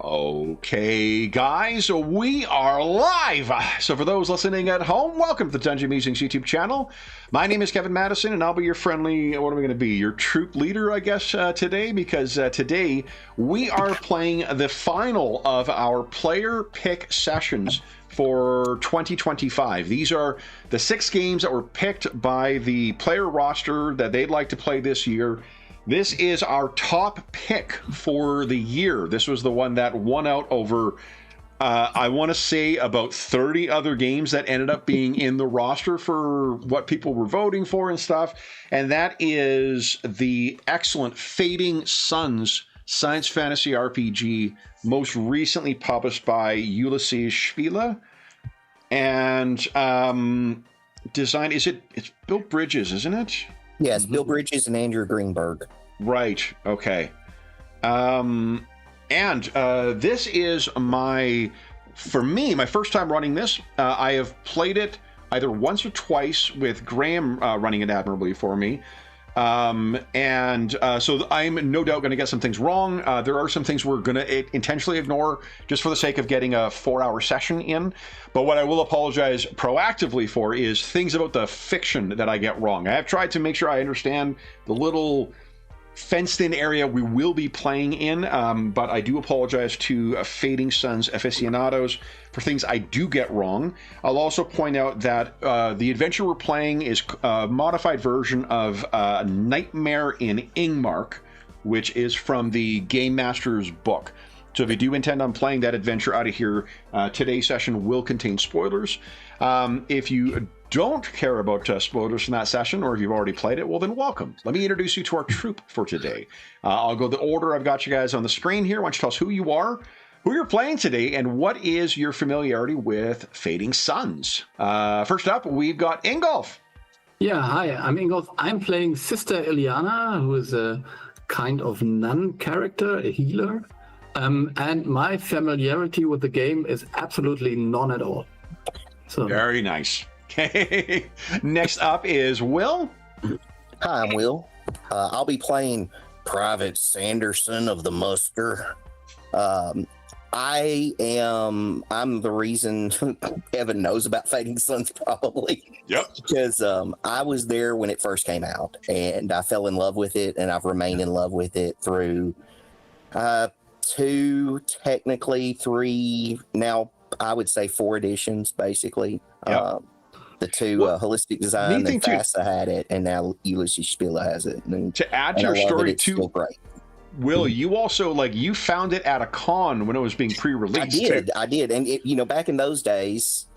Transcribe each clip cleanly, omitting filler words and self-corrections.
Okay, guys, we are live. So for those listening at home, welcome to the Dungeon Musings YouTube channel. My name is Kevin Madison, and I'll be your friendly, what am I going to be, your troop leader, I guess, today, because today we are playing the final of our player pick sessions for 2025. These are the 6 games that were picked by the player roster that they'd like to play this year. This is our top pick for the year. This was the one that won out over, I want to say, about 30 other games that ended up being in the roster for what people were voting for and stuff. And that is the excellent Fading Suns science fantasy RPG, most recently published by Ulysses Spiele. And design, it's Bill Bridges, isn't it? Yes, Bill Bridges and Andrew Greenberg. Right. Okay. And this is my first time running this. I have played it either once or twice with Graham running it admirably for me. So I'm no doubt going to get some things wrong. There are some things we're going to intentionally ignore just for the sake of getting a 4-hour session in. But what I will apologize proactively for is things about the fiction that I get wrong. I have tried to make sure I understand the little fenced-in area we will be playing in, but I do apologize to Fading Suns aficionados for things I do get wrong. I'll also point out that the adventure we're playing is a modified version of Nightmare in Yngmark, which is from the Game Master's book. So if you do intend on playing that adventure out of here, today's session will contain spoilers. If you don't care about spoilers from that session, or if you've already played it, well then welcome. Let me introduce you to our troop for today. I'll go the order I've got you guys on the screen here. Why don't you tell us who you are, who you're playing today, and what is your familiarity with Fading Suns. First up, we've got Ingolf. Yeah, hi, I'm Ingolf. I'm playing Sister Ileana, who is a kind of nun character, a healer. And my familiarity with the game is absolutely none at all. So very nice. Okay. Next up is Will. Hi, I'm Will. I'll be playing Private Sanderson of the Muster. I'm the reason Evan knows about Fading Suns, probably. Yep. Because I was there when it first came out, and I fell in love with it, and I've remained in love with it through 2, technically 3, now I would say 4 editions, basically. Yep. The 2 holistic design, and FASA had it, and now Ulysses Spiele has it. And to add to your story too, Will, you also you found it at a con when it was being pre-released. I did, and it, back in those days,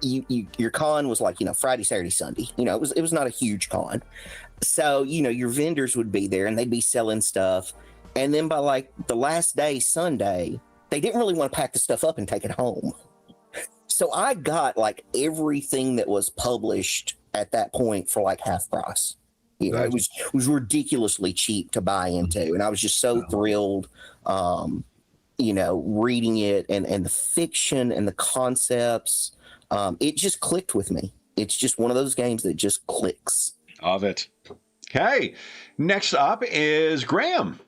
your con was Friday, Saturday, Sunday. It was not a huge con, so your vendors would be there and they'd be selling stuff, and then by the last day, Sunday, they didn't really want to pack the stuff up and take it home. So I got everything that was published at that point for half price. It was ridiculously cheap to buy into, and I was just so thrilled, reading it and the fiction and the concepts. It just clicked with me. It's just one of those games that just clicks. Of it. Okay, next up is Graham.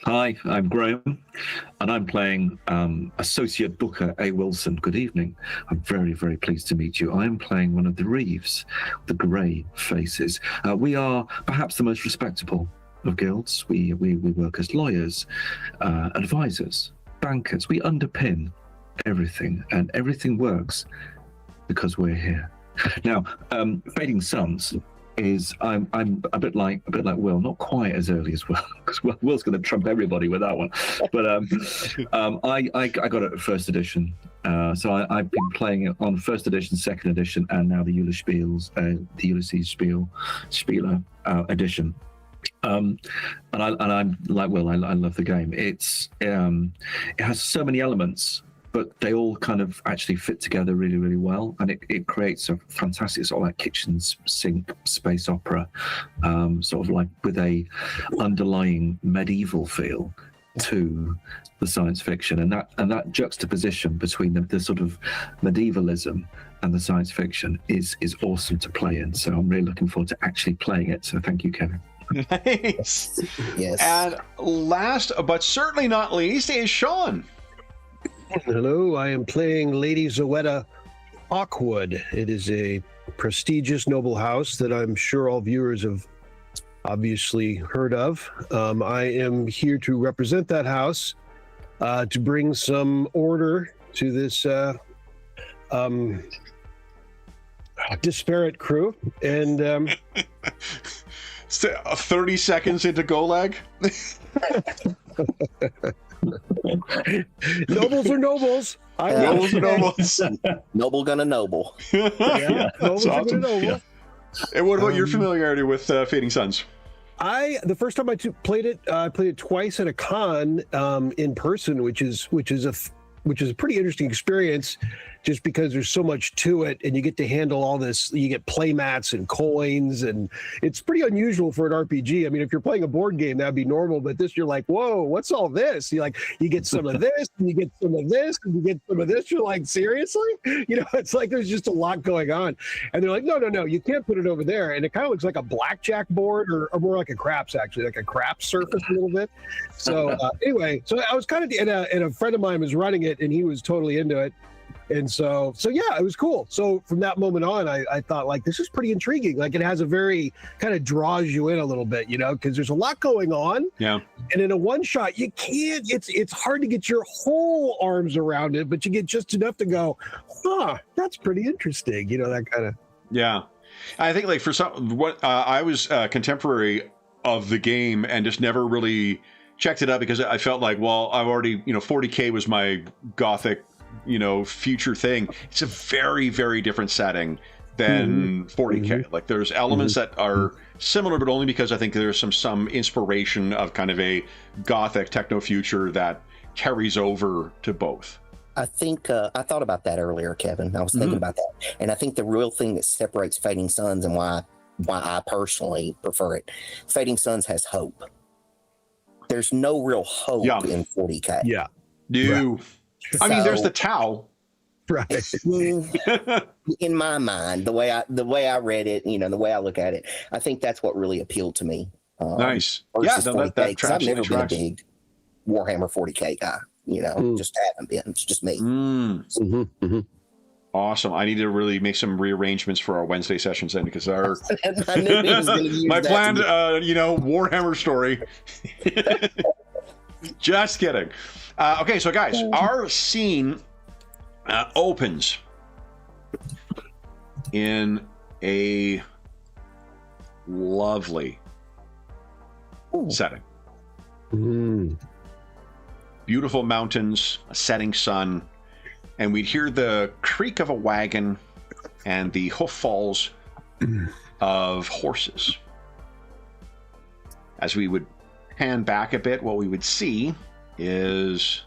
Hi, I'm Graham, and I'm playing Associate Booker A. Wilson. Good evening. I'm very, very pleased to meet you. I'm playing one of the Reeves, the Grey Faces. We are perhaps the most respectable of guilds. We work as lawyers, advisors, bankers. We underpin everything, and everything works because we're here. Now, Fading Suns is I'm a bit like Will, not quite as early as Will, because Will's going to trump everybody with that one. But I got it at first edition, so I've been playing it on first edition, second edition, and now the Ulysses Spiele edition. And I'm like Will. I love the game. It has so many elements, but they all kind of actually fit together really, really well, and it creates a fantastic sort of kitchen sink space opera, sort of with a underlying medieval feel to the science fiction, and that juxtaposition between the sort of medievalism and the science fiction is awesome to play in. So I'm really looking forward to actually playing it. So thank you, Kevin. Nice. Yes. And last but certainly not least is Sean. Hello, I am playing Lady Zoetta Hawkwood. It is a prestigious noble house that I'm sure all viewers have obviously heard of. I am here to represent that house, to bring some order to this disparate crew. And 30 seconds into Golag. nobles are nobles. Nobles are nobles. Noble gonna noble. Yeah, nobles are awesome. noble. Yeah. And what about your familiarity with Fading Suns? The first time I played it, I played it twice at a con in person, which is a pretty interesting experience, just because there's so much to it, and you get to handle all this. You get play mats and coins, and it's pretty unusual for an RPG. I mean, if you're playing a board game, that'd be normal, but this, you're like, whoa, what's all this? You get some of this, and you get some of this, and you get some of this. You're like, seriously? It's like there's just a lot going on, and they're like, no, you can't put it over there, and it kind of looks like a blackjack board, or more like a craps, actually, like a craps surface a little bit. So anyway, so I was kind of, and a friend of mine was running it, and he was totally into it. And so yeah, it was cool. So from that moment on, I thought, like, this is pretty intriguing. Like, it has a very kind of draws you in a little bit, because there's a lot going on. Yeah. And in a one shot, you can't, it's hard to get your whole arms around it, but you get just enough to go, that's pretty interesting. That kind of. Yeah. I think, like, for some, I was contemporary of the game and just never really checked it out, because I felt like, well, I've already, 40K was my Gothic, future thing. It's a very, very different setting than 40K. Like, there's elements that are similar, but only because I think there's some inspiration of kind of a Gothic techno future that carries over to both. I think I thought about that earlier, Kevin. I was thinking about that, and I think the real thing that separates Fading Suns and why I personally prefer it, Fading Suns has hope. There's no real hope in 40K. Yeah. No. Right. I mean, there's the Tau. Right. In my mind, the way I read it, the way I look at it, I think that's what really appealed to me. Nice. Yeah, that I've never been a big Warhammer 40K guy. Just haven't been. It's just me. Awesome. I need to really make some rearrangements for our Wednesday sessions then, because our I knew he was gonna use my that planned Warhammer story. Just kidding. Okay, so guys, our scene opens in a lovely setting. Beautiful mountains, a setting sun, and we'd hear the creak of a wagon and the hoof falls of horses. As we would pan back a bit, what we would see is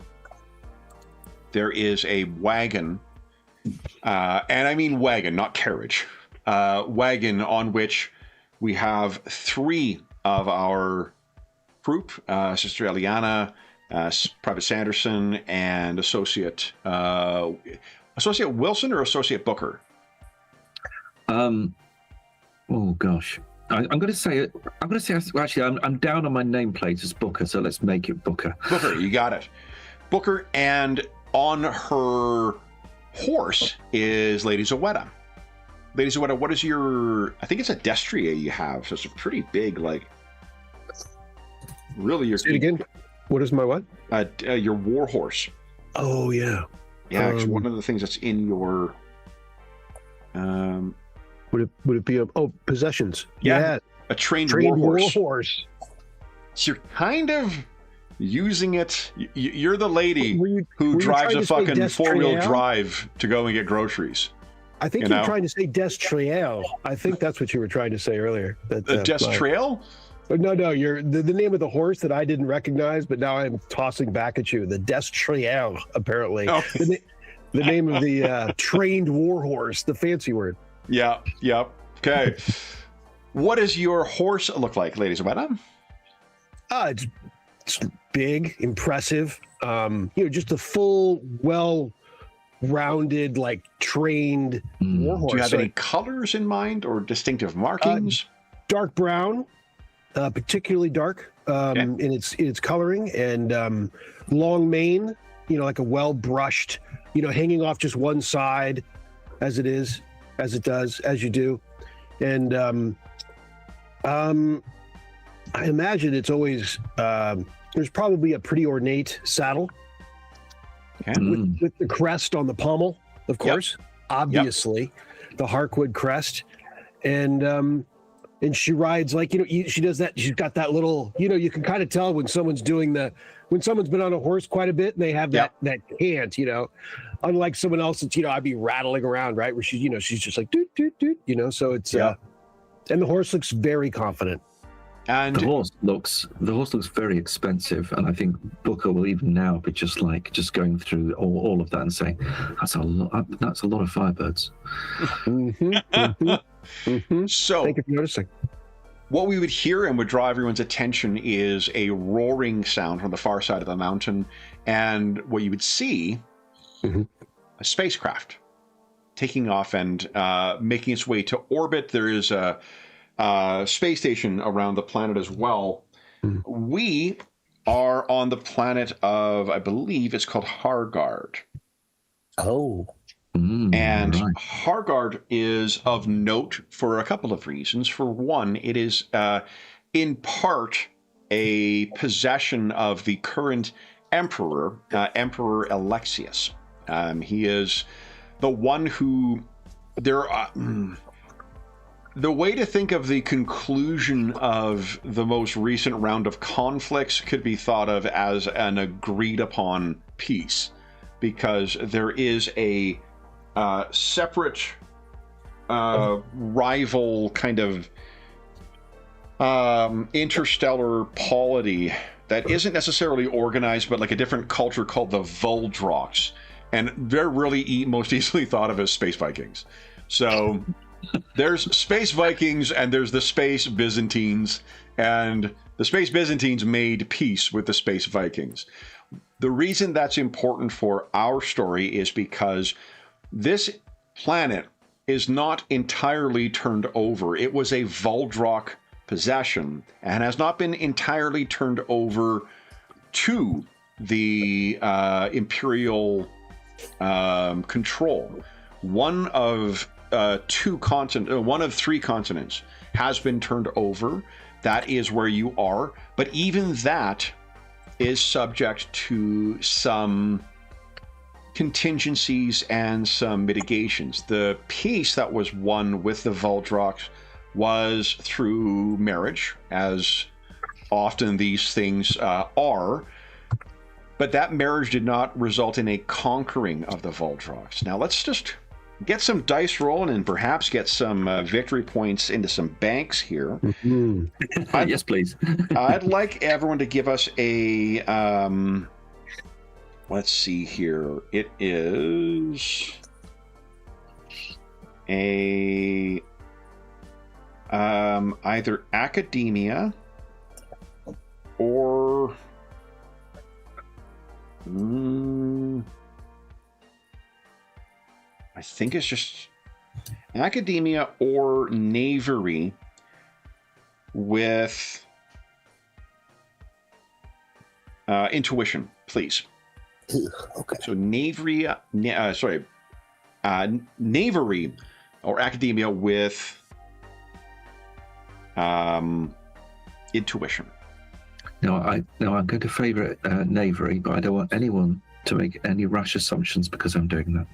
there is a wagon, and I mean wagon, not carriage, wagon on which we have three of our group, Sister Eliana, Private Sanderson, and Associate Wilson or Associate Booker? Oh gosh, I'm going to say it. Actually, I'm down on my nameplate as Booker, so let's make it Booker. Booker, you got it. Booker, and on her horse is Lady Zoetta. Lady Zoetta, what is your? I think it's a destrier you have. So it's a pretty big, like, really your. Say it again. What is my what? Your war horse. Oh yeah. Yeah, it's one of the things that's in your. Would it be possessions? Yeah, a trained war horse. So you're kind of using it. You're the lady who drives a fucking 4-wheel drive to go and get groceries. I think you're trying to say Destriel. I think that's what you were trying to say earlier. Destriel? No, you're the name of the horse that I didn't recognize, but now I'm tossing back at you. The Destriel, apparently. Oh. The name of the trained war horse, the fancy word. Yeah. Okay. What does your horse look like, ladies and gentlemen? It's big, impressive. Just a full, well-rounded, like, trained war horse. Do you have any colors in mind or distinctive markings? Dark brown. particularly dark in its coloring, and long mane, like a well brushed, hanging off just one side, as you do, and I imagine it's always there's probably a pretty ornate saddle with the crest on the pommel, of course, obviously, the Harkwood crest, and she rides like she does that. She's got that little, you can kind of tell when someone's been on a horse quite a bit and they have that cant, unlike someone else that's I'd be rattling around, right, where she's just like doot doot doot, so it's and the horse looks very confident. And the horse looks very expensive, and I think Booker will even now be just going through all of that and saying that's a lot of Firebirds. So thank you for noticing. What we would hear and would draw everyone's attention is a roaring sound from the far side of the mountain, and what you would see a spacecraft taking off and making its way to orbit. There is a space station around the planet as well. We are on the planet of, I believe it's called Hargard. Oh. And right. Hargard is of note for a couple of reasons. For one, it is in part a possession of the current emperor, Emperor Alexius. He is the one who the way to think of the conclusion of the most recent round of conflicts could be thought of as an agreed upon peace, because there is a separate rival kind of interstellar polity that isn't necessarily organized, but like a different culture called the Vuldroks, and they're really most easily thought of as space Vikings. So there's space Vikings and there's the space Byzantines, and the space Byzantines made peace with the space Vikings. The reason that's important for our story is because this planet is not entirely turned over. It was a Vuldrok possession and has not been entirely turned over to the Imperial control. One of three continents has been turned over. That is where you are, but even that is subject to some contingencies and some mitigations. The peace that was won with the Vuldroks was through marriage, as often these things are, but that marriage did not result in a conquering of the Vuldroks. Now let's just get some dice rolling and perhaps get some victory points into some banks here. Yes, please. I'd like everyone to give us a let's see here. It is a either academia or I think it's just academia or knavery with intuition, please. Okay. So knavery, knavery or academia with intuition. Now I'm going to favour knavery, but I don't want anyone to make any rash assumptions because I'm doing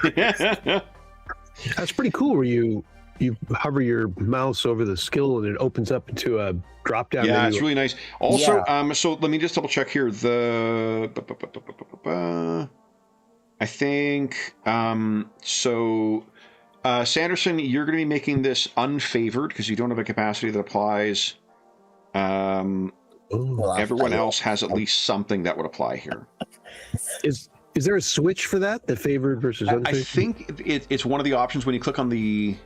that. That's pretty cool where you hover your mouse over the skill and it opens up into a drop down menu. It's really nice. Also, so let me just double check here. I think Sanderson, you're going to be making this unfavored because you don't have a capacity that applies. Everyone else has at least something that would apply here. Is there a switch for that favored versus unfavored? I think it's one of the options when you click on the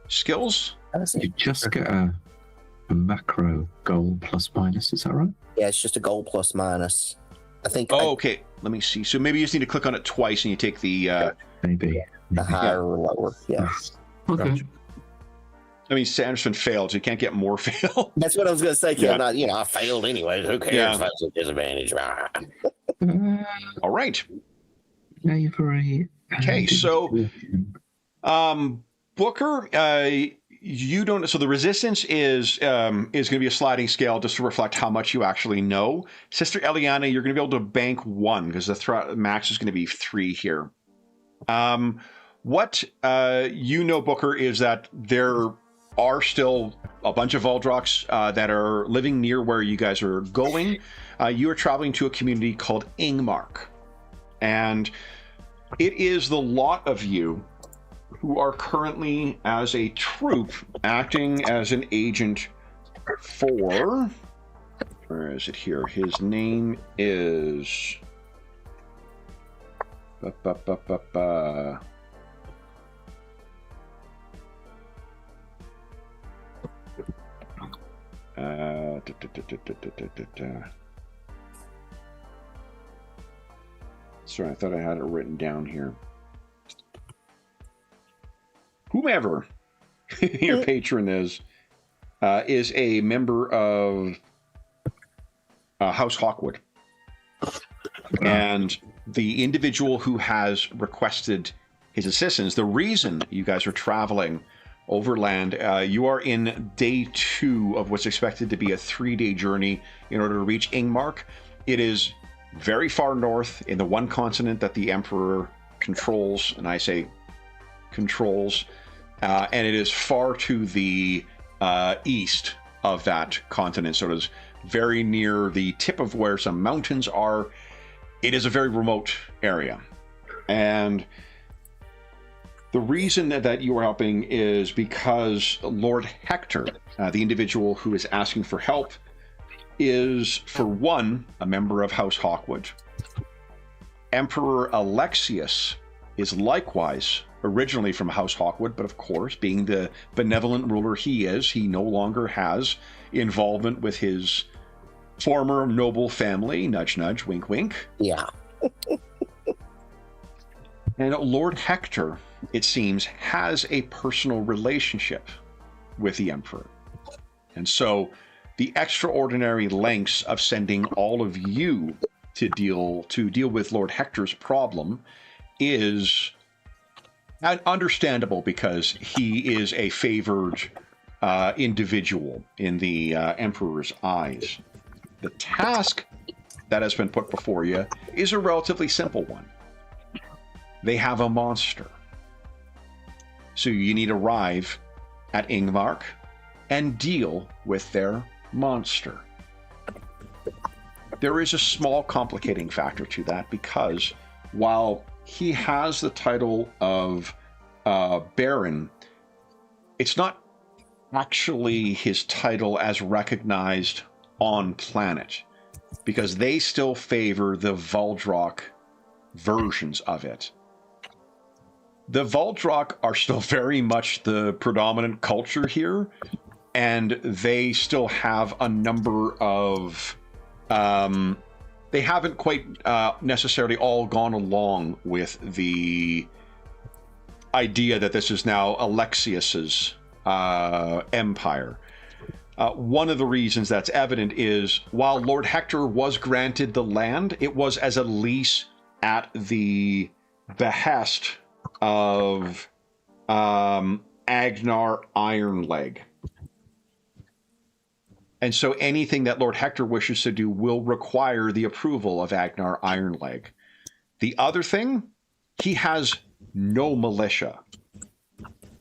skills. You just get a macro goal plus minus, is that right? Yeah, it's just a goal plus minus. I think. Okay. Let me see. So maybe you just need to click on it twice and you take the maybe the higher or lower. Yeah. Okay. I mean, Sanderson failed, so you can't get more fail. That's what I was going to say. Yeah. Not, I failed anyway. Who cares? Yeah. If that's a disadvantage. All right. Slavery. Okay, so Booker, you don't. So the resistance is going to be a sliding scale just to reflect how much you actually know. Sister Eliana, you're going to be able to bank 1 because the max is going to be 3 here. What you know, Booker, is that there are still a bunch of Voldroks that are living near where you guys are going. You are traveling to a community called Yngmark, and it is the lot of you who are currently, as a troop, acting as an agent for... Where is it here? His name is... Sorry, I thought I had it written down here. Whomever your patron is a member of House Hawkwood. And the individual who has requested his assistance, the reason you guys are traveling overland, you are in day 2 of what's expected to be a 3-day journey in order to reach Yngmark. It is very far north in the one continent that the Emperor controls, and I say controls, and it is far to the east of that continent, so it is very near the tip of where some mountains are. It is a very remote area, and the reason that you are helping is because Lord Hector, the individual who is asking for help, is, for one, a member of House Hawkwood. Emperor Alexius is likewise originally from House Hawkwood, but of course, being the benevolent ruler he is, he no longer has involvement with his former noble family. Nudge, nudge, wink, wink. Yeah. And Lord Hector, it seems, has a personal relationship with the Emperor. And so the extraordinary lengths of sending all of you to deal with Lord Hector's problem is understandable, because he is a favored individual in the Emperor's eyes. The task that has been put before you is a relatively simple one. They have a monster. So you need to arrive at Yngmark and deal with their monster. There is a small complicating factor to that, because while he has the title of Baron, it's not actually his title as recognized on planet, because they still favor the Voldrok versions of it. The Voldrok are still very much the predominant culture here, and they still have a number of... they haven't quite necessarily all gone along with the idea that this is now Alexius's empire. One of the reasons that's evident is, while Lord Hector was granted the land, it was as a lease at the behest of Agnar Ironleg. And so anything that Lord Hector wishes to do will require the approval of Agnar Ironleg. The other thing, he has no militia.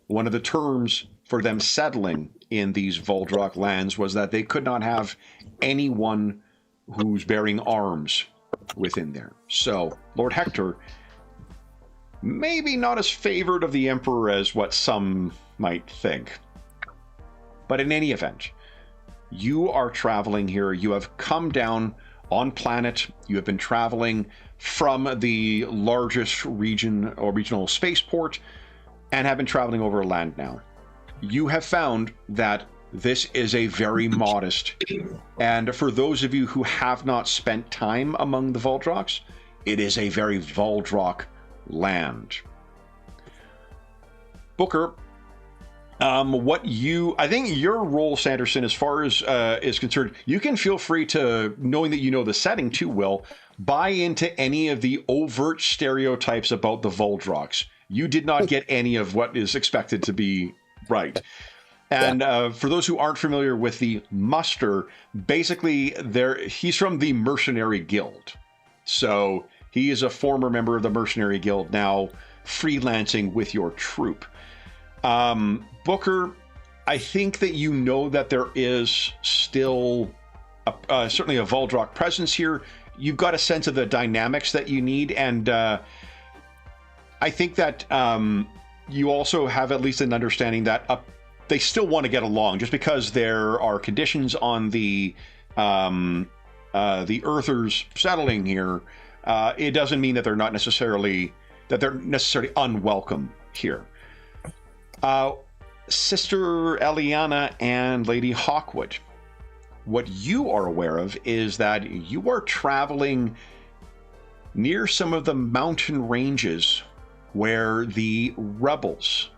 One of the terms for them settling in these Voldrok lands was that they could not have anyone who's bearing arms within there. So Lord Hector, maybe not as favored of the Emperor as what some might think. But in any event, you are traveling here. You have come down on planet. You have been traveling from the largest region or regional spaceport and have been traveling over land now. You have found that this is a very modest, and for those of you who have not spent time among the Voldroks, it is a very Voldrok land. Booker, I think your role, Sanderson, as far as is concerned, you can feel free to, knowing that you know the setting too well, buy into any of the overt stereotypes about the Voldroks. You did not get any of what is expected to be right. And for those who aren't familiar with the muster, basically he's from the Mercenary Guild. So he is a former member of the Mercenary Guild, now freelancing with your troop. Booker, I think that you know that there is still certainly a Voldrok presence here. You've got a sense of the dynamics that you need, and I think that you also have at least an understanding that they still want to get along. Just because there are conditions on the Earthers settling here, it doesn't mean that they're necessarily unwelcome here. Sister Eliana and Lady Hawkwood, what you are aware of is that you are traveling near some of the mountain ranges where the rebels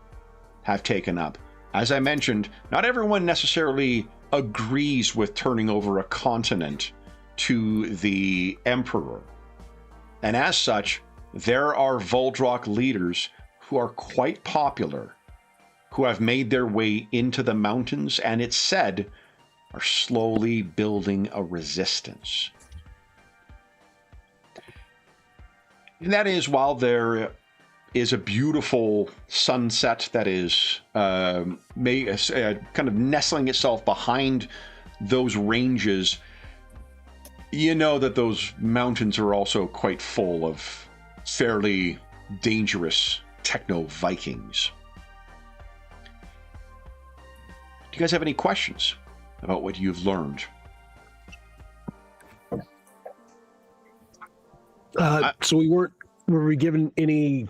have taken up. As I mentioned, not everyone necessarily agrees with turning over a continent to the Emperor. And as such, there are Voldrok leaders who are quite popular, who have made their way into the mountains, and it's said are slowly building a resistance. And that is, while there is a beautiful sunset that is kind of nestling itself behind those ranges, you know that those mountains are also quite full of fairly dangerous techno-Vikings. Do you guys have any questions about what you've learned? So were we given any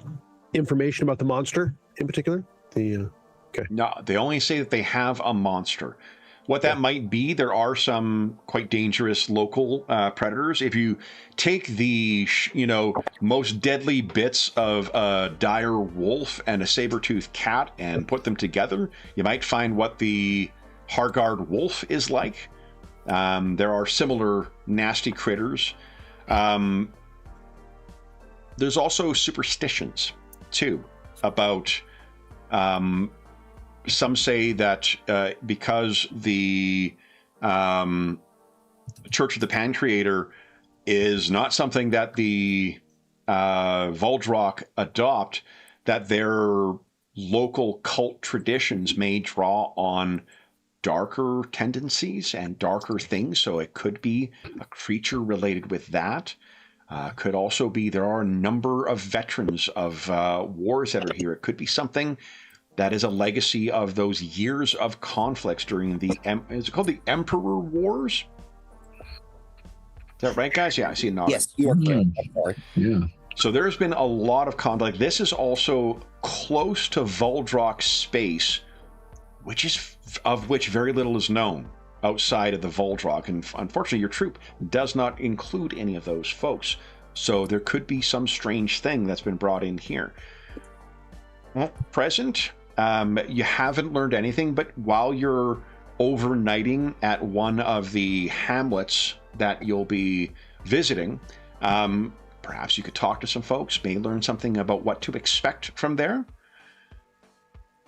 information about the monster in particular? Okay. No, they only say that they have a monster. What that might be, there are some quite dangerous local predators. If you take the most deadly bits of a dire wolf and a saber-toothed cat and put them together, you might find what the Hargard wolf is like. There are similar nasty critters. There's also superstitions too about some say that because the Church of the Pancreator is not something that the Voldrok adopt, that their local cult traditions may draw on darker tendencies and darker things. So it could be a creature related with that. Could also be, there are a number of veterans of wars that are here. It could be something that is a legacy of those years of conflicts during the, is it called the Emperor Wars? Is that right, guys? Yeah, I see a nod. Yes, you are correct. Yeah. So there's been a lot of conflict. This is also close to Voldrok space, of which very little is known outside of the Voldrok. And unfortunately, your troop does not include any of those folks. So there could be some strange thing that's been brought in here. At present, you haven't learned anything, but while you're overnighting at one of the hamlets that you'll be visiting, perhaps you could talk to some folks, may learn something about what to expect from there.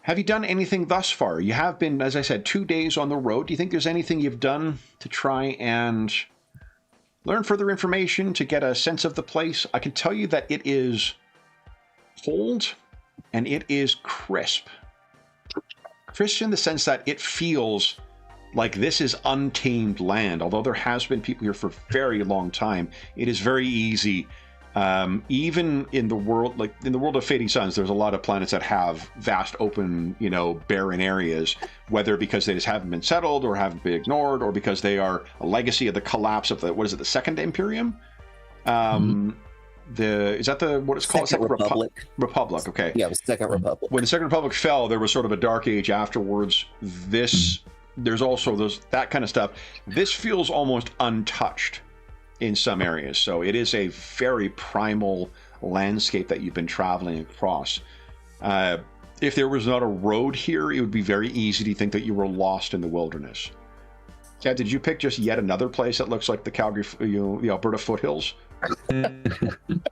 Have you done anything thus far? You have been, as I said, 2 days on the road. Do you think there's anything you've done to try and learn further information, to get a sense of the place? I can tell you that it is cold and it is crisp. Crisp in the sense that it feels like this is untamed land. Although there has been people here for a very long time, it is very easy. Even in the world, like in the world of Fading Suns, there's a lot of planets that have vast open, barren areas, whether because they just haven't been settled or haven't been ignored, or because they are a legacy of the collapse of the Second Imperium? Is that what it's called? Second Republic. Republic, okay. Yeah, it was Second Republic. When the Second Republic fell, there was sort of a dark age afterwards. There's also that kind of stuff. This feels almost untouched in some areas. So it is a very primal landscape that you've been traveling across. if there was not a road here, it would be very easy to think that you were lost in the wilderness. Yeah, did you pick just yet another place that looks like the Calgary, the Alberta foothills?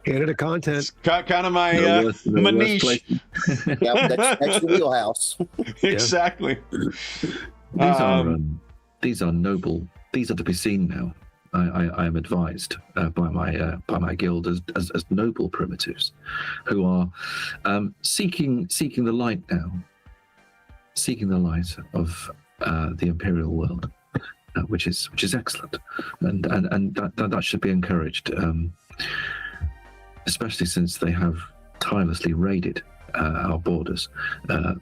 Canada content. Kind of my my niche. Yeah, that's your wheelhouse. Exactly. These are noble. These are to be seen now. I am advised by my guild as noble primitives, who are seeking the light now, seeking the light of the imperial world, which is excellent, and that should be encouraged, especially since they have tirelessly raided our borders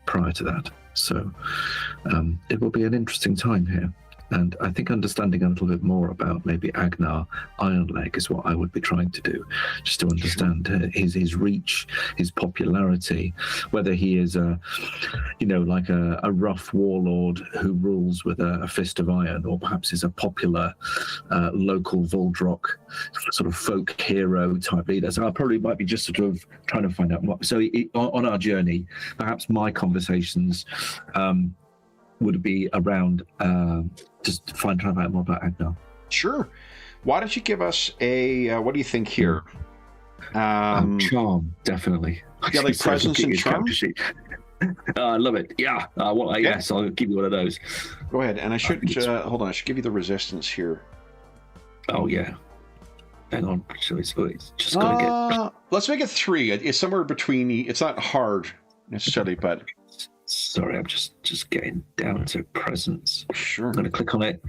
prior to that. So it will be an interesting time here. And I think understanding a little bit more about maybe Agnar Ironleg is what I would be trying to do, just to understand his reach, his popularity, whether he is like a rough warlord who rules with a fist of iron, or perhaps is a popular local Voldrock sort of folk hero type leader. So I probably might be just sort of trying to find out more. So on our journey, perhaps my conversations would be around just trying to find out more about Agnar. Sure. Why don't you give us a what do you think here? Charm, definitely. Yeah, like presence and charm. I love it. Yeah. Yes, I'll give you one of those. Go ahead, and I should hold on. I should give you the resistance here. Oh yeah. Hang on. So it's just gotta get. Let's make it 3. It's somewhere between. It's not hard necessarily, but. Sorry, I'm just getting down to presence. Sure. I'm going to click on it.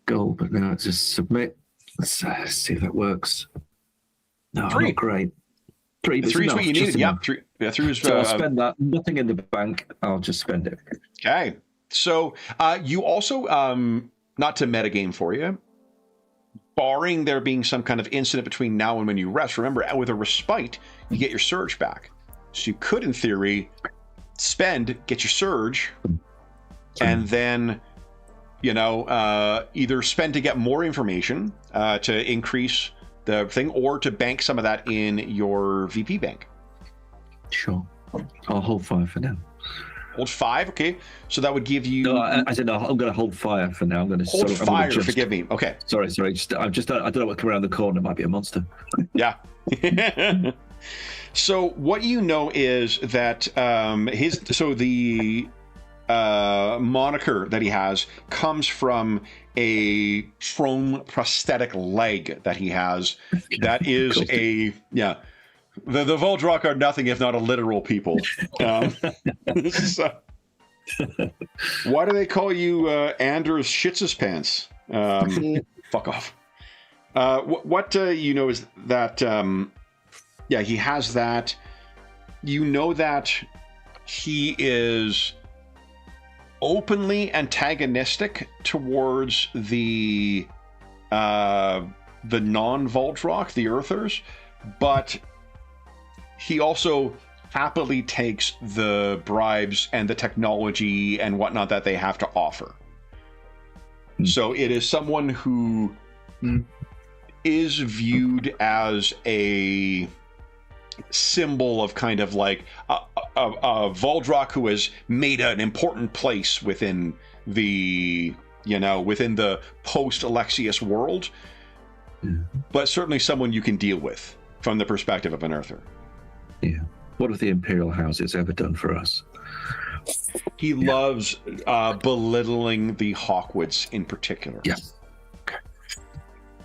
Go, but now it's just submit. Let's see if that works. No, 3. Not great. 3 is what you needed. Yeah, 3. Yeah, 3 is. So I'll spend that. Nothing in the bank. I'll just spend it. Okay. So you also, not to metagame for you, barring there being some kind of incident between now and when you rest, remember, with a respite, you get your surge back. So you could, in theory, get your surge, and then either spend to get more information to increase the thing, or to bank some of that in your VP bank. Sure, I'll hold 5 for now. Hold 5, okay. So that would give you. No, I said no, I'm going to hold fire for now. I'm going to hold fire. Forgive me. Okay. Sorry. I don't know what come around the corner. It might be a monster. Yeah. So what you know is that the moniker that he has comes from a prone prosthetic leg that he has. That is The Voldrock are nothing if not a literal people. So, why do they call you Anders Schitz's pants? Fuck off. What you know is that. He has that. You know that he is openly antagonistic towards the non-Voldrock, the Earthers, but he also happily takes the bribes and the technology and whatnot that they have to offer. So it is someone who is viewed as a symbol of kind of like a Voldrock who has made an important place within the post-Alexius world, but certainly someone you can deal with from the perspective of an Earther. Yeah. What have the Imperial houses ever done for us? He loves belittling the Hawkwoods in particular. Yeah.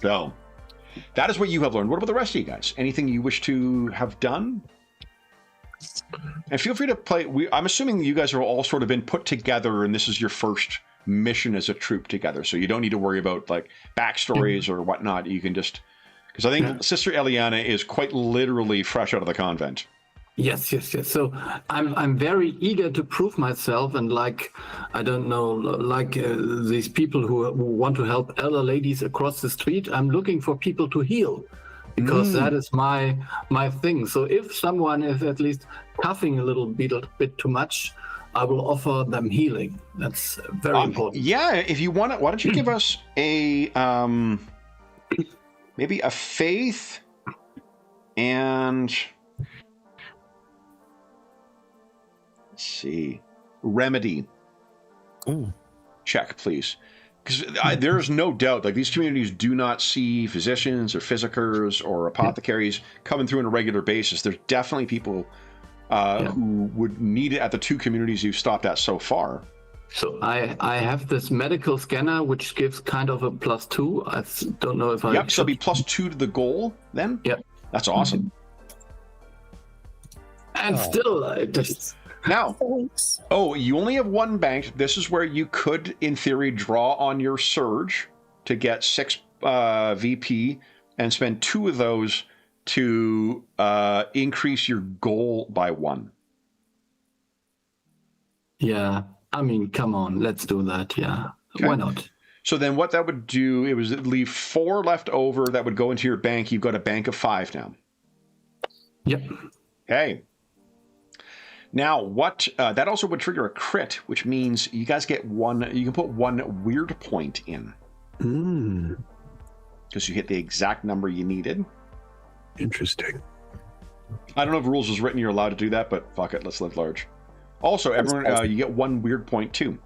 So that is what you have learned. What about the rest of you guys? Anything you wish to have done? And feel free to play. I'm assuming you guys are all sort of been put together, and this is your first mission as a troop together. So you don't need to worry about like backstories or whatnot. You can just, because I think Sister Eliana is quite literally fresh out of the convent. Yes. So I'm very eager to prove myself, and these people who want to help elder ladies across the street, I'm looking for people to heal, because that is my thing. So if someone is at least coughing a little bit too much, I will offer them healing. That's very important. Yeah, if you want it, why don't you give us a maybe a faith Let's see. Remedy. Check, please. Because there's no doubt, like, these communities do not see physicians or physicers or apothecaries coming through on a regular basis. There's definitely people who would need it at the 2 communities you've stopped at so far. So I have this medical scanner, which gives kind of a +2. I don't know if I... Yep, so it'll be +2 to the goal, then? Yep. That's awesome. And still, I just... Now, you only have 1 bank. This is where you could, in theory, draw on your surge to get 6 VP and spend 2 of those to increase your goal by 1. Yeah, I mean, come on, let's do that. Yeah, okay. Why not? So then what that would do, it was leave 4 left over that would go into your bank. You've got a bank of 5 now. Yep. Okay. Now, what that also would trigger a crit, which means you guys get 1. You can put 1 weird point in. Because you hit the exact number you needed. Interesting. I don't know if rules is written you're allowed to do that, but fuck it, let's live large. Also, everyone, you get 1 weird point too.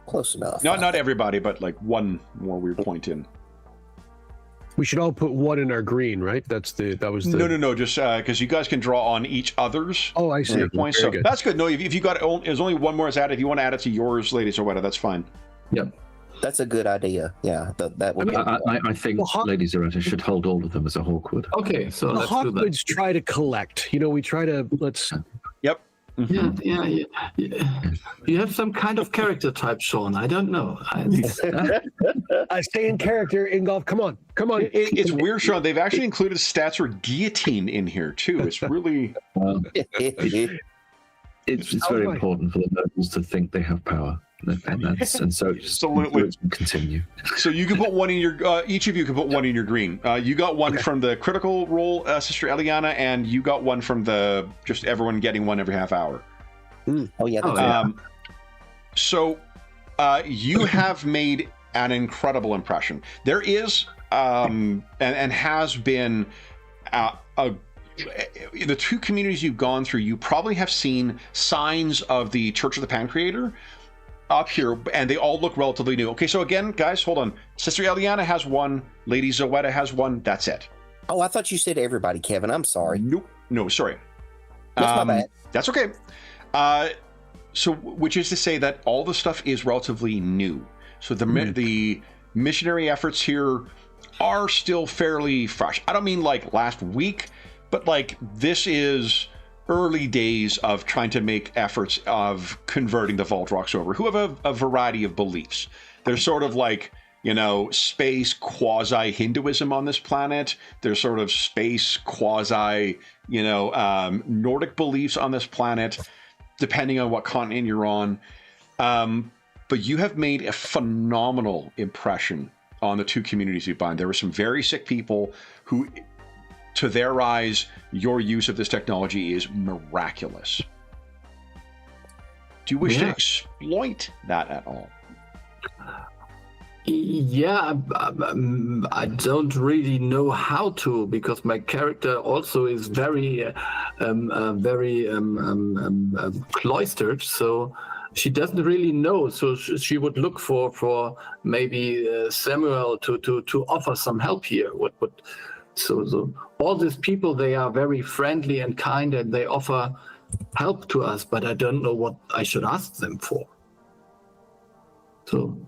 Close enough. Not everybody, but like 1 more weird point in. We should all put 1 in our green, right? That was the No. Just because you guys can draw on each other's. Oh, I see. Points. So that's good. No, if you got there's only 1 more is added. If you want to add it to yours, ladies or whatever, that's fine. Yep. That's a good idea. Yeah, that would. I think Lady Zaretta should hold all of them as a Hawkwood. Okay, so the let's do that. Hawkwoods try to collect. We try to Yep. Mm-hmm. Yeah. You have some kind of character type, Sean. I don't know. I stay in character, Ingolf. Come on. It's weird, Sean. They've actually included stats for guillotine in here too. It's really. It's very important for the nobles to think they have power, and so absolutely continue. So you can put 1 in your. Each of you can put 1 in your green. You got 1 from the critical roll, Sister Eliana, and you got 1 from the just everyone getting 1 every half hour. Oh yeah. So you have made an incredible impression. There is and has been the 2 communities you've gone through, you probably have seen signs of the Church of the Pancreator up here, and they all look relatively new. Okay, so again, guys, hold on. Sister Eliana has 1, Lady Zoetta has 1, that's it. Oh, I thought you said everybody, Kevin. I'm sorry. Nope. No, sorry. That's my bad. That's okay. So, which is to say that all the stuff is relatively new. So the missionary efforts here are still fairly fresh. I don't mean like last week, but like this is early days of trying to make efforts of converting the Vault Rocks over, who have a variety of beliefs. There's sort of like, space quasi-Hinduism on this planet. There's sort of space quasi, Nordic beliefs on this planet, depending on what continent you're on. But you have made a phenomenal impression on the 2 communities you bind. There were some very sick people who, to their eyes, your use of this technology is miraculous. Do you wish to exploit that at all? Yeah, I don't really know how to, because my character also is very cloistered. So she doesn't really know. So she would look for maybe Samuel to offer some help here. So all these people, they are very friendly and kind, and they offer help to us, but I don't know what I should ask them for. So.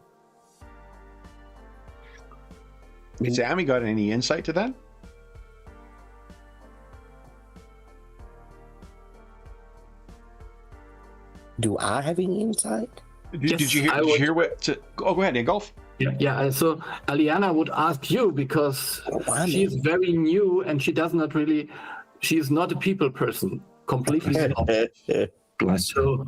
Sammy, got any insight to that? Do I have any insight? Did you hear what? Go ahead, Ingolf. Yeah. So Aliana would ask you, because she's very new and she does not really. She is not a people person. Completely. Bless her.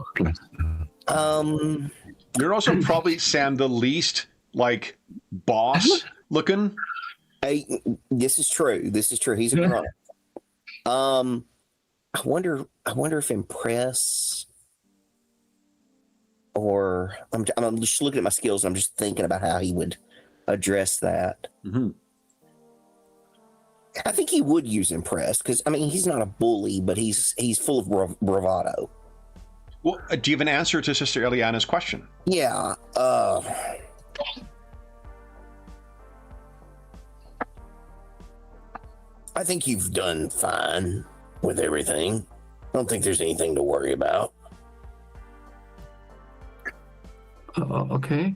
You're also probably, Sam, the least like boss looking. Hey, this is true. He's a grunt. I wonder if impress, or I'm just looking at my skills and I'm just thinking about how he would address that. Mm-hmm. I think he would use impress, because he's not a bully, but he's full of bravado. Well, do you have an answer to Sister Ileana's question? Yeah. I think you've done fine with everything. I don't think there's anything to worry about. Okay.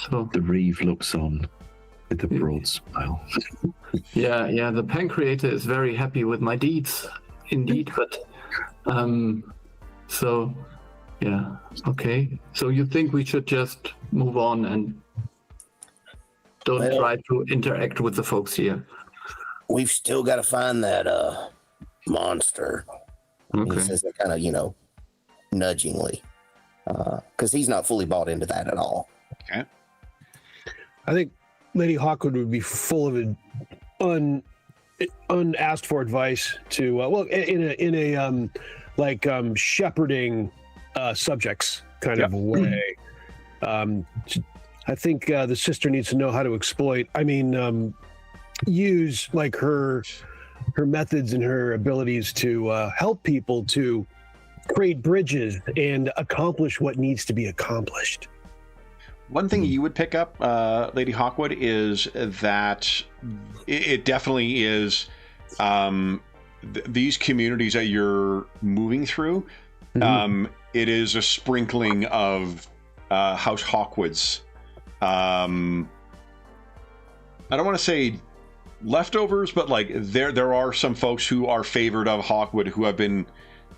So The Reeve looks on with a broad smile. yeah, the Pancreator is very happy with my deeds, indeed. But so yeah, okay. So you think we should just move on and don't try to interact with the folks here? We've still got to find that monster. Okay. He says that kind of, nudgingly, because he's not fully bought into that at all. Okay. I think Lady Hawkwood would be full of unasked for advice to in a shepherding subjects kind of way. I think the sister needs to know how to exploit. Use like her methods and her abilities to help people to create bridges and accomplish what needs to be accomplished. One thing you would pick up, Lady Hawkwood, is that it definitely is these communities that you're moving through. It is a sprinkling of House Hawkwoods. I don't want to say leftovers, but like there are some folks who are favored of Hawkwood who have been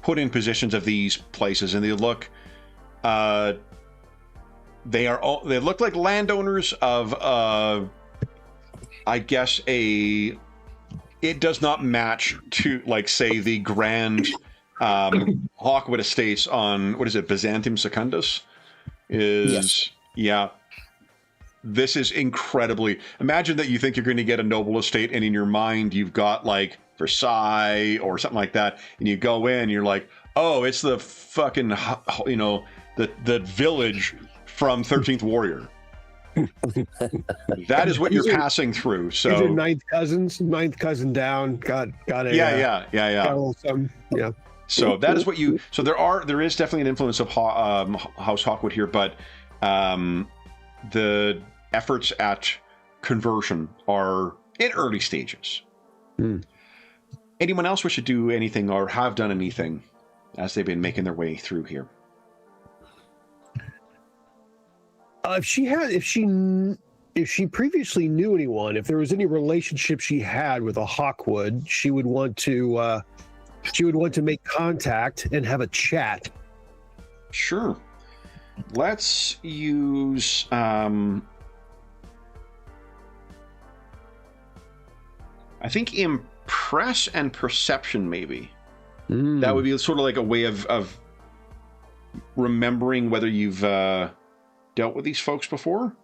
put in positions of these places, and they look they look like landowners of I guess it does not match to, like, say, the grand Hawkwood estates on, what is it, Byzantium Secundus? Yes. Yeah. This is incredibly... Imagine that you think you're going to get a noble estate, and in your mind you've got, like, Versailles or something like that, and you go in, and you're like, oh, it's the fucking, the village from 13th Warrior. That is what you're passing through. So these are ninth cousin down. Got a yeah. got a little something. Yeah. So that is what you. So there is definitely an influence of House Hawkwood here, but the efforts at conversion are in early stages. Anyone else wish to do anything or have done anything as they've been making their way through here? If she previously knew anyone, if there was any relationship she had with a Hawkwood, she would want to make contact and have a chat. Sure. Let's use I think impress and perception, maybe. That would be sort of like a way of remembering whether you've dealt with these folks before.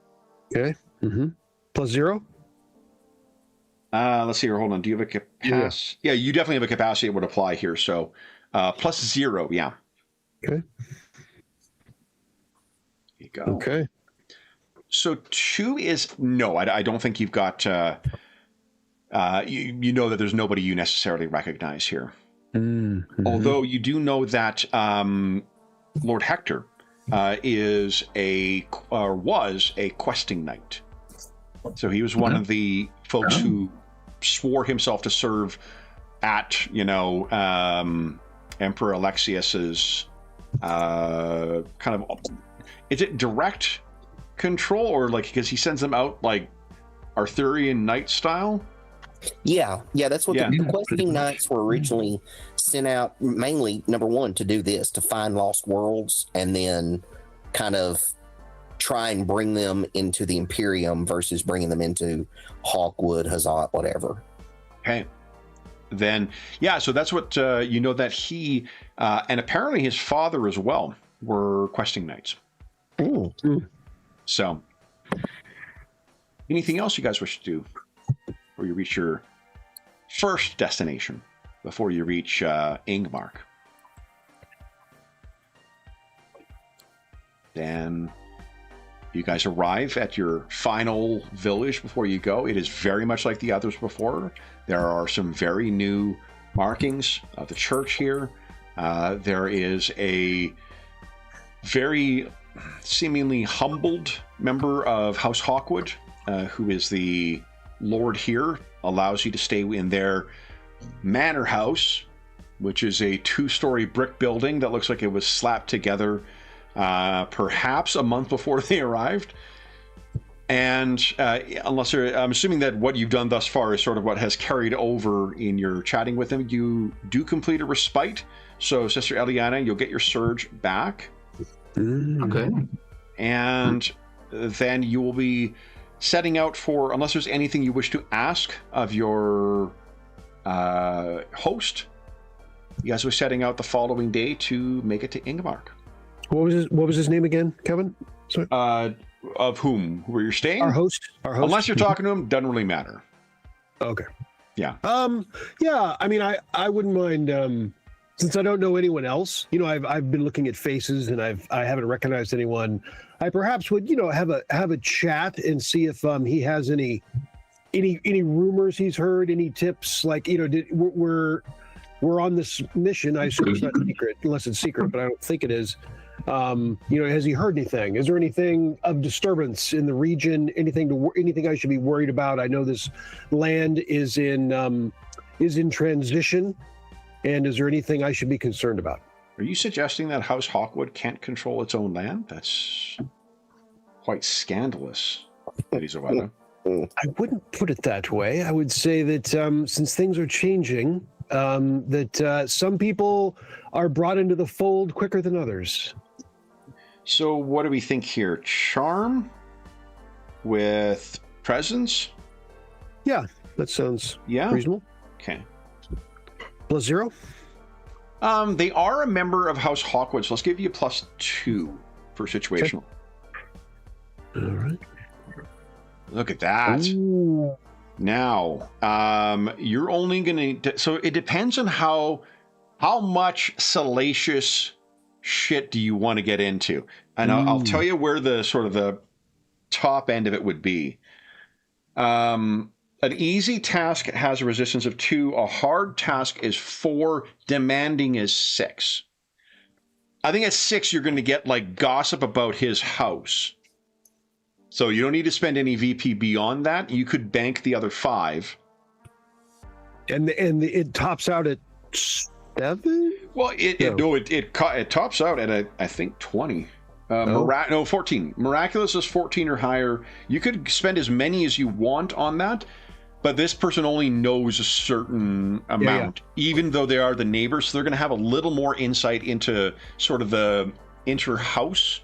Okay. Plus 0. Let's see here. Hold on. Do you have a capacity? Yeah, you definitely have a capacity that would apply here. So plus 0. Yeah. Okay. There you go. Okay. So 2 is no. I don't think you've got. You know that there's nobody you necessarily recognize here. Although you do know that Lord Hector was a questing knight. So he was one of the folks who swore himself to serve at, Emperor Alexius's kind of, is it direct control, or like, because he sends them out like Arthurian knight style? Yeah, that's what the questing knights were originally sent out, mainly, number one, to do this, to find lost worlds, and then kind of try and bring them into the Imperium versus bringing them into Hawkwood, Hazat, whatever. Okay. Then, so that's what, that he, and apparently his father as well, were questing knights. So, anything else you guys wish to do before you reach your first destination, before you reach Yngmark? Then you guys arrive at your final village before you go. It is very much like the others before. There are some very new markings of the church here. There is a very seemingly humbled member of House Hawkwood, who is the lord here, allows you to stay in their manor house, which is a 2-story brick building that looks like it was slapped together perhaps a month before they arrived. And unless I'm assuming that what you've done thus far is sort of what has carried over in your chatting with them. You do complete a respite. So, Sister Eliana, you'll get your surge back. Okay. And then you will be setting out for, unless there's anything you wish to ask of your host, you guys are setting out the following day to make it to Yngmark. What was his name again, Kevin? Sorry. Of whom? Where you're staying? Our host. Unless you're talking to him, doesn't really matter. Okay. Yeah. Yeah. I mean, I wouldn't mind. Since I don't know anyone else, I've been looking at faces and I haven't recognized anyone. I perhaps would, have a chat and see if he has any rumors he's heard, any tips. Like, we're on this mission. I assume it's not secret, unless it's secret, but I don't think it is. Has he heard anything? Is there anything of disturbance in the region? Anything I should be worried about? I know this land is in transition. And is there anything I should be concerned about? Are you suggesting that House Hawkwood can't control its own land? That's quite scandalous, ladies and gentlemen. I wouldn't put it that way. I would say that since things are changing, that some people are brought into the fold quicker than others. So what do we think here? Charm with presence? Yeah, that sounds reasonable. Okay. +0? They are a member of House Hawkwood, so let's give you +2 for situational. Okay. All right. Look at that. Ooh. Now, you're only going to... So it depends on how much salacious shit do you want to get into. And I'll tell you where the sort of the top end of it would be. An easy task has a resistance of 2. A hard task is 4. Demanding is 6. I think at 6, you're going to get like gossip about his house. So you don't need to spend any VP beyond that. You could bank the other 5. And it tops out at 7? Well, it tops out at I think 20. 14. Miraculous is 14 or higher. You could spend as many as you want on that. But this person only knows a certain amount, even though they are the neighbors. So they're going to have a little more insight into sort of the inter-house,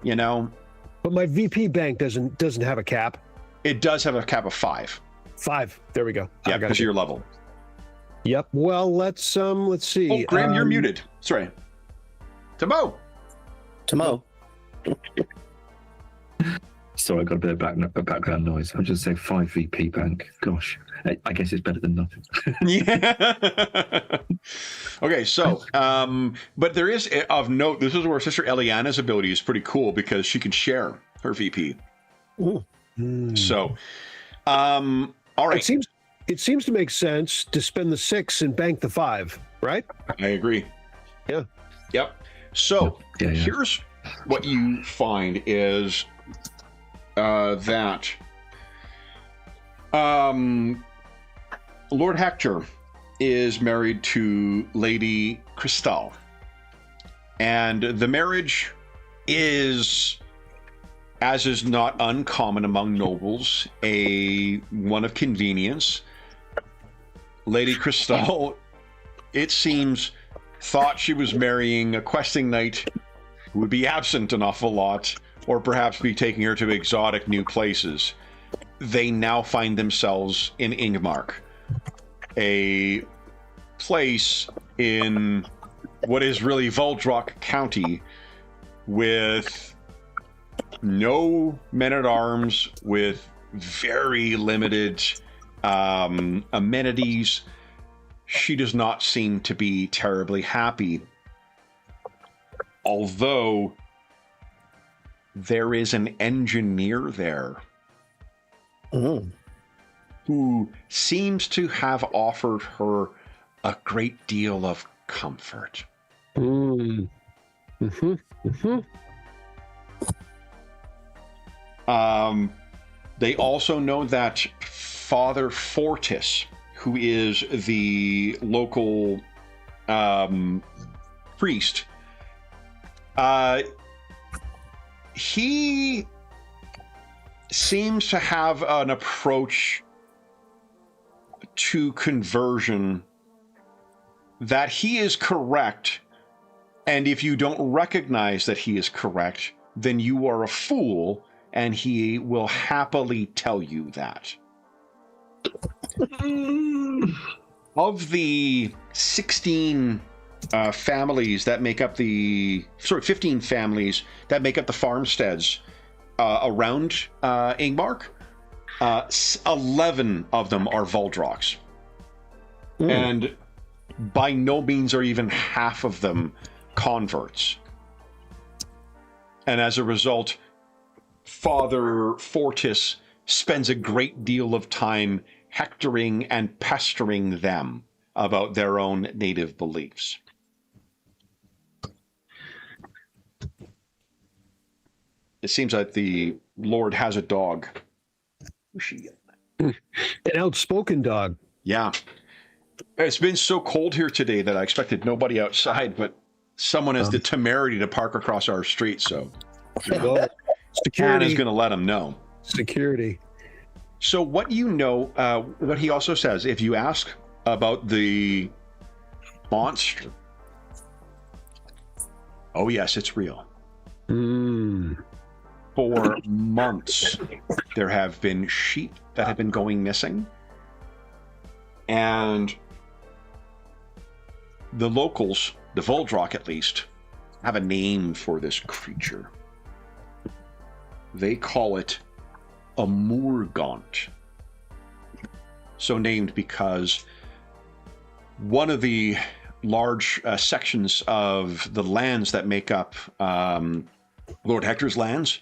But my VP bank doesn't have a cap. It does have a cap of 5. 5. There we go. Yeah, because of your level. Yep. Well, let's see. Oh, Graham, you're muted. Sorry. Tamo. Sorry, I got a bit of background noise. I'll just say 5 VP bank. Gosh, I guess it's better than nothing. Yeah. Okay, so, but there is of note, this is where Sister Eliana's ability is pretty cool because she can share her VP. Ooh. So, all right. It seems to make sense to spend the 6 and bank the 5, right? I agree. Yeah. Yep. So here's what you find is that Lord Hector is married to Lady Cristal, and the marriage is, as is not uncommon among nobles, one of convenience. Lady Cristal, it seems, thought she was marrying a questing knight who would be absent an awful lot, or perhaps be taking her to exotic new places. They now find themselves in Yngmark, a place in what is really Vuldrock County, with no men-at-arms, with very limited amenities. She does not seem to be terribly happy. Although there is an engineer there who seems to have offered her a great deal of comfort. Mm. Mm-hmm. Mm-hmm. They also know that Father Fortis, who is the local priest, he seems to have an approach to conversion that he is correct, and if you don't recognize that he is correct, then you are a fool, and he will happily tell you that. Of the 16 families that make up 15 families that make up the farmsteads around Yngmark, 11 of them are Voldroks. And by no means are even half of them converts. And as a result, Father Fortis spends a great deal of time hectoring and pestering them about their own native beliefs. It seems like the Lord has a dog. Where's she? An outspoken dog. Yeah. It's been so cold here today that I expected nobody outside, but someone has the temerity to park across our street, so Well, security Anna's going to let him know. Security. So what you know, what he also says, if you ask about the monster, oh yes, it's real. For months, there have been sheep that have been going missing, and the locals, the Voldrok at least, have a name for this creature. They call it a Moorgaunt. So named because one of the large sections of the lands that make up Lord Hector's lands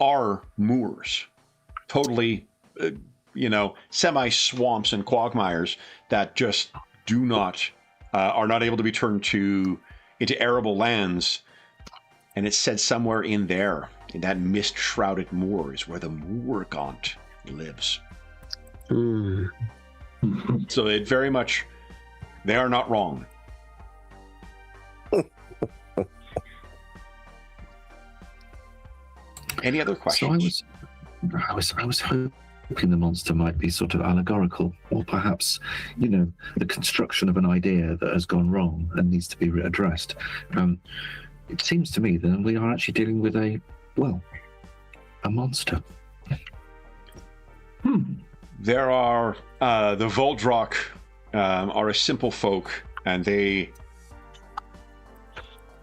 are moors. Totally, semi-swamps and quagmires that just are not able to be turned into arable lands. And it's said somewhere in there, in that mist-shrouded moor, is where the Moorgaunt lives. So it very much, they are not wrong. Any other questions? So I was hoping the monster might be sort of allegorical, or perhaps, the construction of an idea that has gone wrong and needs to be addressed. It seems to me that we are actually dealing with a monster. There are the Voldrok are a simple folk, and they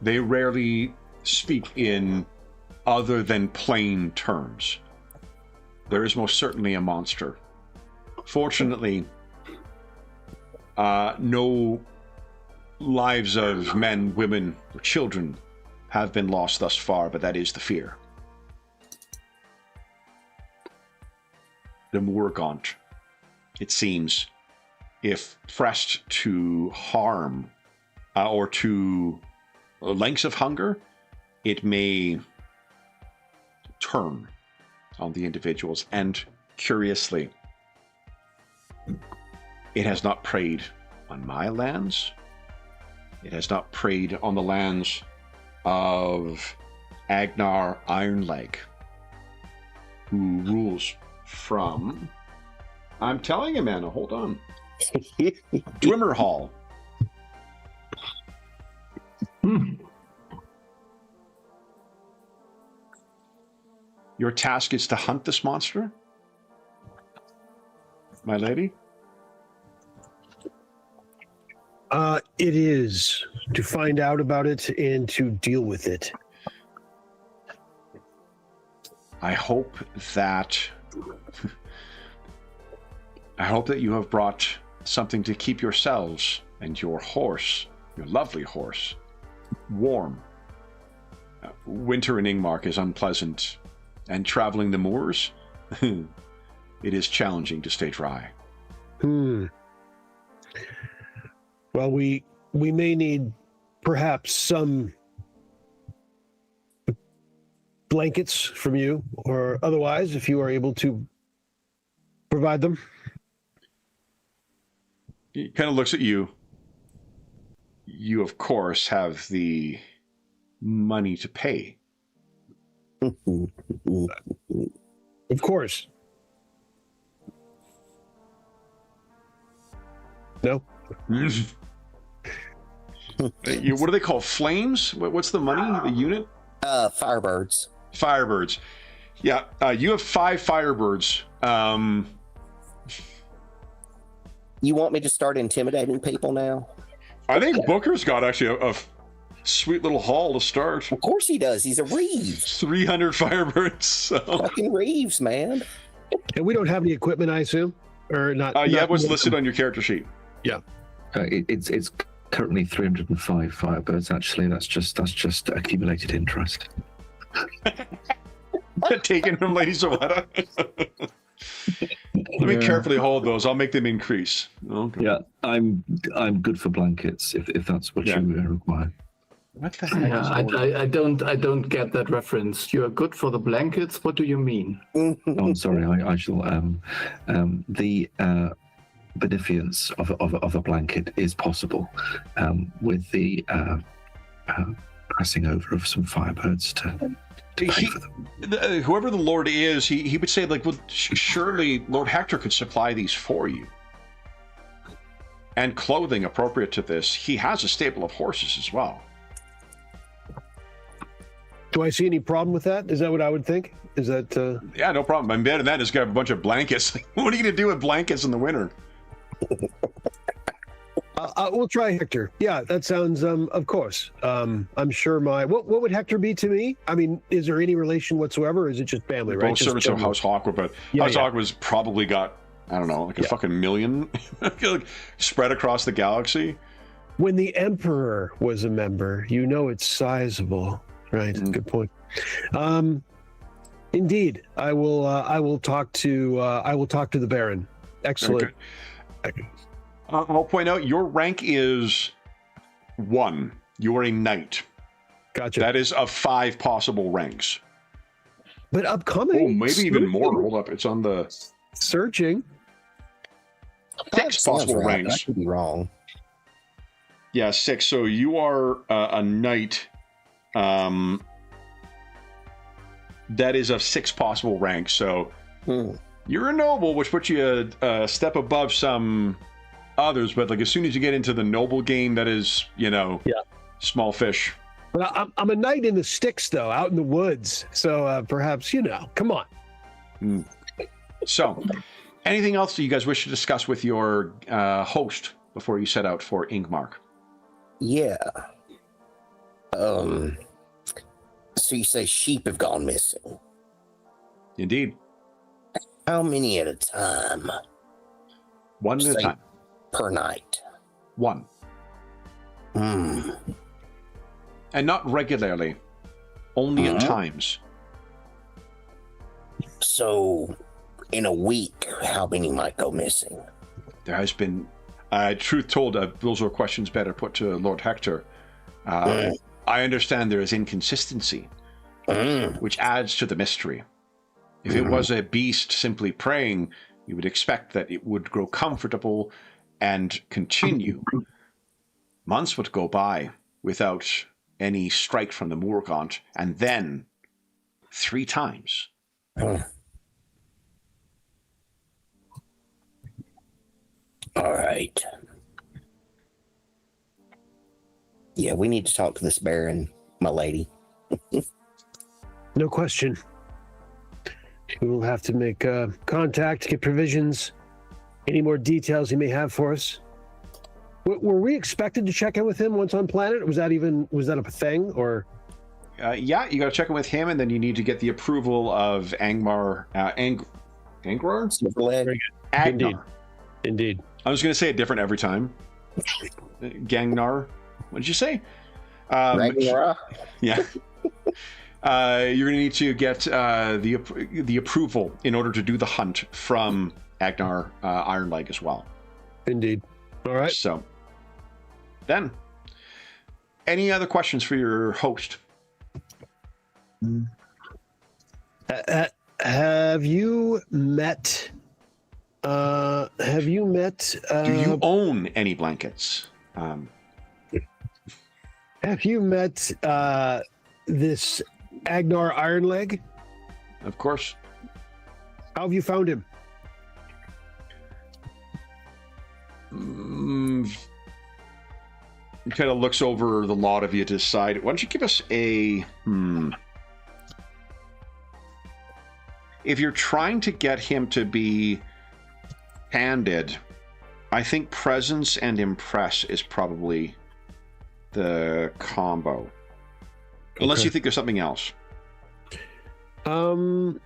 rarely speak in other than plain terms. There is most certainly a monster. Fortunately, no lives of men, women, or children have been lost thus far, but that is the fear. The Moorgaunt, it seems, if pressed to harm or to lengths of hunger, it may turn on the individuals. And curiously, it has not preyed on my lands. It has not preyed on the lands of Agnar Ironleg, who rules from, I'm telling you, Anna, hold on, Dwimmerhall. Your task is to hunt this monster, my lady? It is to find out about it and to deal with it. I hope that you have brought something to keep yourselves and your horse, your lovely horse, warm. Winter in Yngmark is unpleasant, and traveling the moors, it is challenging to stay dry. Well, we may need perhaps some blankets from you, or otherwise, if you are able to provide them. He kind of looks at you. You, of course, have the money to pay. Of course. No. What do they call flames? What's the money? The unit? Firebirds. Firebirds. Yeah, you have 5 Firebirds. You want me to start intimidating people now? I think Booker's got actually a sweet little haul to start. Of course he does. He's a Reeves. 300 Firebirds. So. Fucking Reeves, man. And we don't have any equipment, I assume, or not? Yeah, not, what's listed on your character sheet? Yeah, It's currently 305 Firebirds. Actually, that's just accumulated interest. Taken from Lady Zawada. Let me carefully hold those. I'll make them increase. Okay. Yeah, I'm good for blankets if that's what you require. What the heck? Yeah, I don't get that reference. You are good for the blankets. What do you mean? Oh, I'm sorry. I shall. The beneficence of a blanket is possible with the passing over of some Firebirds to pay for them. Whoever the Lord is, he would say, like, well, surely Lord Hector could supply these for you. And clothing appropriate to this. He has a stable of horses as well. Do I see any problem with that? Is that what I would think? Is that? Yeah, no problem. I'm better than that. Just got a bunch of blankets. What are you going to do with blankets in the winter? We'll try Hector. Yeah, that sounds. Of course. I'm sure what would Hector be to me? I mean, is there any relation whatsoever? Or is it just family? Right? Both servants of House Hawkwood, but House Hawkwood's probably got, I don't know, like a fucking million spread across the galaxy. When the Emperor was a member, it's sizable. Right. Good point. Indeed, I will talk to the Baron. Excellent. Okay. I'll point out your rank is 1. You are a knight. Gotcha. That is of 5 possible ranks. But upcoming. Oh, maybe even more. Hold up, it's on the searching. 6 possible ranks. I could be wrong. Yeah, 6. So you are a knight. That is of 6 possible ranks. So you're a noble, which puts you a step above some others. But like as soon as you get into the noble game, that is, small fish. But I'm a knight in the sticks, though, out in the woods. So perhaps come on. So, anything else that you guys wish to discuss with your host before you set out for Yngmark? Yeah. So you say sheep have gone missing? Indeed. How many at a time? 1 at a time. Per night? 1. And not regularly. Only at times. So, in a week, how many might go missing? There has been... truth told, those are questions better put to Lord Hector. I understand there is inconsistency, which adds to the mystery. If it was a beast simply praying, you would expect that it would grow comfortable and continue. Months would go by without any strike from the Morgaunt, and then 3 times. All right. Yeah, we need to talk to this Baron, my lady. No question. We will have to make contact, get provisions, any more details he may have for us. Were we expected to check in with him once on planet? Was that a thing, or? Yeah, you got to check in with him, and then you need to get the approval of Angmar. Angrar? Agnar. Indeed. I was going to say it different every time. Gangnar. What did you say? Yeah. You're going to need to get the approval in order to do the hunt from Agnar Ironleg as well. Indeed. All right. So then, any other questions for your host? Have you met? Do you own any blankets? Have you met this Agnar Ironleg? Of course. How have you found him? He kind of looks over the lot of you to decide. Why don't you give us a... If you're trying to get him to be candid, I think presence and impress is probably the combo. Unless you think there's something else. No,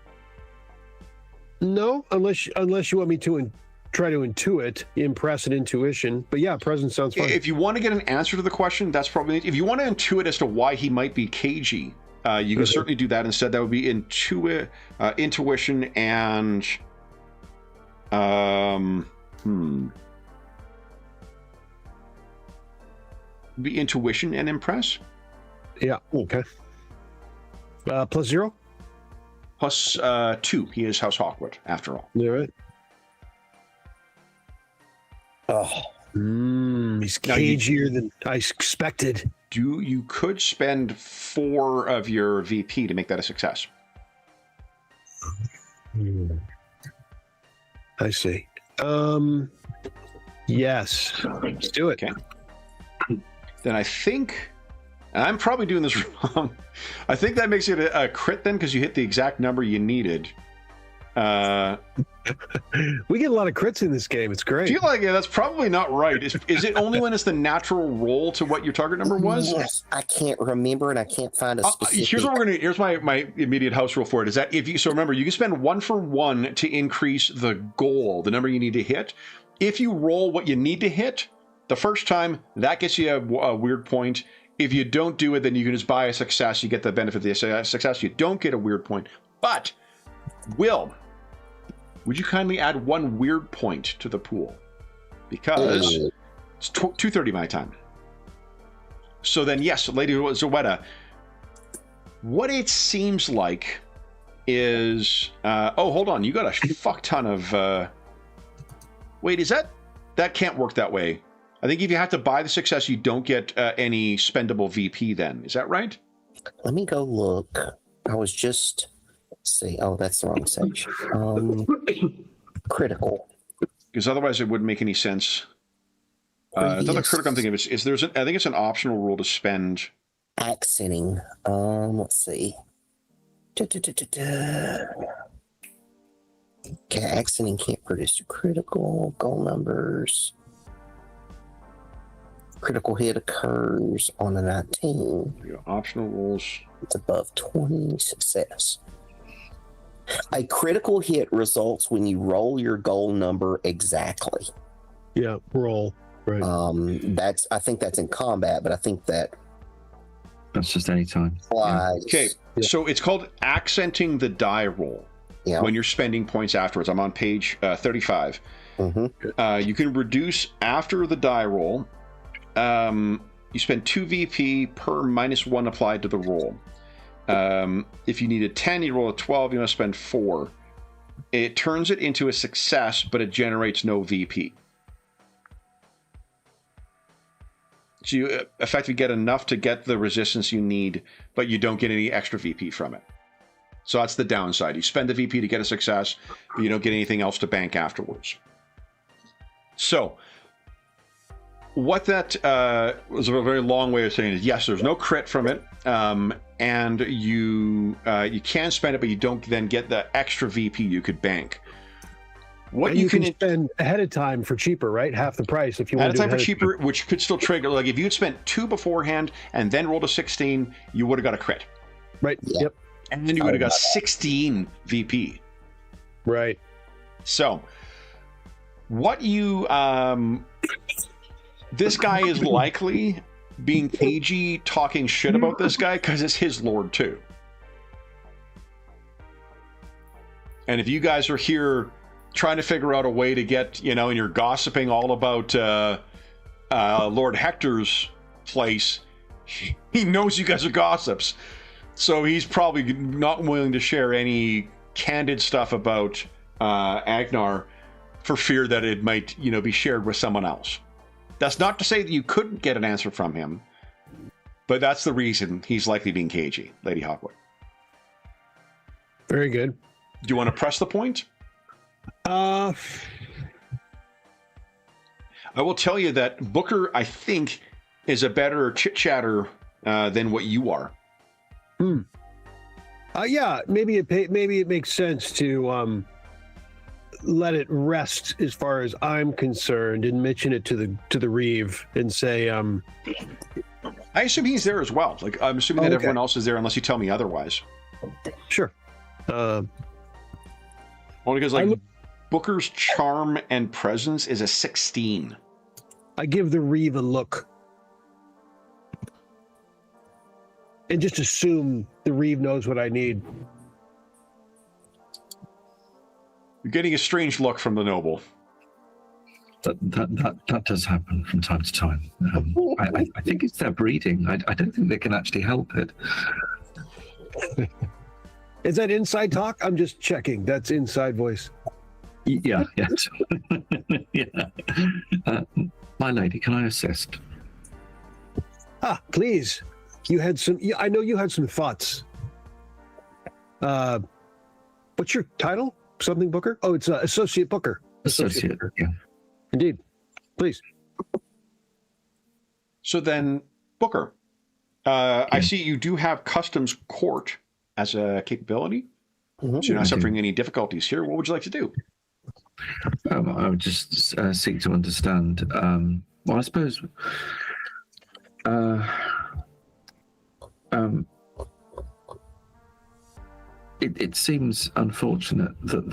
unless you want me to try to intuit, impress and intuition. But yeah, presence sounds fine. If you want to get an answer to the question, that's probably... If you want to intuit as to why he might be cagey, you can certainly do that instead. That would be intuition and... Be intuition and impress? Yeah, okay. Plus 0? Plus 2. He is House Hawkwood, after all. All right. Oh. He's cagier than I expected. You could spend 4 of your VP to make that a success. I see. Yes. Let's do it. Okay. Then I think... I'm probably doing this wrong. I think that makes it a crit then, because you hit the exact number you needed. We get a lot of crits in this game. It's great. I feel like that's probably not right. Is it only when it's the natural roll to what your target number was? Yes, I can't remember, and I can't find a specific... Here's what we're gonna. Here's my immediate house rule for it. Is that if you remember, you can spend 1 for 1 to increase the goal, the number you need to hit. If you roll what you need to hit the first time, that gets you a weird point. If you don't do it, then you can just buy a success. You get the benefit of the success. You don't get a weird point. But, Will, would you kindly add 1 weird point to the pool? Because it's 2:30 my time. So then, yes, Lady Zoetta, what it seems like is... oh, hold on. You got a fuck ton of... wait, is that... That can't work that way. I think if you have to buy the success, you don't get any spendable VP then. Is that right? Let me go look. I was just... see. Oh, that's the wrong section. Critical. Because otherwise it wouldn't make any sense. It's not the critical I'm thinking of. I think it's an optional rule to spend... Accenting. Let's see. Okay, accenting can't produce a critical. Goal numbers. Critical hit occurs on a 19. Optional rules. It's above 20. Success. A critical hit results when you roll your goal number exactly. Yeah, roll. Right. I think that's in combat, but I think that's just any time. applies. Okay, so it's called accenting the die roll. Yeah. When you're spending points afterwards. I'm on page 35. Mm-hmm. You can reduce after the die roll. You spend 2 VP per -1 applied to the roll. If you need a 10, you roll a 12, you must spend 4. It turns it into a success, but it generates no VP. So you effectively get enough to get the resistance you need, but you don't get any extra VP from it. So that's the downside. You spend the VP to get a success, but you don't get anything else to bank afterwards. So what that was a very long way of saying is, yes, there's no crit from it, and you can spend it, but you don't then get the extra VP you could bank. What you can spend ahead of time for cheaper, right? Half the price if you want to do ahead of time for cheaper, which could still trigger. Like if you had spent 2 beforehand and then rolled a 16, you would have got a crit. Right. Yep. And then you would have got 16 VP. Right. So, what you this guy is likely being cagey, talking shit about this guy because it's his lord too. And if you guys are here trying to figure out a way to get, and you're gossiping all about Lord Hector's place, he knows you guys are gossips, so he's probably not willing to share any candid stuff about Agnar for fear that it might, be shared with someone else. That's not to say that you couldn't get an answer from him, but that's the reason he's likely being cagey, Lady Hawkwood. Very good. Do you want to press the point? Uh, I will tell you that Booker, I think, is a better chit-chatter than what you are. Yeah, maybe it makes sense to let it rest as far as I'm concerned, and mention it to the Reeve and say, I assume he's there as well. Like, I'm assuming that everyone else is there, unless you tell me otherwise. Sure. Only because Booker's charm and presence is a 16. I give the Reeve a look. And just assume the Reeve knows what I need. You're getting a strange look from the noble. That does happen from time to time. I think it's their breeding. I don't think they can actually help it. Is that inside talk? I'm just checking. That's inside voice. Yeah, yes. Yeah. My lady, can I assist? Please. You had some. I know you had some thoughts. What's your title? Something Booker? Oh, it's Associate Booker. Associate Booker. Yeah. Indeed. Please. So then, Booker, I see you do have Customs Court as a capability. So you're not suffering any difficulties here. What would you like to do? I would just seek to understand. Well, I suppose. It seems unfortunate that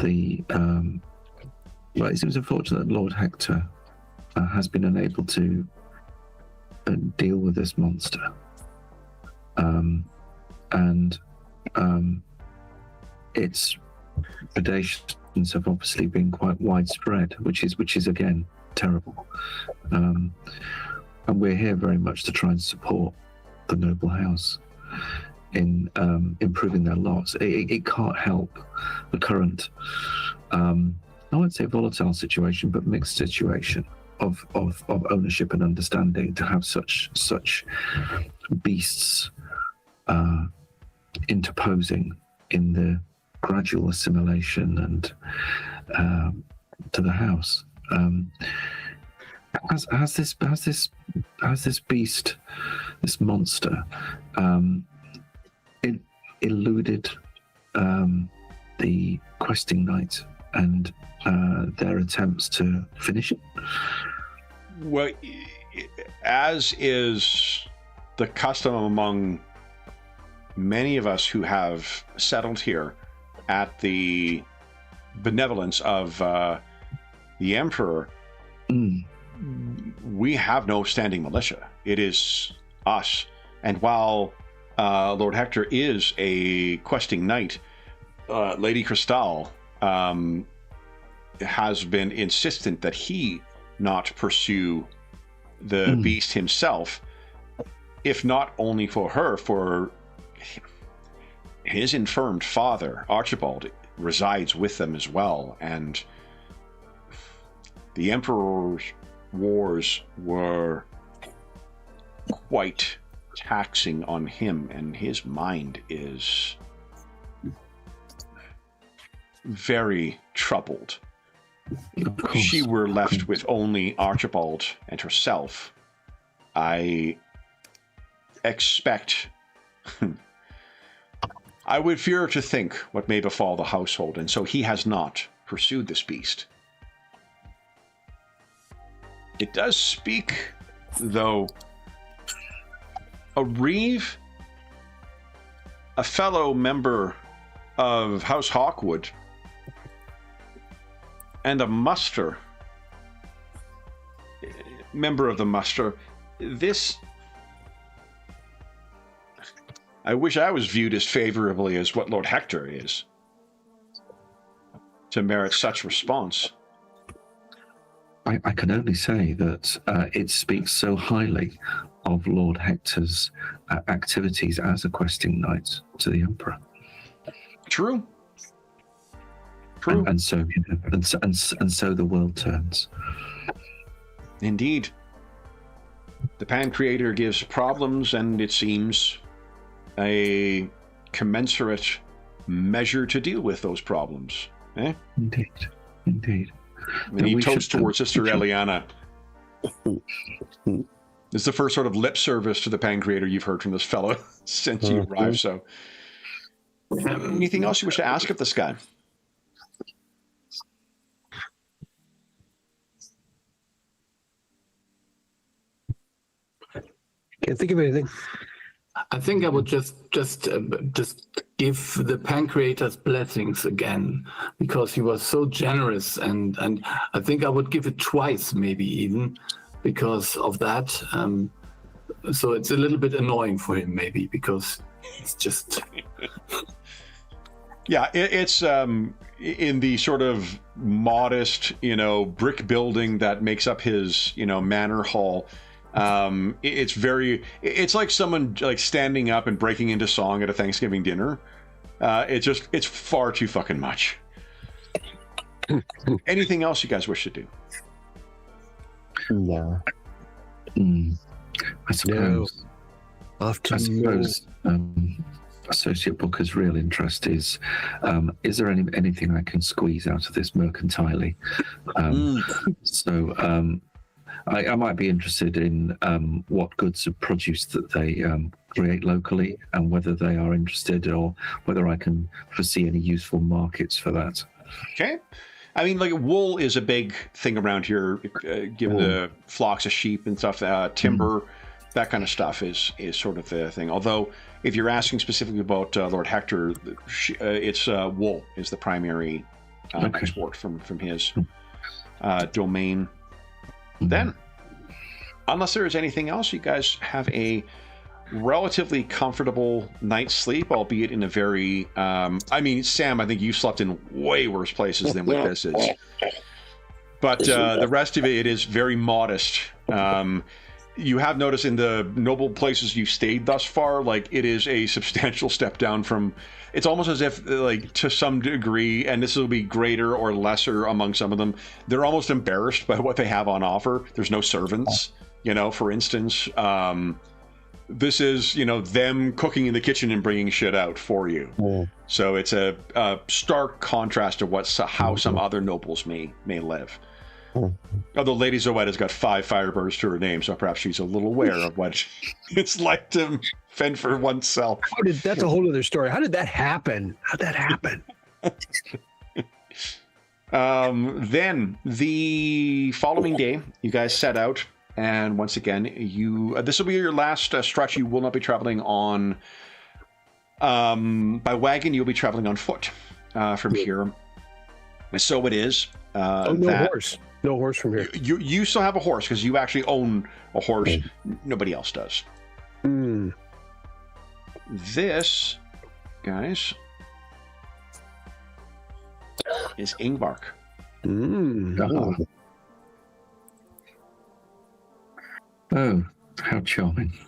it seems unfortunate that Lord Hector has been unable to deal with this monster, and its predations have obviously been quite widespread, which is again terrible. And we're here very much to try and support the noble house in improving their lots. It can't help the current, I won't say volatile situation, but mixed situation of ownership and understanding, to have such beasts interposing in the gradual assimilation and to the house. Has this beast, this monster, it eluded the questing knight and their attempts to finish it? Well, as is the custom among many of us who have settled here at the benevolence of the Emperor, we have no standing militia. It is us. And while Lord Hector is a questing knight, Lady Cristal has been insistent that he not pursue the beast himself, if not only for her, for his infirmed father, Archibald, resides with them as well, and the Emperor's wars were quite taxing on him, and his mind is very troubled. If she were left with only Archibald and herself, I expect I would fear to think what may befall the household, and so he has not pursued this beast. It does speak, though, a Reeve, a fellow member of House Hawkwood, and a muster, member of the muster. This, I wish I was viewed as favorably as what Lord Hector is, to merit such response. I can only say that it speaks so highly of Lord Hector's activities as a questing knight to the Emperor. True. True. And so, you know, and so the world turns. Indeed. The Pan Creator gives problems, and it seems a commensurate measure to deal with those problems. Eh? Indeed. Indeed. And he toasts towards Sister Eliana. It's the first sort of lip service to the Pan Creator you've heard from this fellow since he arrived. So, anything else you wish to ask of this guy? Can't think of anything. I think I would just give the Pan Creator's blessings again, because he was so generous, and I think I would give it twice, maybe even, because of that. So it's a little bit annoying for him, maybe, because it's just. Yeah, it's in the sort of modest, brick building that makes up his, manor hall. It's like someone like standing up and breaking into song at a Thanksgiving dinner. It's far too fucking much. Anything else you guys wish to do? No. I suppose. No. I suppose Associate Booker's real interest is there anything I can squeeze out of this mercantilely? So I might be interested in what goods of produce that they create locally, and whether they are interested, or whether I can foresee any useful markets for that. Okay. I mean, like, wool is a big thing around here, given the flocks of sheep and stuff. Timber, that kind of stuff is sort of the thing. Although, if you're asking specifically about Lord Hector, it's wool is the primary export from his domain. Then, unless there is anything else, you guys have a relatively comfortable night's sleep, albeit in a very Sam, I think you slept in way worse places than what this is, but the rest of it is very modest. You have noticed in the noble places you've stayed thus far, like, it is a substantial step down from. It's almost as if, like, to some degree, and this will be greater or lesser among some of them, they're almost embarrassed by what they have on offer. There's no servants, for instance. This is, them cooking in the kitchen and bringing shit out for you. So it's a stark contrast to how some other nobles may live. Although Lady Zoette has got 5 Firebirds to her name, so perhaps she's a little aware of what it's like to fend for oneself. That's a whole other story. How did that happen? How'd that happen? Then the following day, you guys set out, and once again, this will be your last stretch. You will not be traveling on by wagon. You'll be traveling on foot from here. So it is. Horse. No horse from here. You still have a horse because you actually own a horse. Nobody else does. This, guys, is Yngmark. Oh, how charming.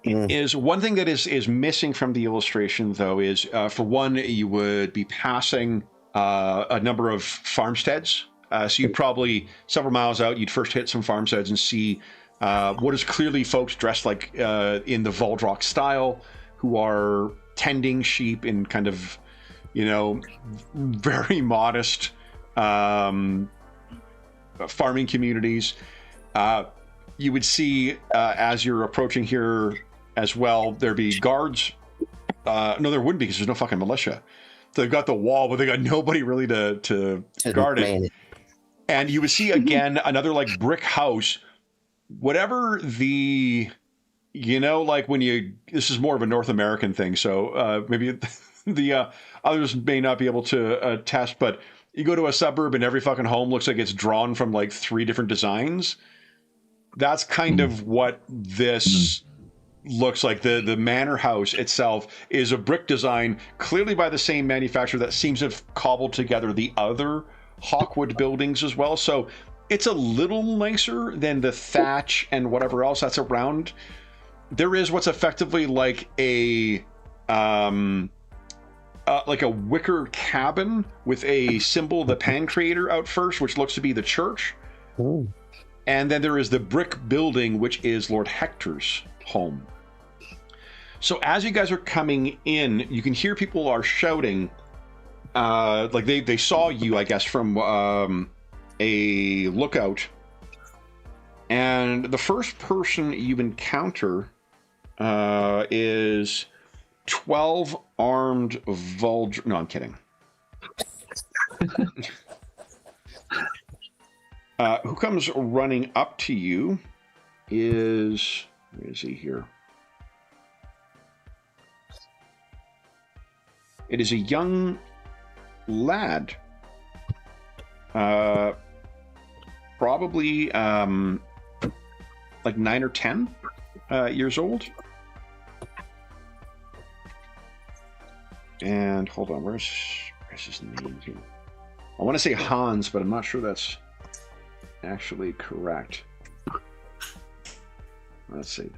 Is one thing that is missing from the illustration, though, is for one, you would be passing a number of farmsteads. So you'd probably, several miles out, you'd first hit some farmsteads and see what is clearly folks dressed like in the Valdrock style, who are tending sheep in kind of, very modest farming communities. You would see, as you're approaching here as well, there'd be guards. No, there wouldn't be, because there's no fucking militia. They've got the wall, but they got nobody really to guard it. And you would see again another like brick house. Whatever the, like when this is more of a North American thing, so maybe the others may not be able to attest, but you go to a suburb and every fucking home looks like it's drawn from like 3 different designs. That's kind of what this looks like. The manor house itself is a brick design, clearly by the same manufacturer that seems to have cobbled together the other Hawkwood buildings as well. So it's a little nicer than the thatch and whatever else that's around. There is what's effectively like a wicker cabin with a symbol of the Pan Creator out first, which looks to be the church. Ooh. And then there is the brick building, which is Lord Hector's home. So as you guys are coming in, you can hear people are shouting, like they saw you, I guess, from a lookout. And the first person you encounter is 12 armed Vulture. No, I'm kidding. Who comes running up to you is... Where is he here? It is a young lad. Probably like 9 or 10 years old. And hold on, where's his name here? I want to say Hans, but I'm not sure that's actually correct. Let's see.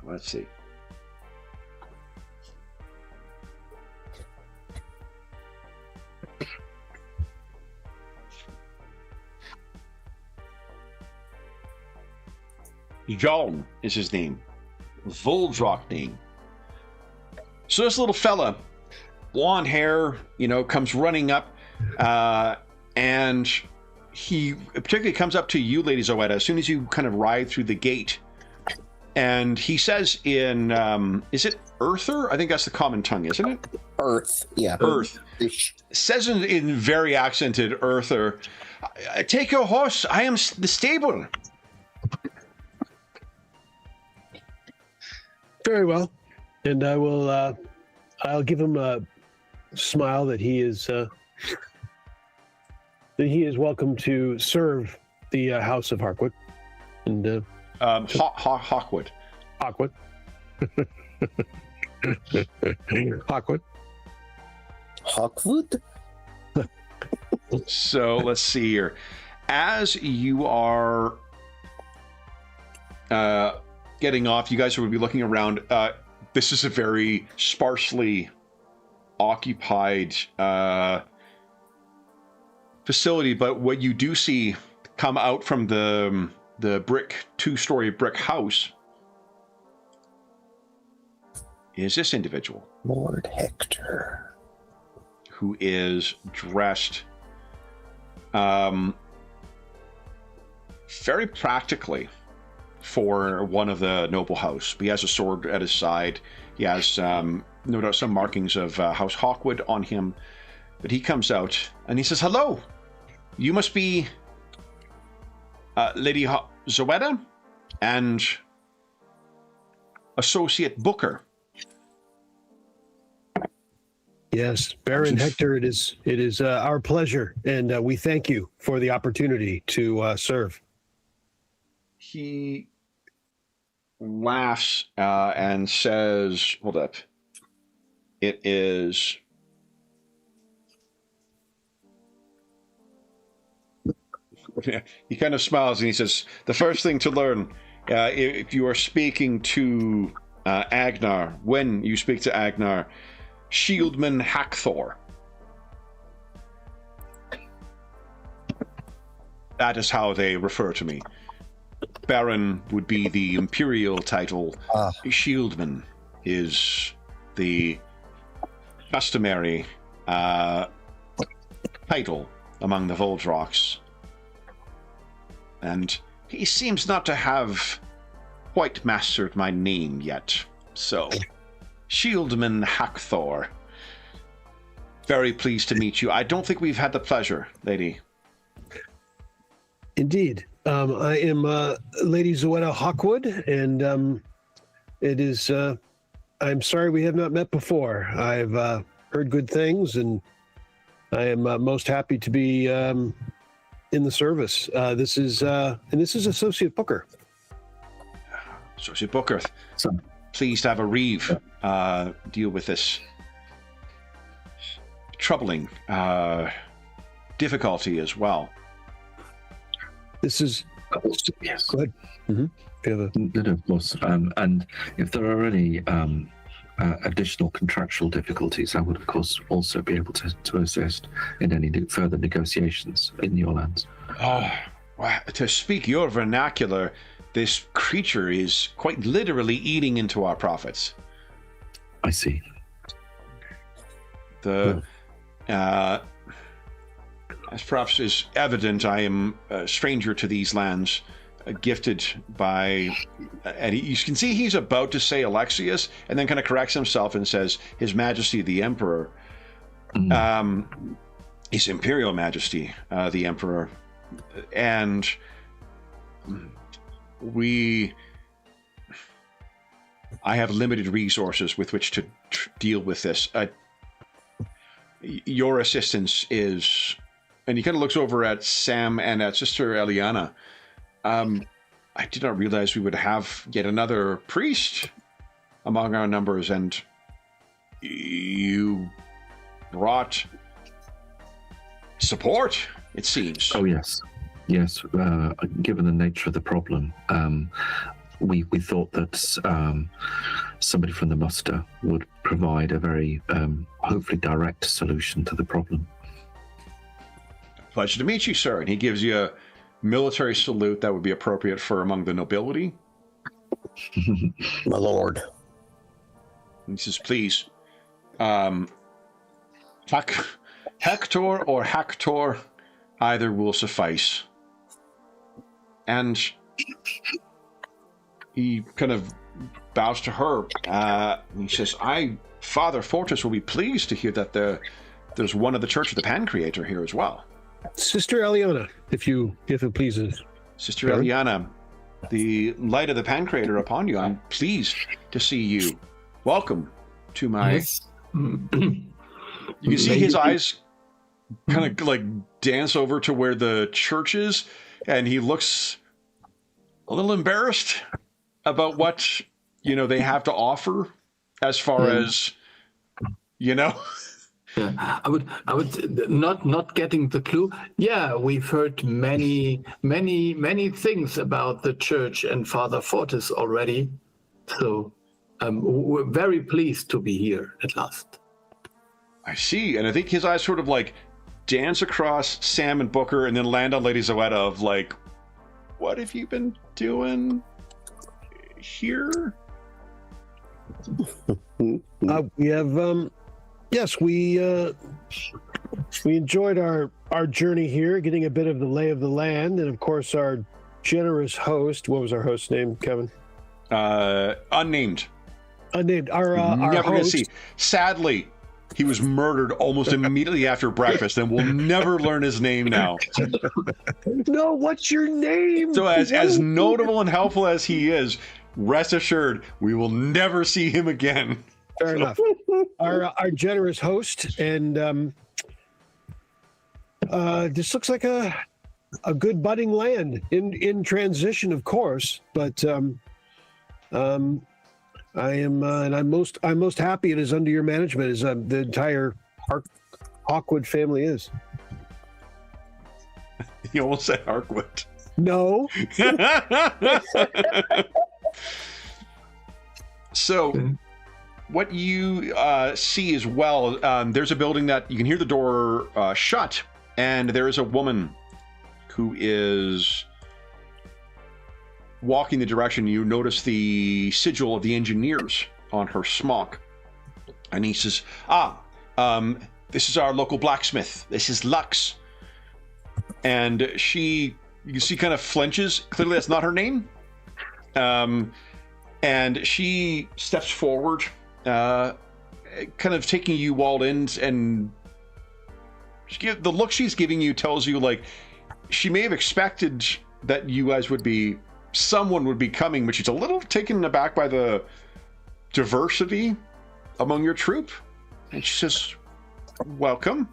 John is his name. Voldrock name. So this little fella, blonde hair, comes running up, and he particularly comes up to you, Lady Zoetta, as soon as you kind of ride through the gate. And he says in, is it Earther? I think that's the common tongue, isn't it? Earth, yeah. Earth. Says in very accented Earther, take your horse, I am the stable. Very well. And I will, I'll give him a smile that he is welcome to serve the House of Harkwood. And Hawkwood. Hawkwood. Hawkwood. Hawkwood? So let's see here. As you are getting off, you guys would be looking around. This is a very sparsely occupied facility, but what you do see come out from the two-story brick house is this individual, Lord Hector, who is dressed very practically for one of the noble house. He has a sword at his side. He has no doubt some markings of House Hawkwood on him. But he comes out and he says, "Hello, you must be Lady Zoetta and Associate Booker." Yes, Baron Hector, it is our pleasure, and we thank you for the opportunity to serve. He laughs and says, hold up. It is... He kind of smiles and he says, the first thing to learn, if you are speaking to Agnar, when you speak to Agnar, Shieldman Hackthor. That is how they refer to me. Baron would be the imperial title. Shieldman is the customary title among the Voldroks. And he seems not to have quite mastered my name yet. So, Shieldman Hackthor. Very pleased to meet you. I don't think we've had the pleasure, lady. Indeed. I am Lady Zoetta Hawkwood, and it is... I'm sorry we have not met before. I've heard good things, and I am most happy to be in the service. This is Associate Booker. Associate Booker. Pleased to have a Reeve deal with this troubling difficulty as well. This is Yes. Go ahead. Mm-hmm. No, of course. And if there are any additional contractual difficulties, I would, of course, also be able to assist in any further negotiations in your lands. Oh, well, to speak your vernacular, this creature is quite literally eating into our profits. I see. As perhaps is evident, I am a stranger to these lands, gifted by, and you can see he's about to say Alexius, and then kind of corrects himself and says, His Majesty the Emperor. His Imperial Majesty the Emperor. And I have limited resources with which to deal with this. Your assistance is, and he kind of looks over at Sam and at Sister Eliana. I did not realize we would have yet another priest among our numbers, and you brought support, it seems. Oh, yes. Yes, given the nature of the problem, we thought that somebody from the muster would provide a very, hopefully, direct solution to the problem. Pleasure to meet you, sir. And he gives you a military salute that would be appropriate for among the nobility. My lord. And he says, please, Hector or Hector, either will suffice. And he kind of bows to her. And he says, Father Fortis will be pleased to hear that there's one of the Church of the Pancreator here as well. Sister Eliana, if it pleases. Sister Eliana, the light of the Pancreator upon you. I'm pleased to see you. Welcome to my... Yes. You can see his eyes kind of like dance over to where the church is, and he looks a little embarrassed about what, they have to offer as far as, Yeah, I would not getting the clue. Yeah, we've heard many things about the church and Father Fortis already. So we're very pleased to be here at last. I see. And I think his eyes sort of like dance across Sam and Booker and then land on Lady Zoetta of like, what have you been doing here? We have, yes, we enjoyed our journey here, getting a bit of the lay of the land, and of course our generous host. What was our host's name, Kevin? Unnamed. Unnamed. Our Never host. gonna see. Sadly, he was murdered almost immediately after breakfast, and we'll never learn his name now. No, what's your name? So as notable and helpful as he is, rest assured, we will never see him again. Fair enough. Our generous host, and this looks like a good budding land in transition, of course. But I am, and I'm most happy it is under your management, as the entire Hawkwood family is. You almost said Harkwood. No. So, what you see as well, there's a building that you can hear the door shut, and there is a woman who is walking the direction. You notice the sigil of the engineers on her smock. And he says, this is our local blacksmith. This is Lux. And you can see kind of flinches. Clearly that's not her name. And she steps forward, kind of taking you all in, and the look she's giving you tells you, like, she may have expected that you guys someone would be coming, but she's a little taken aback by the diversity among your troop. And she says, welcome.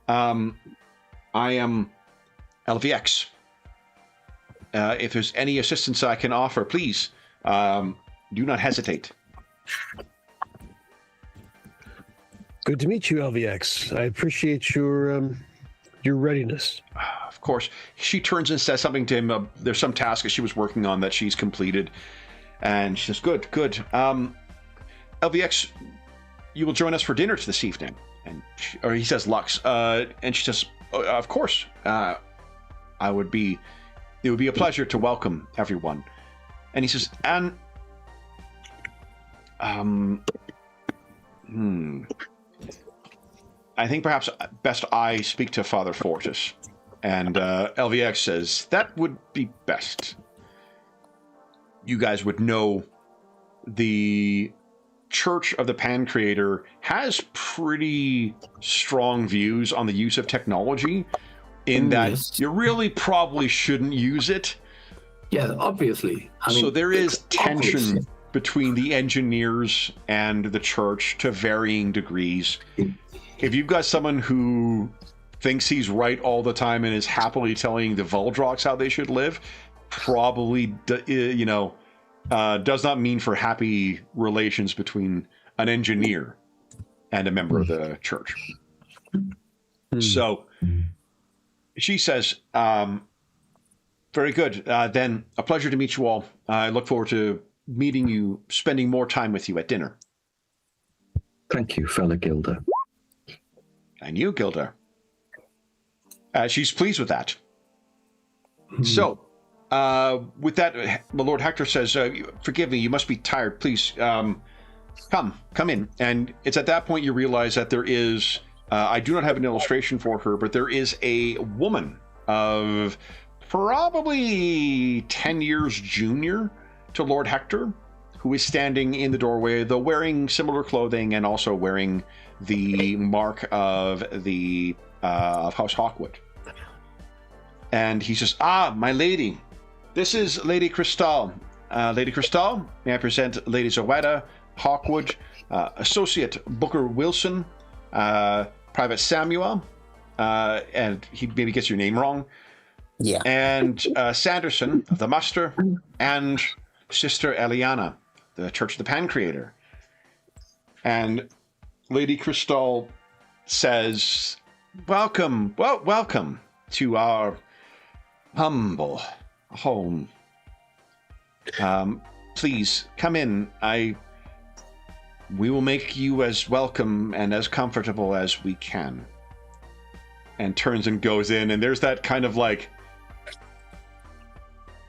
I am LVX. If there's any assistance I can offer, please, do not hesitate. Good to meet you, LVX. I appreciate your your readiness. Of course. She turns and says something to him. There's some task that she was working on that she's completed. And she says, good. LVX, you will join us for dinner this evening. And he says, Lux. And she says, of course. It would be a pleasure to welcome everyone. And he says, and I think perhaps best I speak to Father Fortis. And LVX says, that would be best. You guys would know the Church of the Pancreator has pretty strong views on the use of technology in that you really probably shouldn't use it. Yeah, obviously. I mean, so there is tension between the engineers and the church to varying degrees. If you've got someone who thinks he's right all the time and is happily telling the Vuldrox how they should live, probably, does not mean for happy relations between an engineer and a member of the church. So she says, very good. Then a pleasure to meet you all. I look forward to meeting you, spending more time with you at dinner. Thank you, fellow Gilder. And you, Gilder. She's pleased with that. So, with that, my Lord Hector says, forgive me, you must be tired. Please, come in. And it's at that point you realize that there is, I do not have an illustration for her, but there is a woman of probably 10 years junior to Lord Hector, who is standing in the doorway, though wearing similar clothing and also wearing the mark of the of House Hawkwood. And he says, my lady, this is Lady Cristal. Lady Cristal, may I present Lady Zoetta Hawkwood, Associate Booker Wilson, Private Samuel, and he maybe gets your name wrong. Yeah. And Sanderson, the Muster, and Sister Eliana, the Church of the Pancreator. And Lady Cristal says, welcome to our humble home. Please come in. We will make you as welcome and as comfortable as we can. And turns and goes in, and there's that kind of like,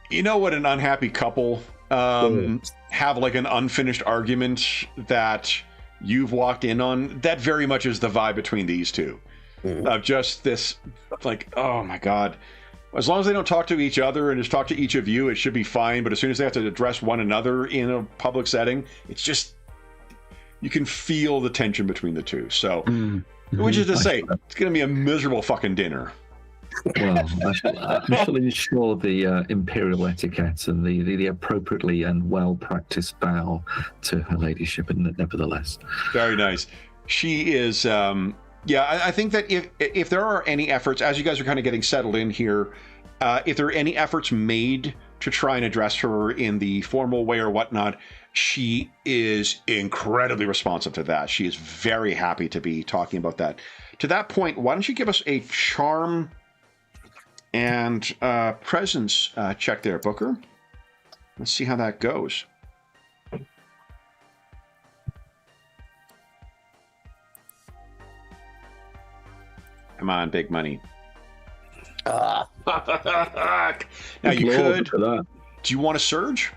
you know what, an unhappy couple have like an unfinished argument that you've walked in on. That very much is the vibe between these two. Of just this, like, oh my god. As long as they don't talk to each other and just talk to each of you, it should be fine. But as soon as they have to address one another in a public setting, it's just, you can feel the tension between the two. So, which is to say, it's going to be a miserable fucking dinner. Well, I shall ensure the imperial etiquette and the appropriately and well-practiced bow to her ladyship, nevertheless. Very nice. She is, I think that if there are any efforts, as you guys are kind of getting settled in here, if there are any efforts made to try and address her in the formal way or whatnot, she is incredibly responsive to that. She is very happy to be talking about that. To that point, why don't you give us a charm and presence check there, Booker. Let's see how that goes. Come on, big money. Now you could. Do you want to surge?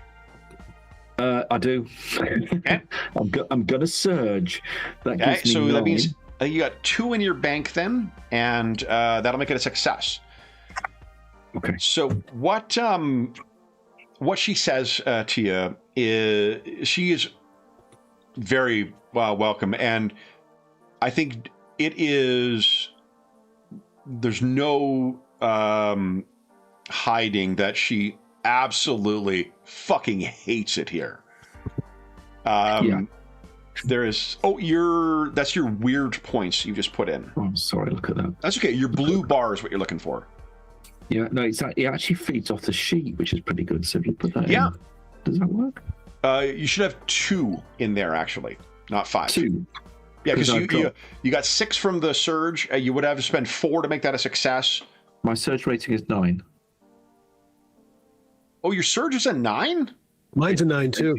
I do. Okay. I'm gonna surge. Okay, so that means you got 2 in your bank then, and that'll make it a success. Okay. So what she says to you is she is very welcome, and I think it is. There's no hiding that she absolutely fucking hates it here. There is that's your weird points you just put in. Oh, I'm sorry, look at that. That's okay. Your blue bar is what you're looking for. Yeah, no, it actually feeds off the sheet, which is pretty good. So if you put that in, does that work? You should have 2 in there actually, not 5. 2. Yeah, because I've you got 6 from the surge. You would have to spend 4 to make that a success. My surge rating is 9. Oh, your surge is a 9? Mine's a 9 too.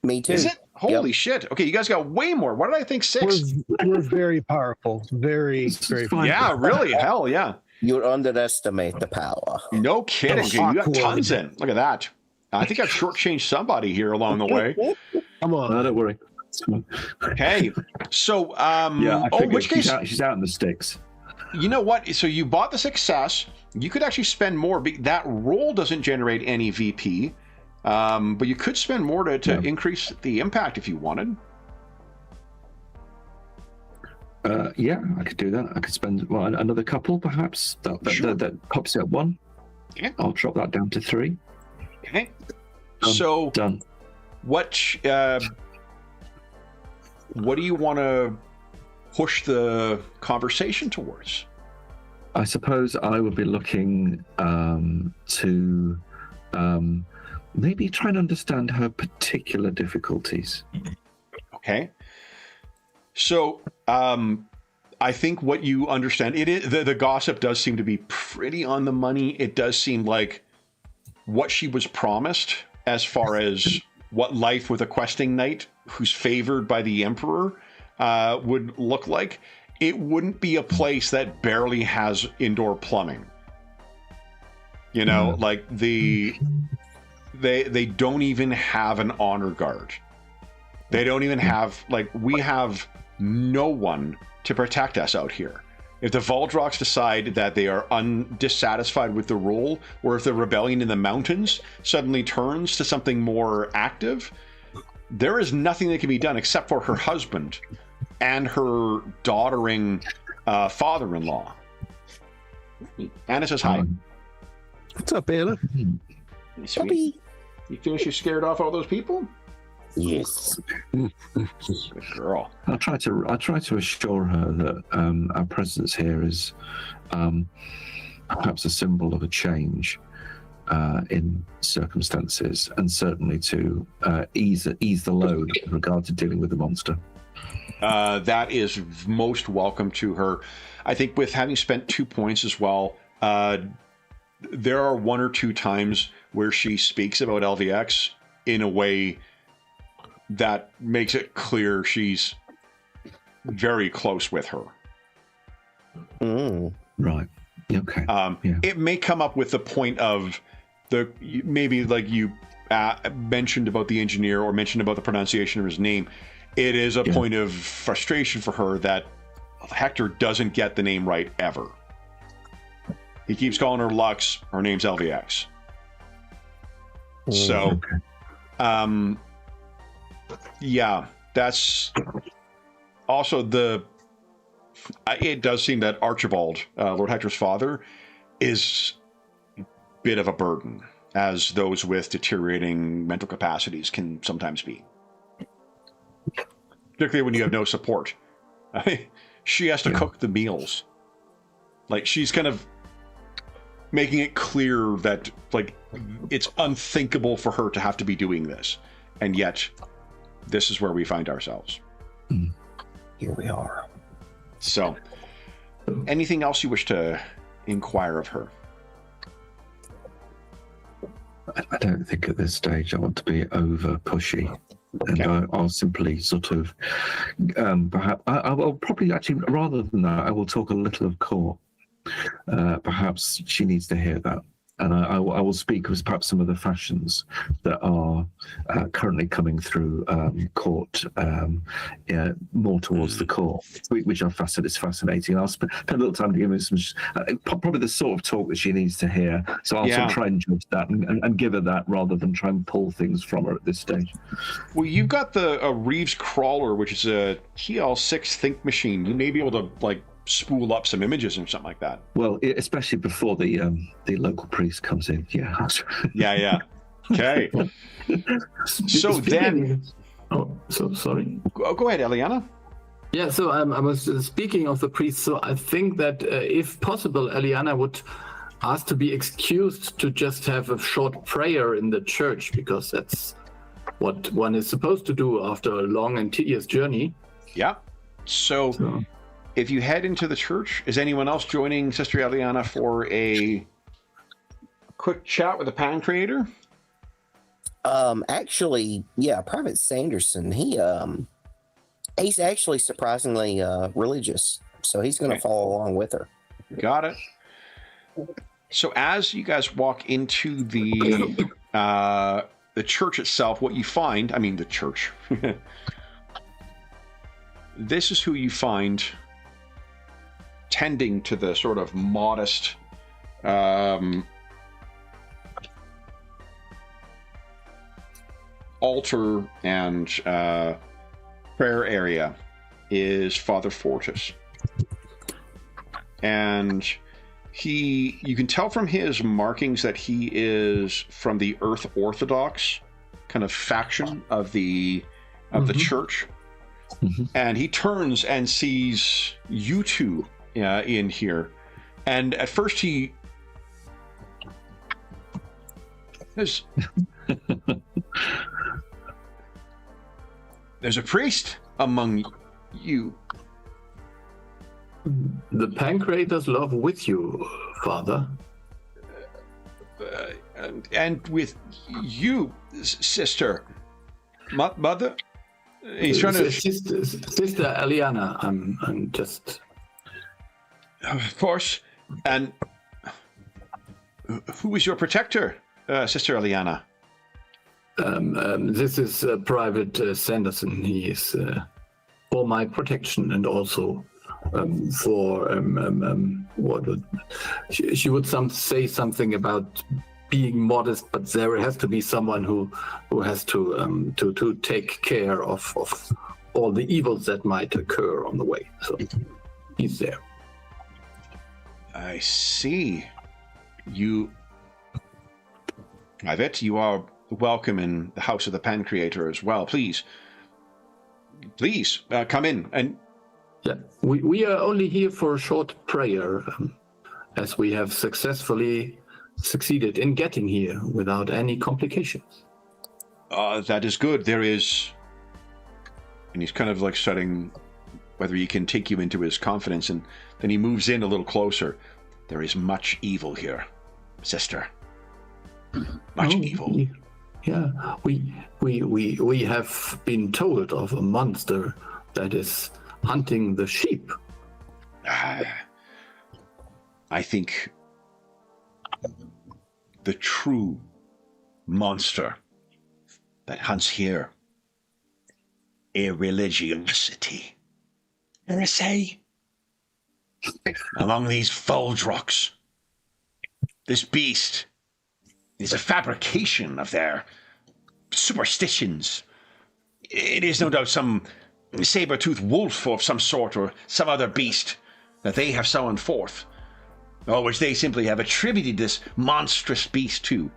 Me too. Is it? Holy shit. Okay, you guys got way more. Why did I think 6? We're very powerful. Very, very fine. Yeah, really. Hell yeah. You underestimate the power. No kidding. Oh, Dude. You got awkward. tons in. Look at that. I think I've shortchanged somebody here along the way. Come on. No, don't worry. It's fine. Okay. So, Yeah, I in figured which case, she's out in the sticks. you know what? So you bought the success. You could actually spend more. That roll doesn't generate any VP, but you could spend more to increase the impact if you wanted. Yeah, I could do that. I could spend another couple, perhaps. That pops at 1. Yeah. I'll drop that down to 3. Okay. So Done. what do you want to push the conversation towards? I suppose I would be looking to maybe try and understand her particular difficulties. Okay. So, I think what you understand, it is the gossip does seem to be pretty on the money. It does seem like what she was promised as far as what life with a questing knight who's favored by the emperor would look like. It wouldn't be a place that barely has indoor plumbing. You know, like they don't even have an honor guard. They don't even have, like, we have no one to protect us out here. If the Valdroks decide that they are dissatisfied with the role, or if the rebellion in the mountains suddenly turns to something more active, there is nothing that can be done except for her husband and her doddering father-in-law. Anna says hi. What's up, Anna? Sweet. You feel she scared off all those people? Yes. Good girl. I try to assure her that our presence here is perhaps a symbol of a change in circumstances, and certainly to ease the load with regard to dealing with the monster. That is most welcome to her. I think with having spent 2 points as well, there are 1 or 2 times where she speaks about LVX in a way that makes it clear she's very close with her. Right. Okay. It may come up with the point of maybe like you mentioned about the engineer or mentioned about the pronunciation of his name. It is a point of frustration for her that Hector doesn't get the name right ever. He keeps calling her Lux. Her name's LVX. So, yeah, that's also it does seem that Archibald, Lord Hector's father, is a bit of a burden, as those with deteriorating mental capacities can sometimes be. Particularly when you have no support. I mean, she has to cook the meals. Like, she's kind of making it clear that, like, it's unthinkable for her to have to be doing this. And yet, this is where we find ourselves. Here we are. So, anything else you wish to inquire of her? I don't think at this stage I want to be over pushy. And I'll simply sort of, perhaps, I will probably actually, rather than that, I will talk a little of court. Perhaps she needs to hear that. And I will speak of perhaps some of the fashions that are currently coming through court, more towards the court, which I find is fascinating. I'll spend a little time to give her some, probably the sort of talk that she needs to hear. So I'll sort of try and judge that and give her that rather than try and pull things from her at this stage. Well, you've got the Reeves Crawler, which is a TL6 think machine. You may be able to, like, spool up some images and something like that. Well, especially before the local priest comes in. Yeah. Yeah. Okay. So then... Oh, so sorry. Go ahead, Eliana. Yeah, so I was speaking of the priest. So I think that if possible, Eliana would ask to be excused to just have a short prayer in the church, because that's what one is supposed to do after a long and tedious journey. Yeah. So, if you head into the church, is anyone else joining Sister Eliana for a quick chat with the Pan Creator? Actually, yeah, Private Sanderson, he's actually surprisingly religious, so he's going to follow along with her. Got it. So as you guys walk into the church itself, what you find, I mean the church, this is who you find tending to the sort of modest altar and prayer area is Father Fortis. And you can tell from his markings that he is from the Earth Orthodox kind of faction of the church. Mm-hmm. And he turns and sees you two in here. And at first there's a priest among you. The Pancreators love with you, Father. And with you, Sister. Mother? He's trying to... Sister Eliana, I'm just... Of course. And who is your protector, Sister Eliana? This is Private Sanderson. He is for my protection and also for what would she would say something about being modest, but there has to be someone who has to take care of all the evils that might occur on the way. So he's there. I see. I bet you are welcome in the house of the Pan Creator as well. Please come in. And yeah, we are only here for a short prayer, as we have successfully succeeded in getting here without any complications. That is good. There is, and he's kind of like studying whether he can take you into his confidence, and then he moves in a little closer. There is much evil here, sister. Much evil. Yeah, we have been told of a monster that is hunting the sheep. I think the true monster that hunts here, a religiosity. Heresy. Among these bulge rocks, this beast is a fabrication of their superstitions. It is no doubt some saber-toothed wolf of some sort, or some other beast that they have summoned forth, or which they simply have attributed this monstrous beast to.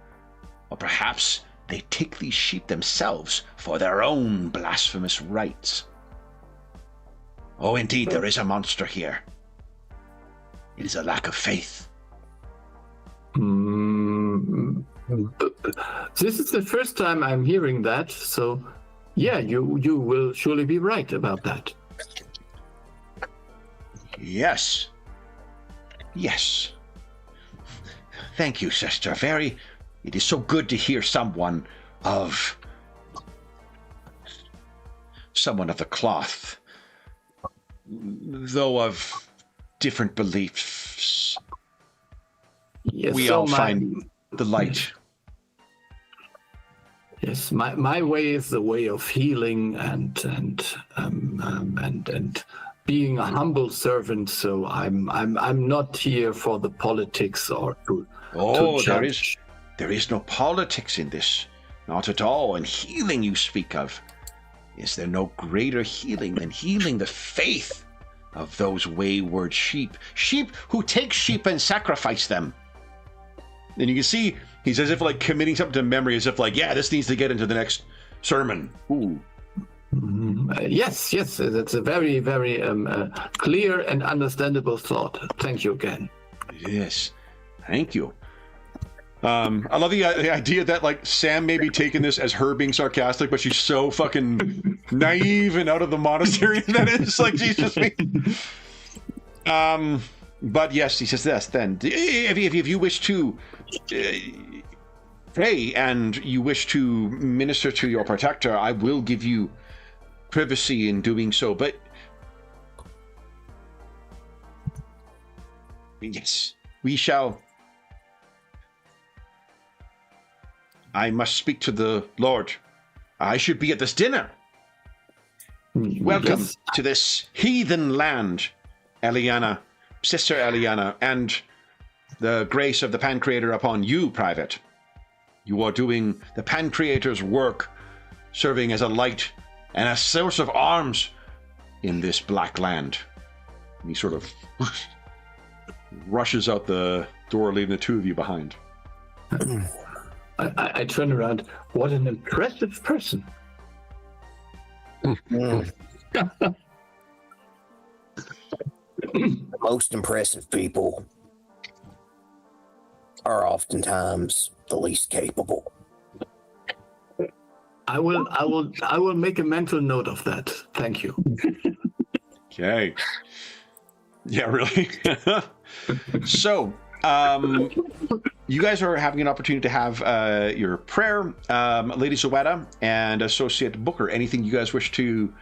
Or perhaps they take these sheep themselves for their own blasphemous rites. Oh, indeed, there is a monster here. It is a lack of faith. This is the first time I'm hearing that, so yeah, you will surely be right about that. Yes. Thank you, sister. It is so good to hear someone of the cloth, though of different beliefs. Yes, we all find the light. Yes, my way is the way of healing and being a humble servant. So I'm not here for the politics or to judge. There is no politics in this, not at all. And healing you speak of, is there no greater healing than healing the faith of those wayward sheep who take sheep and sacrifice them? And you can see he's as if like committing something to memory, as if like, yeah, this needs to get into the next sermon. Ooh. Yes, that's a very, very clear and understandable thought. Thank you again. Yes, thank you. I love the idea that like Sam may be taking this as her being sarcastic, but she's so fucking naive and out of the monastery that it's like she's just being... But yes, he says this. Then, if you wish to pray and you wish to minister to your protector, I will give you privacy in doing so. But yes, we shall. I must speak to the Lord. I should be at this dinner. Welcome to this heathen land, Eliana, Sister Eliana, and the grace of the Pancreator upon you, Private. You are doing the Pancreator's work, serving as a light and a source of arms in this black land. And he sort of rushes out the door, leaving the two of you behind. I turn around. What an impressive person. The most impressive people are oftentimes the least capable. I will make a mental note of that. Thank you. Okay. Yeah, really. So, you guys are having an opportunity to have your prayer. Lady Zoetta and Associate Booker, anything you guys wish to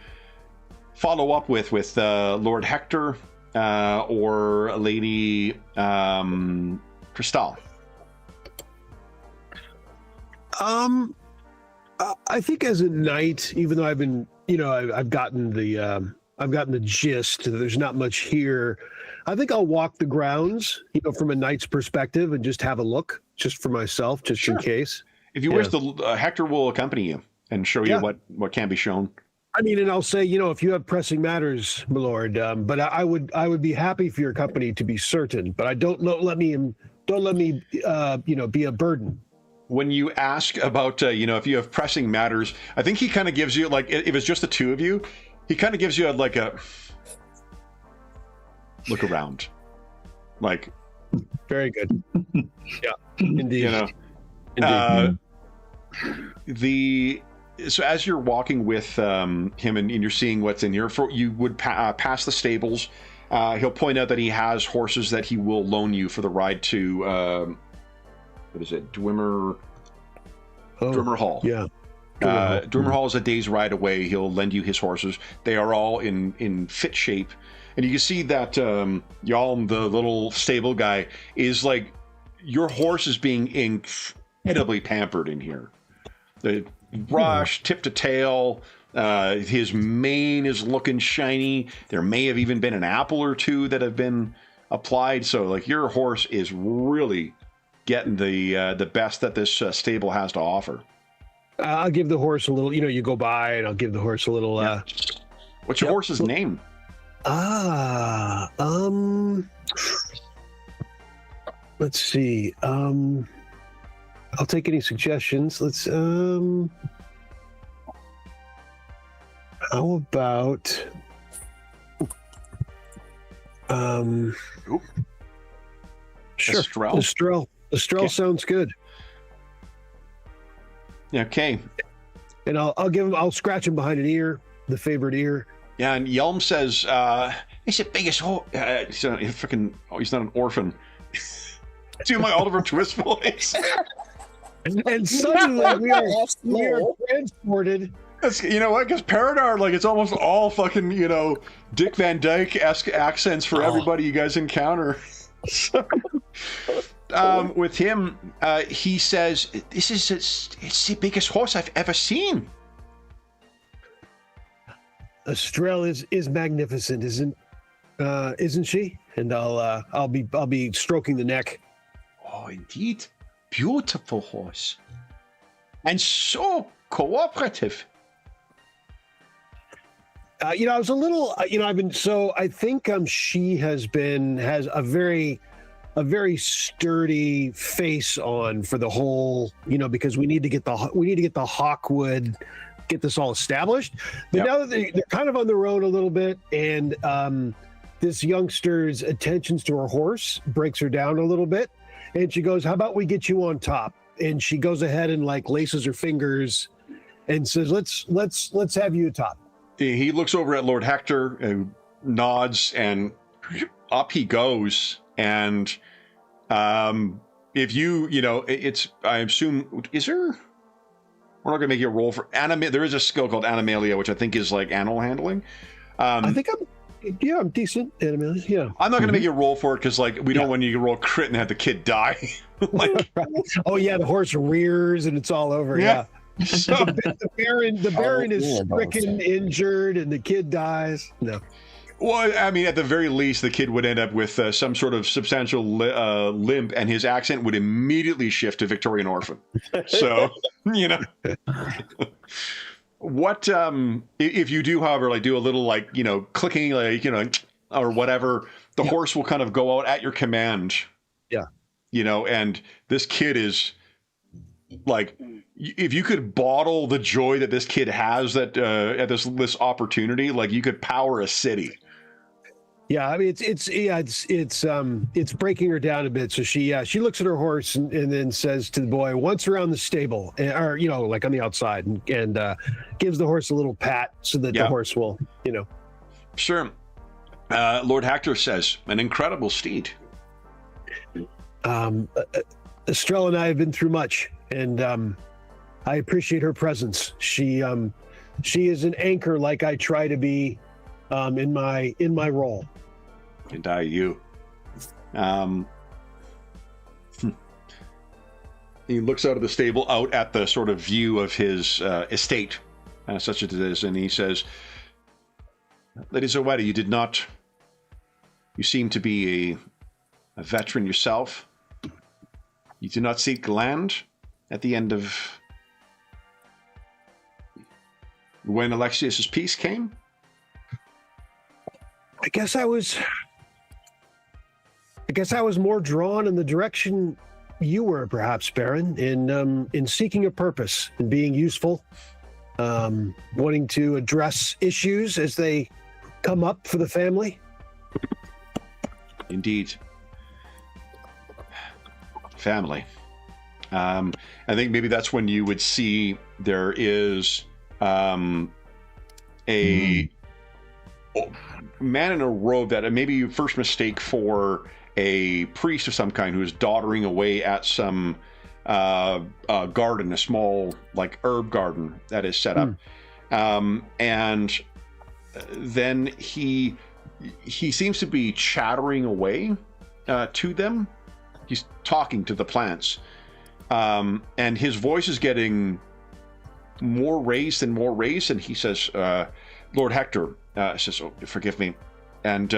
follow up with Lord Hector or Lady Cristal? I think as a knight, even though I've been, I've gotten the gist. There's not much here. I think I'll walk the grounds, from a knight's perspective, and just have a look, just for myself, just in case. If you wish, Hector will accompany you and show you what can be shown. I mean, and I'll say, if you have pressing matters, my lord, but I would be happy for your company to be certain, but don't let me be a burden. When you ask about, if you have pressing matters, I think he kind of gives you, like, if it's just the two of you, he kind of gives you a look around. Like, very good. Yeah, indeed. Indeed. So as you're walking with him and you're seeing what's in here, you would pass the stables. He'll point out that he has horses that he will loan you for the ride to, what is it, Dwimmer Hall. Yeah. Dwimmer Hall is a day's ride away. He'll lend you his horses. They are all in fit shape. And you can see that Yalm, the little stable guy, is like, your horse is being incredibly pampered in here. The brush, tip to tail, his mane is looking shiny. There may have even been an apple or two that have been applied. So, like, your horse is really getting the best that this stable has to offer. I'll give the horse a little, you go by and I'll give the horse a little... What's your horse's name? Let's see. I'll take any suggestions. Let's, how about, sure. Estrell sounds good. Okay. And I'll scratch him behind an ear, the favorite ear. Yeah, and Yelm says, he's the biggest horse. He's not an orphan. Do my Oliver Twist voice. And suddenly we are transported. You know what? Because Paradar, like, it's almost all fucking, Dick Van Dyke-esque accents for everybody you guys encounter. So, with him, he says, it's the biggest horse I've ever seen. Estrell is magnificent, isn't she? And I'll be stroking the neck. Oh, indeed, beautiful horse, and so cooperative. I was a little, I think she has a very sturdy face on for the whole, because we need to get the Hawkwood, get this all established. But now that they're kind of on their own a little bit, and this youngster's attentions to her horse breaks her down a little bit, and she goes, "How about we get you on top?" And she goes ahead and like laces her fingers and says, "Let's have you atop." He looks over at Lord Hector and nods, and up he goes. And if it's, I assume, is there? We're not going to make you a roll for there is a skill called Animalia, which I think is like animal handling. I think I'm decent, Animalia. Yeah. I'm not going to make you a roll for it because, like, we don't want you to roll crit and have the kid die. Like, oh yeah, the horse rears and it's all over. Yeah. So the Baron is stricken, injured, and the kid dies. No. Well, I mean, at the very least, the kid would end up with some sort of substantial limp, and his accent would immediately shift to Victorian orphan. So, what if you do, however, like do a little like clicking, like or whatever, the horse will kind of go out at your command. Yeah. And this kid is like, if you could bottle the joy that this kid has that at this opportunity, like you could power a city. Yeah, I mean it's breaking her down a bit. So she looks at her horse and then says to the boy, once around the stable, or like on the outside, and gives the horse a little pat so that the horse will Sure. Lord Hector says, an incredible steed. Estrella and I have been through much, and I appreciate her presence. She is an anchor, like I try to be in my role. And you. He looks out of the stable, out at the sort of view of his estate, such as it is, and he says, Lady Zoetta, you seem to be a veteran yourself. You did not seek land at the end of when Alexius's peace came? I guess I was more drawn in the direction you were, perhaps, Baron, in seeking a purpose and being useful, wanting to address issues as they come up for the family. Indeed. Family. I think maybe that's when you would see there is a man in a robe that maybe you first mistake for a priest of some kind who is doddering away at some garden, a small like herb garden that is set up. And then he seems to be chattering away to them. He's talking to the plants. And his voice is getting more raised and more raised. And he says, Lord Hector says, oh, forgive me. And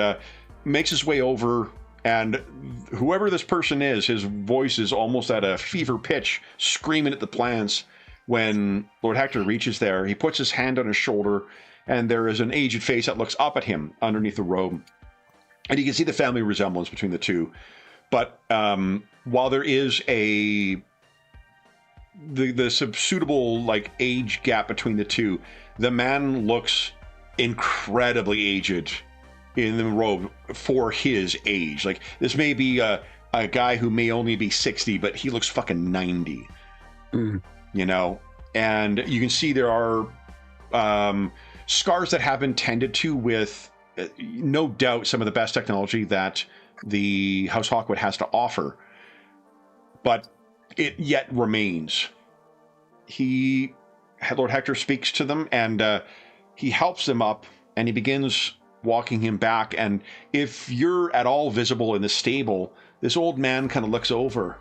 makes his way over. And whoever this person is, his voice is almost at a fever pitch, screaming at the plants. When Lord Hector reaches there, he puts his hand on his shoulder, and there is an aged face that looks up at him underneath the robe. And you can see the family resemblance between the two. But while there is the suitable like age gap between the two, the man looks incredibly aged in the robe for his age. Like, this may be a guy who may only be 60, but he looks fucking 90. And you can see there are scars that have been tended to with no doubt some of the best technology that the House Hawkwood has to offer, but it yet remains. Lord Hector speaks to them, and he helps them up, and he begins walking him back. And if you're at all visible in the stable, this old man kind of looks over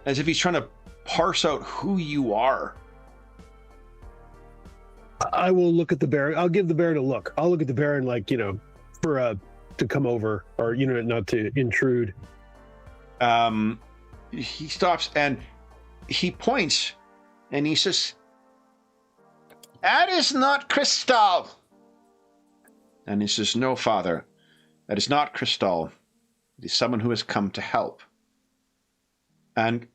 as if he's trying to parse out who you are. I will look at the Baron. I'll give the Baron a look. I'll look at the Baron like, for to come over, or not to intrude. He stops and he points and he says, "That is not Crystal." And he says, "No, father, that is not Crystal. It is someone who has come to help." And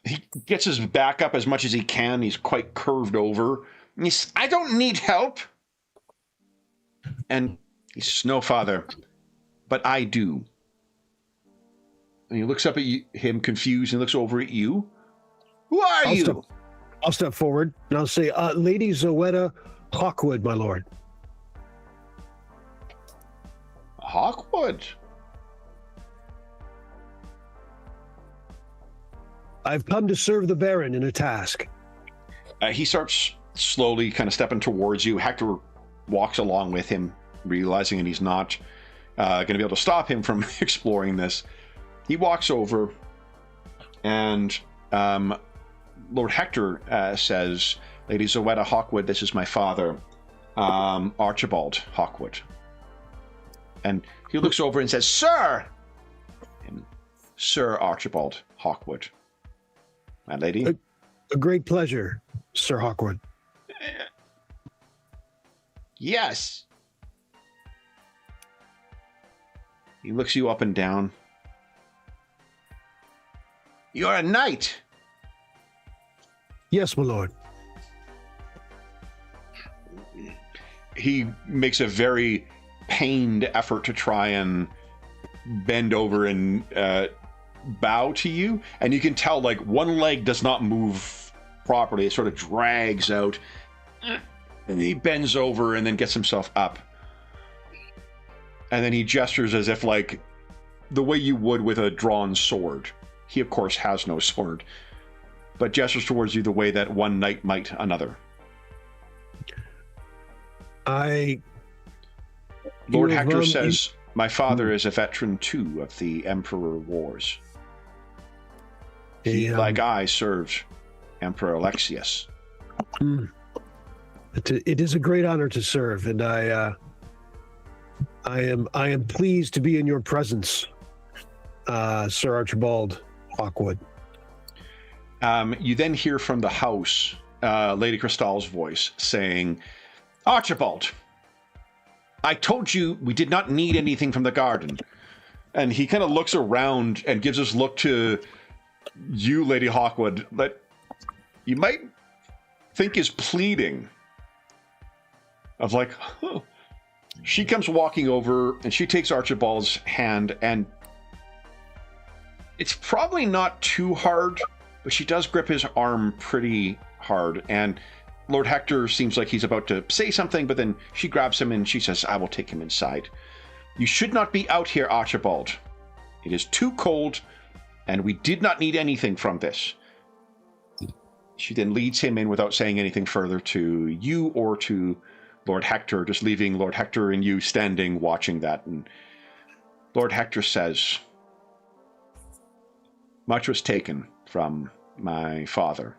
he gets his back up as much as he can. He's quite curved over. And he says, "I don't need help." And he says, "No, father, but I do." And he looks up at him confused and looks over at you. Who are you? I'll step forward and I'll say, Lady Zoetta Hawkwood, my lord. Hawkwood? I've come to serve the Baron in a task. He starts slowly kind of stepping towards you. Hector walks along with him, realizing that he's not going to be able to stop him from exploring this. He walks over, and Lord Hector says, Lady Zoetta Hawkwood, this is my father, Archibald Hawkwood. And he looks over and says, Sir! And Sir Archibald Hawkwood. My lady? A great pleasure, Sir Hawkwood. Yes. He looks you up and down. You're a knight. Yes, my lord. He makes a very pained effort to try and bend over and bow to you, and you can tell like one leg does not move properly. It sort of drags out, and he bends over and then gets himself up, and then he gestures as if like the way you would with a drawn sword. He of course has no sword, but gestures towards you the way that one knight might another. Lord Hector says, my father is a veteran too of the Emperor Wars. He, like I, served Emperor Alexius. It is a great honor to serve, and I am pleased to be in your presence, Sir Archibald Hawkwood. You then hear from the house Lady Crystal's voice saying, Archibald, I told you we did not need anything from the garden. And he kind of looks around and gives this look to you, Lady Hawkwood, that you might think is pleading. Of like, huh. She comes walking over and she takes Archibald's hand, and it's probably not too hard, but she does grip his arm pretty hard. And Lord Hector seems like he's about to say something, but then she grabs him and she says, I will take him inside. You should not be out here, Archibald. It is too cold, and we did not need anything from this. She then leads him in without saying anything further to you or to Lord Hector, just leaving Lord Hector and you standing watching that. And Lord Hector says, much was taken from my father.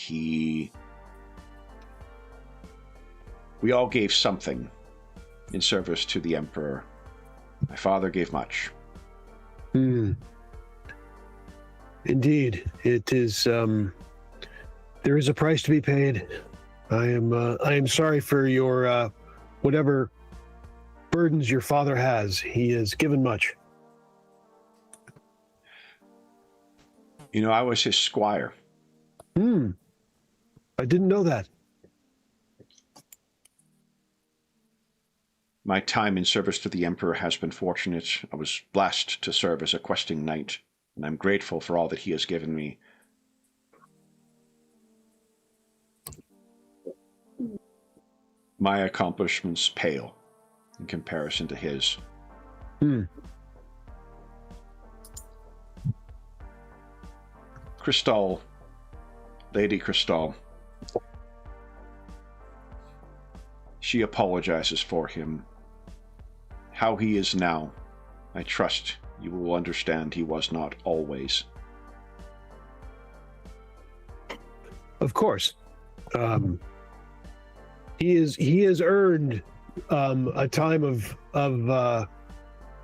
We all gave something in service to the Emperor. My father gave much. Indeed, it is. There is a price to be paid. I am sorry for your whatever burdens your father has. He has given much. You know, I was his squire. I didn't know that. My time in service to the Emperor has been fortunate. I was blessed to serve as a questing knight, and I'm grateful for all that he has given me. My accomplishments pale in comparison to his. Crystal, Lady Crystal, she apologizes for him. How he is now, I trust you will understand he was not always. Of course. He has earned a time of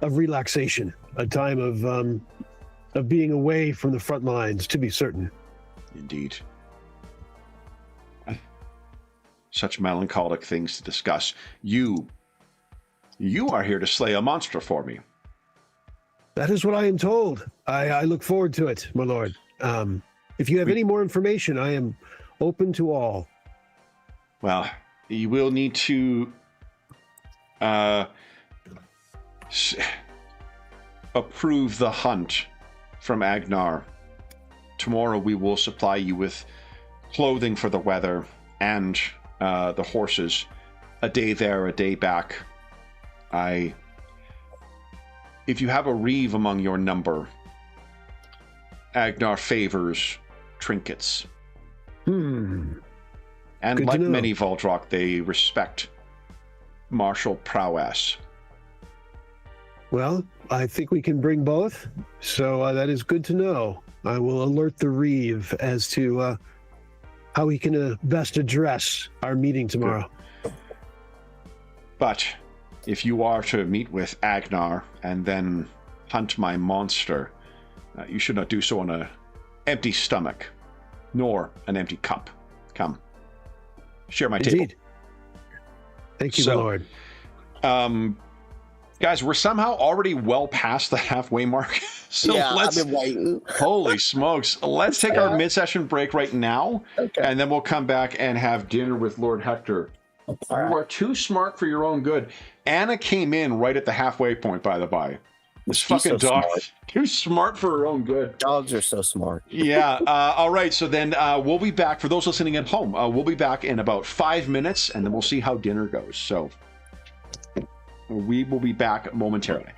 relaxation, a time of being away from the front lines, to be certain. Indeed. Such melancholic things to discuss. You are here to slay a monster for me. That is what I am told. I look forward to it, my lord. If you have any more information, I am open to all. Well, you will need to approve the hunt from Agnar, tomorrow we will supply you with clothing for the weather and the horses. A day there, a day back. If you have a reeve among your number, Agnar favors trinkets. And Good like to know. many Voldrock, they respect martial prowess. Well, I think we can bring both, so that is good to know. I will alert the Reeve as to how we can best address our meeting tomorrow. But if you are to meet with Agnar and then hunt my monster, you should not do so on an empty stomach, nor an empty cup. Come, share my Indeed. table. Thank you, my lord. Guys, we're somehow already well past the halfway mark. So yeah, let's, I've been waiting. holy smokes, let's take our mid-session break right now, and then we'll come back and have dinner with Lord Hector. You are too smart for your own good. Anna came in right at the halfway point, by the by. This fucking so dog, smart. too smart for her own good. Dogs are so smart. Yeah. All right. So then we'll be back. For those listening at home, we'll be back in about 5 minutes, and then we'll see how dinner goes. So we will be back momentarily.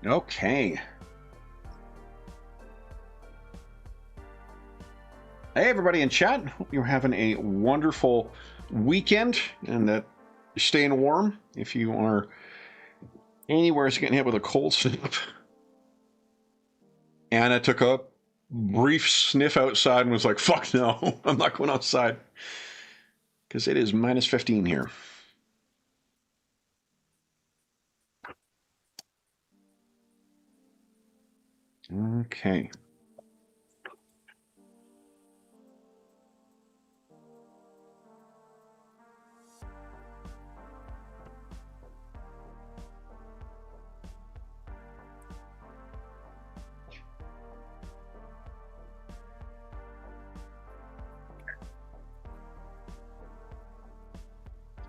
Okay. Hey, everybody in chat. Hope you're having a wonderful weekend and that you're staying warm. If you are anywhere getting hit with a cold snap. Anna took a brief sniff outside and was like, fuck no, I'm not going outside. Because it is minus 15 here. Okay.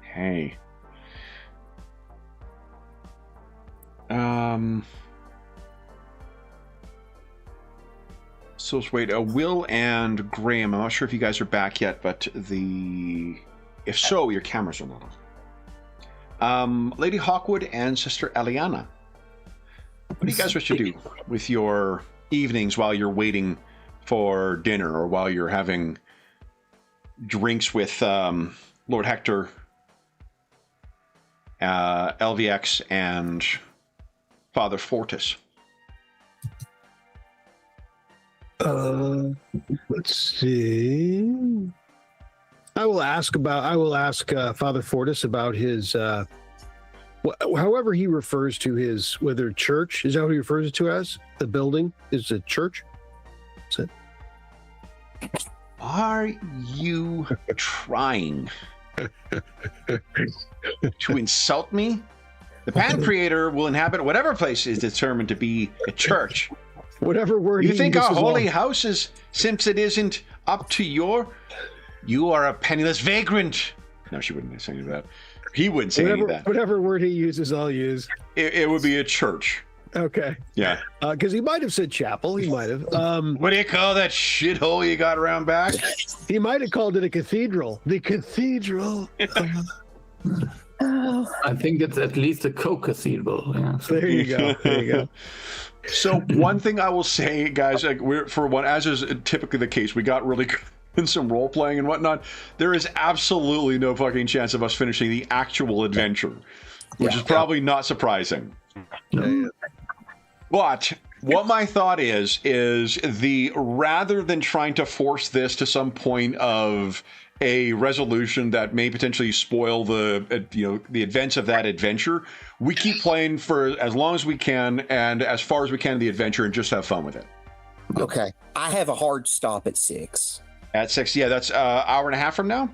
Hey. So wait, Will and Graham, I'm not sure if you guys are back yet, but if so, your cameras are not on. Lady Hawkwood and Sister Eliana, what do you guys wish to do with your evenings while you're waiting for dinner or while you're having drinks with Lord Hector, LVX, and Father Fortis? Let's see. I will ask Father Fortis about his however he refers to his, whether church, is that what he refers it to as? The building is a church? Is it? Are you trying to insult me? The Pan Creator will inhabit whatever place is determined to be a church. Whatever word you think our holy long. house is, since it isn't up to you are a penniless vagrant. No, she wouldn't say any of that. He wouldn't say any of that. Whatever word he uses, I'll use. It would be a church. Okay. Yeah. Because he might have said chapel. He might have. What do you call that shithole you got around back? He might have called it a cathedral. The cathedral. I think it's at least a co-cathedral. Yeah. There you go. There you go. So one thing I will say, guys, like as is typically the case, we got really good in some role playing and whatnot. There is absolutely no fucking chance of us finishing the actual adventure, which is probably not surprising. But what my thought is rather than trying to force this to some point of a resolution that may potentially spoil the events of that adventure, we keep playing for as long as we can and as far as we can in the adventure and just have fun with it. Okay. I have a hard stop at 6. At 6, yeah, that's hour and a half from now?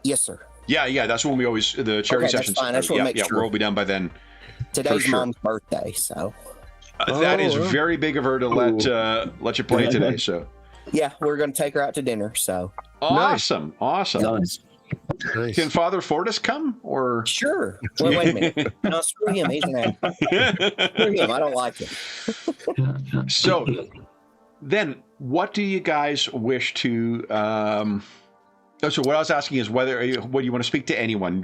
Yes, sir. Yeah, that's when we always, the charity sessions. That's fine. I just want to make sure. We'll be done by then. Today's Mom's birthday, so. That is very big of her to let you play today, so. Yeah, we're going to take her out to dinner, so. Awesome. Nice. Can Father Fortis come, or? Sure. Well, wait a minute. No, screw him. He's an asshole. Screw him. I don't like him. So, then, what do you guys wish to... So what I was asking is whether you want to speak to anyone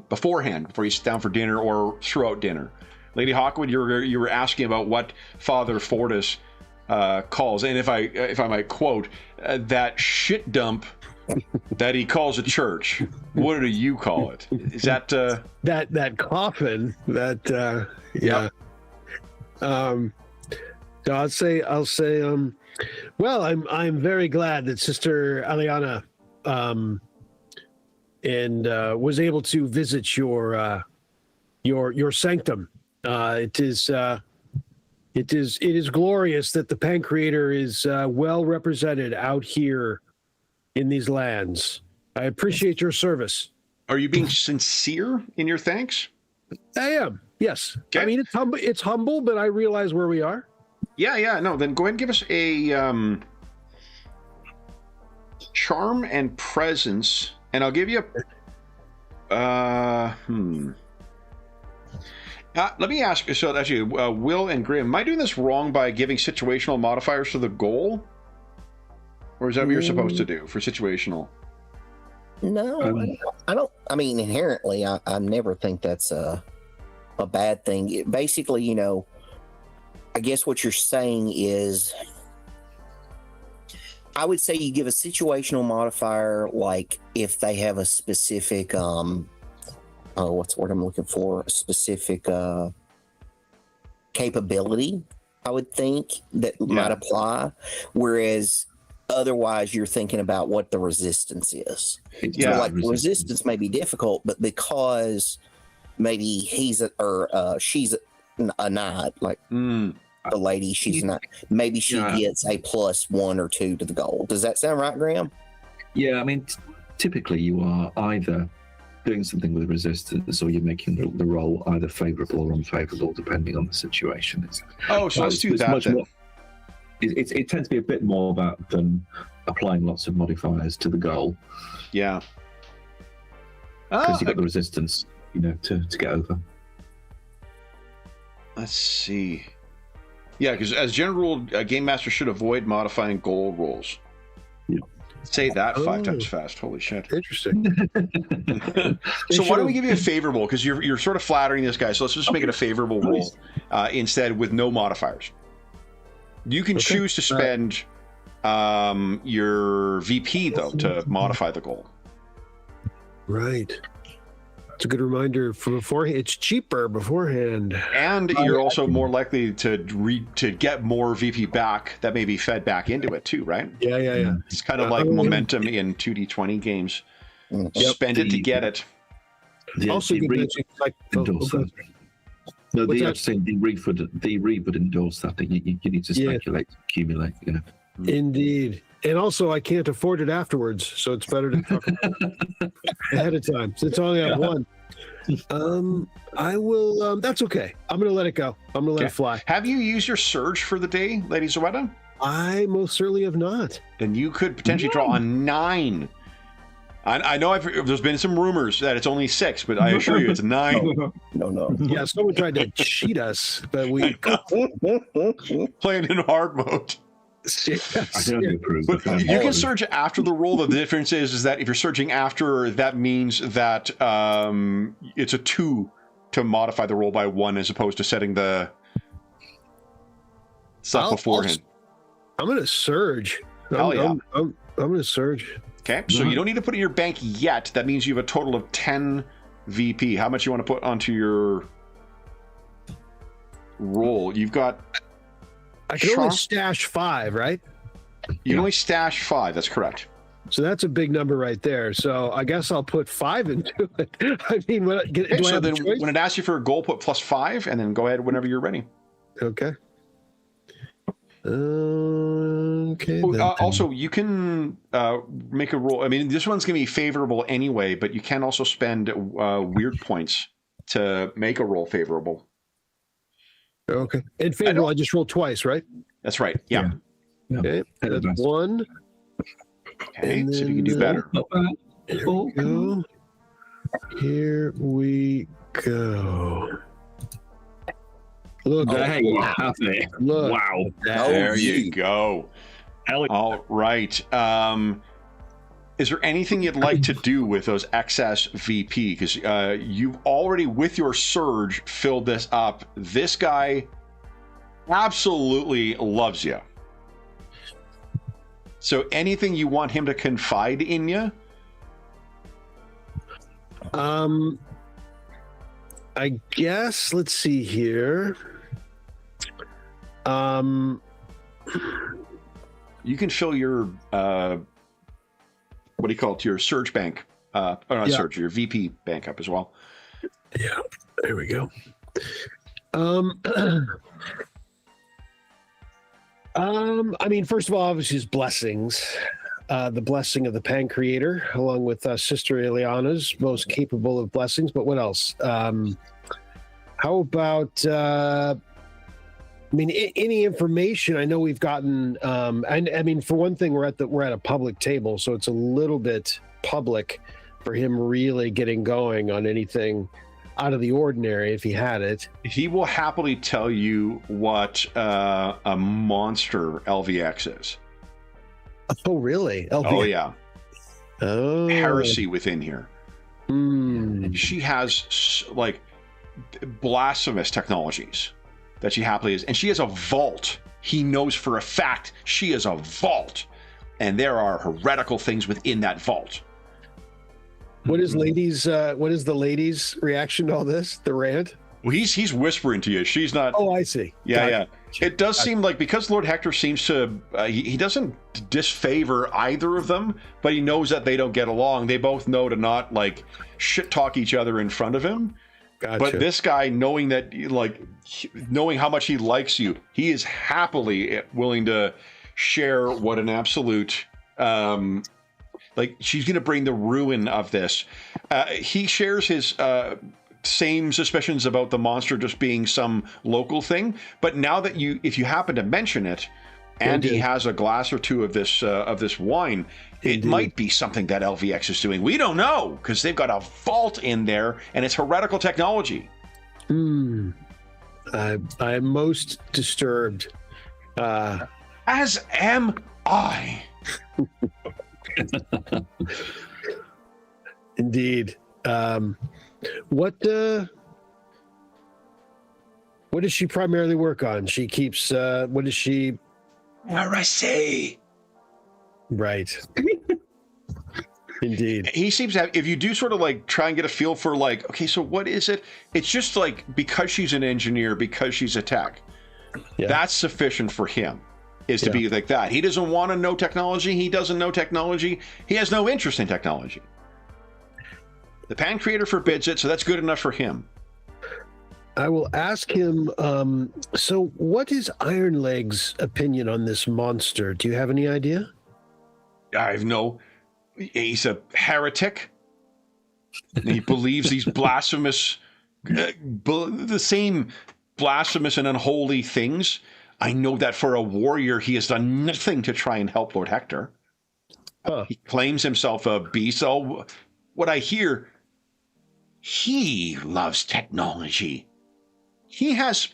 beforehand, before you sit down for dinner or throughout dinner. Lady Hawkwood, you were asking about what Father Fortis calls, and if I might quote, that shit dump that he calls a church. What do you call it? Is that that coffin? That yeah. So I'll say. Well, I'm very glad that Sister Eliana was able to visit your sanctum. It is glorious that the Pancreator is well represented out here in these lands. I appreciate your service. Are you being sincere in your thanks? I am. Yes. Okay. I mean, it's humble, but I realize where we are. Yeah. No, then go ahead and give us a charm and presence, and I'll give you a let me ask. So actually, Will and Grim, am I doing this wrong by giving situational modifiers to the goal, or is that what you're supposed to do for situational? No, I don't. I mean, inherently, I never think that's a bad thing. Basically, I guess what you're saying is, I would say you give a situational modifier, like if they have a specific, what's the word I'm looking for? A specific capability, I would think, that might apply. Whereas otherwise, you're thinking about what the resistance is. Yeah. So like resistance may be difficult, but because maybe he's she's a knight, like the lady, she's not. Maybe she gets a +1 or 2 to the goal. Does that sound right, Graham? Yeah, I mean, typically you are either doing something with resistance, or you're making the roll either favourable or unfavourable, depending on the situation. So let's do that then. It tends to be a bit more about than applying lots of modifiers to the goal. Yeah. Because you've got the resistance, to get over. Let's see. Yeah, because as general rule, a game master should avoid modifying goal rolls. Yeah. Say that 5 times fast. Holy shit. Interesting. So why don't we give you a favorable? Because you're sort of flattering this guy. So let's just make it a favorable roll instead, with no modifiers. You can choose to spend your VP, though, to modify the goal. Right. It's a good reminder for beforehand. It's cheaper beforehand. And you're also more likely to get more VP back that may be fed back into it, too, right? Yeah. It's kind of like momentum in 2D20 games. Spend it to get it. Also, you mentioned like No, the Reef would endorse that. You need to speculate, accumulate. Indeed. And also, I can't afford it afterwards, so it's better to talk ahead of time. Since I only have one, I will. That's okay. I'm going to let it go. I'm going to let it fly. Have you used your surge for the day, Lady Zoetta? I most certainly have not. And you could potentially draw a 9. I know there's been some rumors that it's only 6, but I assure you it's 9. No. Yeah, someone tried to cheat us, but we playing in hard mode. I don't approve. But you can surge after the roll. The difference is that if you're surging after, that means that it's a 2 to modify the roll by 1, as opposed to setting the stuff beforehand. I'm going to surge. Hell yeah. I'm going to surge. Okay, so you don't need to put it in your bank yet. That means you have a total of 10 VP. How much you want to put onto your roll? You've got... I can only stash 5, right? You can only stash 5, that's correct. So that's a big number right there. So I guess I'll put 5 into it. I mean, do I have a choice? When it asks you for a goal, put +5, and then go ahead whenever you're ready. Okay. Also, you can make a roll. I mean, this one's going to be favorable anyway, but you can also spend weird points to make a roll favorable. Okay. And favorable, I just rolled twice, right? That's right. Yeah. Okay. That's 1. Okay. See if you can do better. Here we go. Look. Look. Wow. There you go. All right. Is there anything you'd like to do with those excess VP? Because you've already, with your surge, filled this up. This guy absolutely loves you. So anything you want him to confide in you? I guess, let's see here. You can fill your what do you call it? Your surge bank, surge, your VP bank up as well. Yeah, there we go. I mean, first of all, obviously, his blessings. The blessing of the Pan Creator, along with Sister Ileana's most capable of blessings. But what else? How about? I mean, any information? I know we've gotten, and I mean, for one thing, we're at a public table, so it's a little bit public for him really getting going on anything out of the ordinary if he had it. He will happily tell you what a monster LVX is. Oh, really? LVX. Oh, yeah. Oh, heresy within here. Mm. She has like blasphemous technologies. that she happily is. And she has a vault. He knows for a fact she is a vault. And there are heretical things within that vault. What is the ladies' reaction to all this? The rant? Well, he's whispering to you. She's not. Oh, I see. Yeah. It does seem like, because Lord Hector seems to, he doesn't disfavor either of them, but he knows that they don't get along. They both know to not like shit talk each other in front of him. Gotcha. But this guy, knowing how much he likes you, he is happily willing to share what an absolute, she's going to bring the ruin of this. He shares his same suspicions about the monster just being some local thing. But now that if you happen to mention it, and he has a glass or two of this wine, it might be something that LVX is doing. We don't know, because they've got a vault in there, and it's heretical technology. I am most disturbed. As am I. Indeed. What does she primarily work on? She keeps. What is she? Heresy. Right. Indeed. He seems to have, if you do sort of like try and get a feel for like, okay, so what is it? It's just like, because she's an engineer, because she's a tech, that's sufficient for him, is to be like that. He doesn't want to know technology. He doesn't know technology. He has no interest in technology. The Pan Creator forbids it, so that's good enough for him. I will ask him, so what is Ironleg's opinion on this monster? Do you have any idea? I have no... He's a heretic. He believes these blasphemous... the same blasphemous and unholy things. I know that for a warrior, he has done nothing to try and help Lord Hector. He claims himself a beast. So what I hear... He loves technology. He has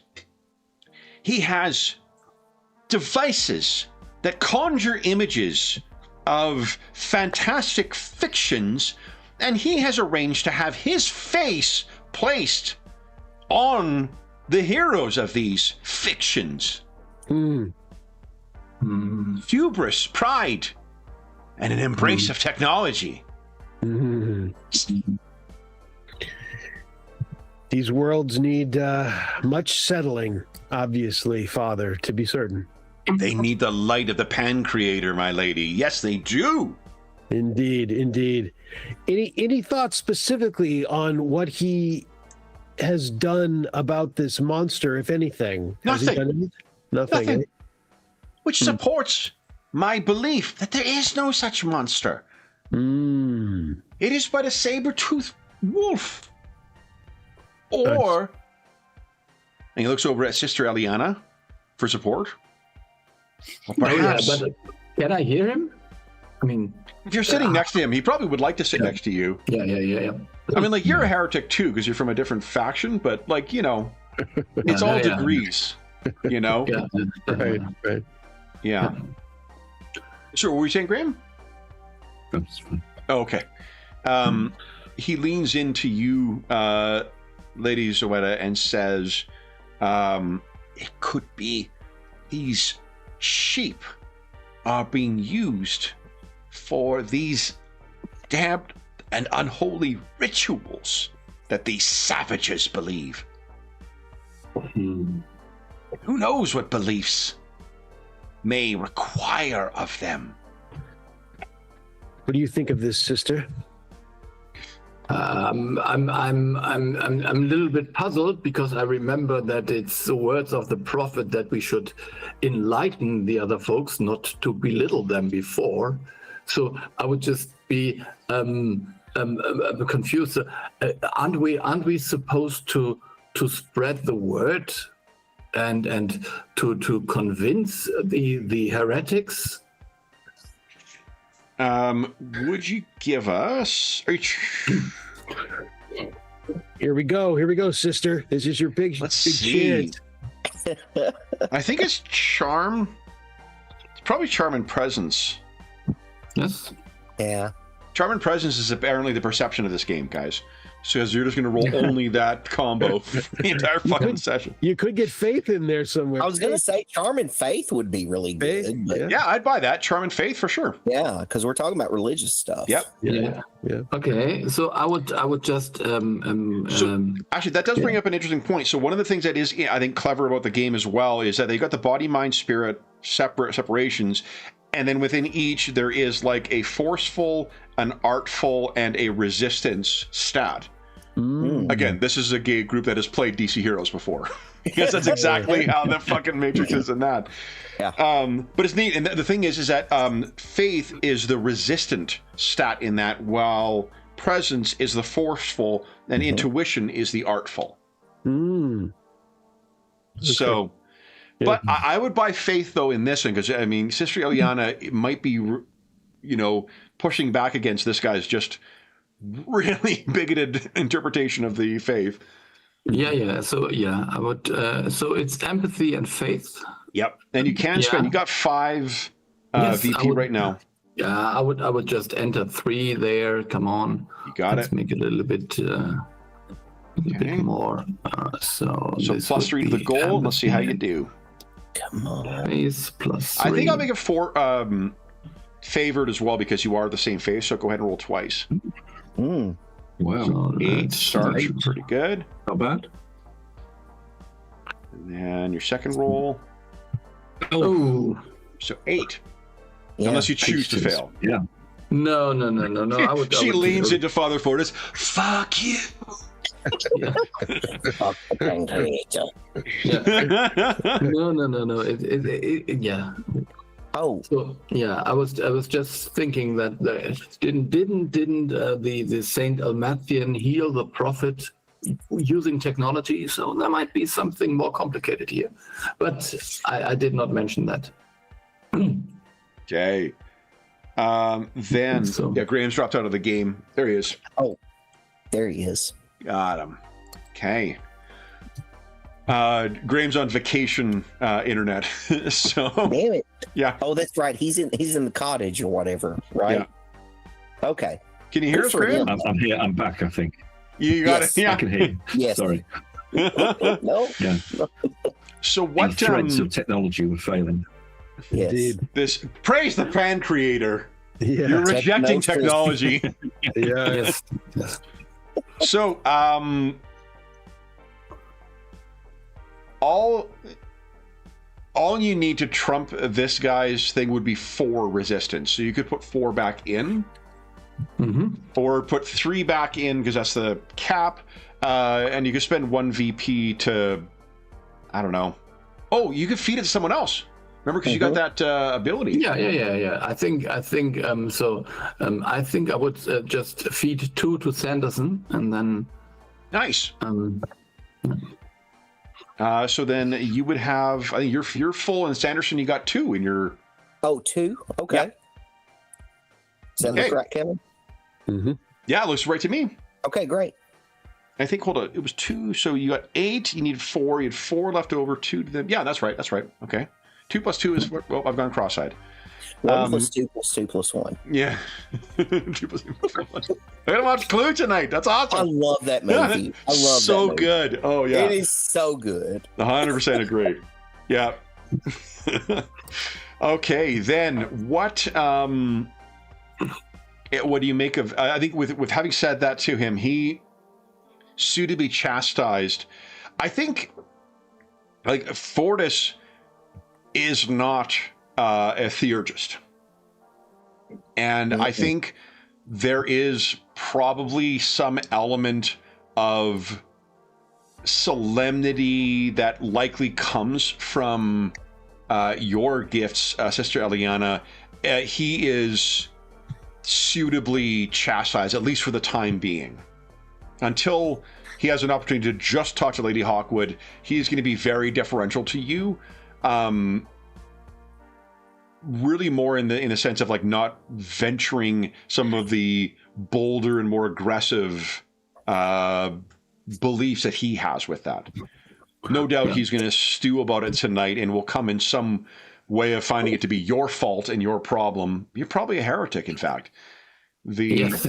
devices that conjure images of fantastic fictions, and he has arranged to have his face placed on the heroes of these fictions. Hubris, pride, and an embrace of technology. These worlds need much settling, obviously, Father, to be certain. They need the light of the Pan Creator, my lady. Yes, they do. Indeed, indeed. Any thoughts specifically on what he has done about this monster, if anything? Nothing. Has he done anything? Nothing. Eh? Which supports my belief that there is no such monster. It is but a saber-toothed wolf. Or, and he looks over at Sister Eliana for support. Or perhaps, but can I hear him? I mean, if you're sitting next to him, he probably would like to sit next to you. Yeah. I mean, like, you're a heretic too, because you're from a different faction, but like, you know, it's all degrees, you know? Right. Yeah. So, what were you saying, Graham? That's fine. Oh, okay. He leans into you, Lady Zoetta, and says, it could be these sheep are being used for these damned and unholy rituals that these savages believe. Who knows what beliefs may require of them? What do you think of this, sister? I'm a little bit puzzled, because I remember that it's the words of the prophet that we should enlighten the other folks, not to belittle them before. So I would just be confused. Aren't we supposed to spread the word and to convince the heretics? Would you give us... Here we go, sister. This is your big chance. I think it's charm. It's probably charm and presence. Yes. Yeah. Charm and presence is apparently the perception of this game, guys. So you're just going to roll only that combo for the entire fucking session. You could get Faith in there somewhere. I was going to say Charm and Faith would be really good. Faith, But Yeah, I'd buy that. Charm and Faith for sure. yeah, because we're talking about religious stuff. Yep. Yeah. Okay, so I would just Actually, that does bring up an interesting point. So one of the things that is, I think, clever about the game as well is that they've got the body, mind, spirit separations, and then within each there is like a forceful, an artful, and a resistance stat. Again, this is a group that has played DC Heroes before. Because that's exactly how the fucking Matrix is in that. Yeah. But it's neat. And the thing is that Faith is the resistant stat in that, while Presence is the forceful, and Intuition is the artful. So, but I would buy Faith, though, in this one, because, I mean, Sister Eliana might be, pushing back against this guy's just really bigoted interpretation of the faith. So I would. So it's empathy and faith. Yep, and you can spend. You got 5 VP right now. Yeah, I would just enter 3 there. Come on, You got let's it. make it a little bit more. So plus 3 to the goal. Let's see how you do. Come on. Face plus 3. I think I'll make it 4 favored as well, because you are the same face. So go ahead and roll twice. Wow. So 8 that's starts. 8. Pretty good. Not bad. And then your second roll. Oh So 8. Yeah. Unless you choose to fail. Yeah. no! I would. She I would leans into Father Fortis. Fuck you. Fuck the Grand Creator. No. Yeah. Oh, So yeah, I was just thinking that didn't the Saint Almathian heal the prophet using technology? So there might be something more complicated here, but I did not mention that. Okay. Then So- Graham's dropped out of the game. There he is. there he is. Got him. Okay. Graham's on vacation internet. So Damn it. yeah. Oh, that's right. He's in the cottage or whatever, right? Okay. Can you hear Good us, for Graham? him. I'm here. I'm back, I think. You got Yes. it. I Yeah. can hear you. Yes. Sorry. No. Yeah. So The what threads of technology were failing. Yes. Indeed. this praise the fan creator. Yeah. You're rejecting Technosis. technology. Yeah. Yes. So all you need to trump this guy's thing would be 4 resistance. So you could put 4 back in, or put 3 back in, because that's the cap, and you could spend 1 VP to, I don't know. Oh, you could feed it to someone else. Remember, because you got that ability. Yeah. I think so. I think I would just feed 2 to Sanderson, and then Nice. um, So then you would have, I think you're full, and Sanderson, you got 2 in your. Oh, 2? Okay. Yeah. Does that look Okay. right, Kevin? Yeah, it looks right to me. Okay, great. I think, hold on, it was 2, so you got 8, you need 4, you had 4 left over, 2 to them. Yeah, that's right, okay. 2 plus 2 is, well, I've gone cross-eyed. 1 plus 2 plus 2 plus 1. Yeah. 2 plus 2 plus 1. I gotta watch Clue tonight, that's I awesome. love that movie. I love so that movie. good. Oh, yeah. It is so good. 100% agree. Yeah. Okay, then what do you make of, I think with having said that to him, he suitably chastised. I think, like, Fortis is not a theurgist. And I think there is probably some element of solemnity that likely comes from your gifts, Sister Eliana. He is suitably chastised, at least for the time being. Until he has an opportunity to just talk to Lady Hawkwood, he's going to be very deferential to you. Really more in the sense of, like, not venturing some of the bolder and more aggressive beliefs that he has with that. No doubt he's going to stew about it tonight and will come in some way of finding it to be your fault and your problem. You're probably a heretic, in fact. Yes,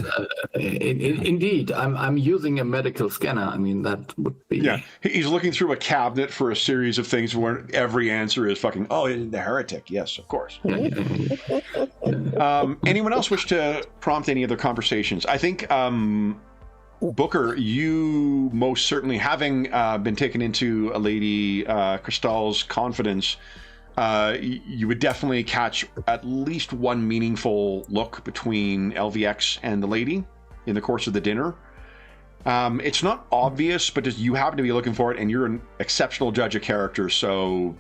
indeed. I'm using a medical scanner. I mean, that would be. Yeah, he's looking through a cabinet for a series of things where every answer is fucking, oh, the heretic. Yes, of course. Anyone else wish to prompt any other conversations? I think, Booker, you most certainly, having been taken into a Lady Cristal's confidence, you would definitely catch at least one meaningful look between LVX and the lady in the course of the dinner. It's not obvious, but just you happen to be looking for it, and you're an exceptional judge of character, so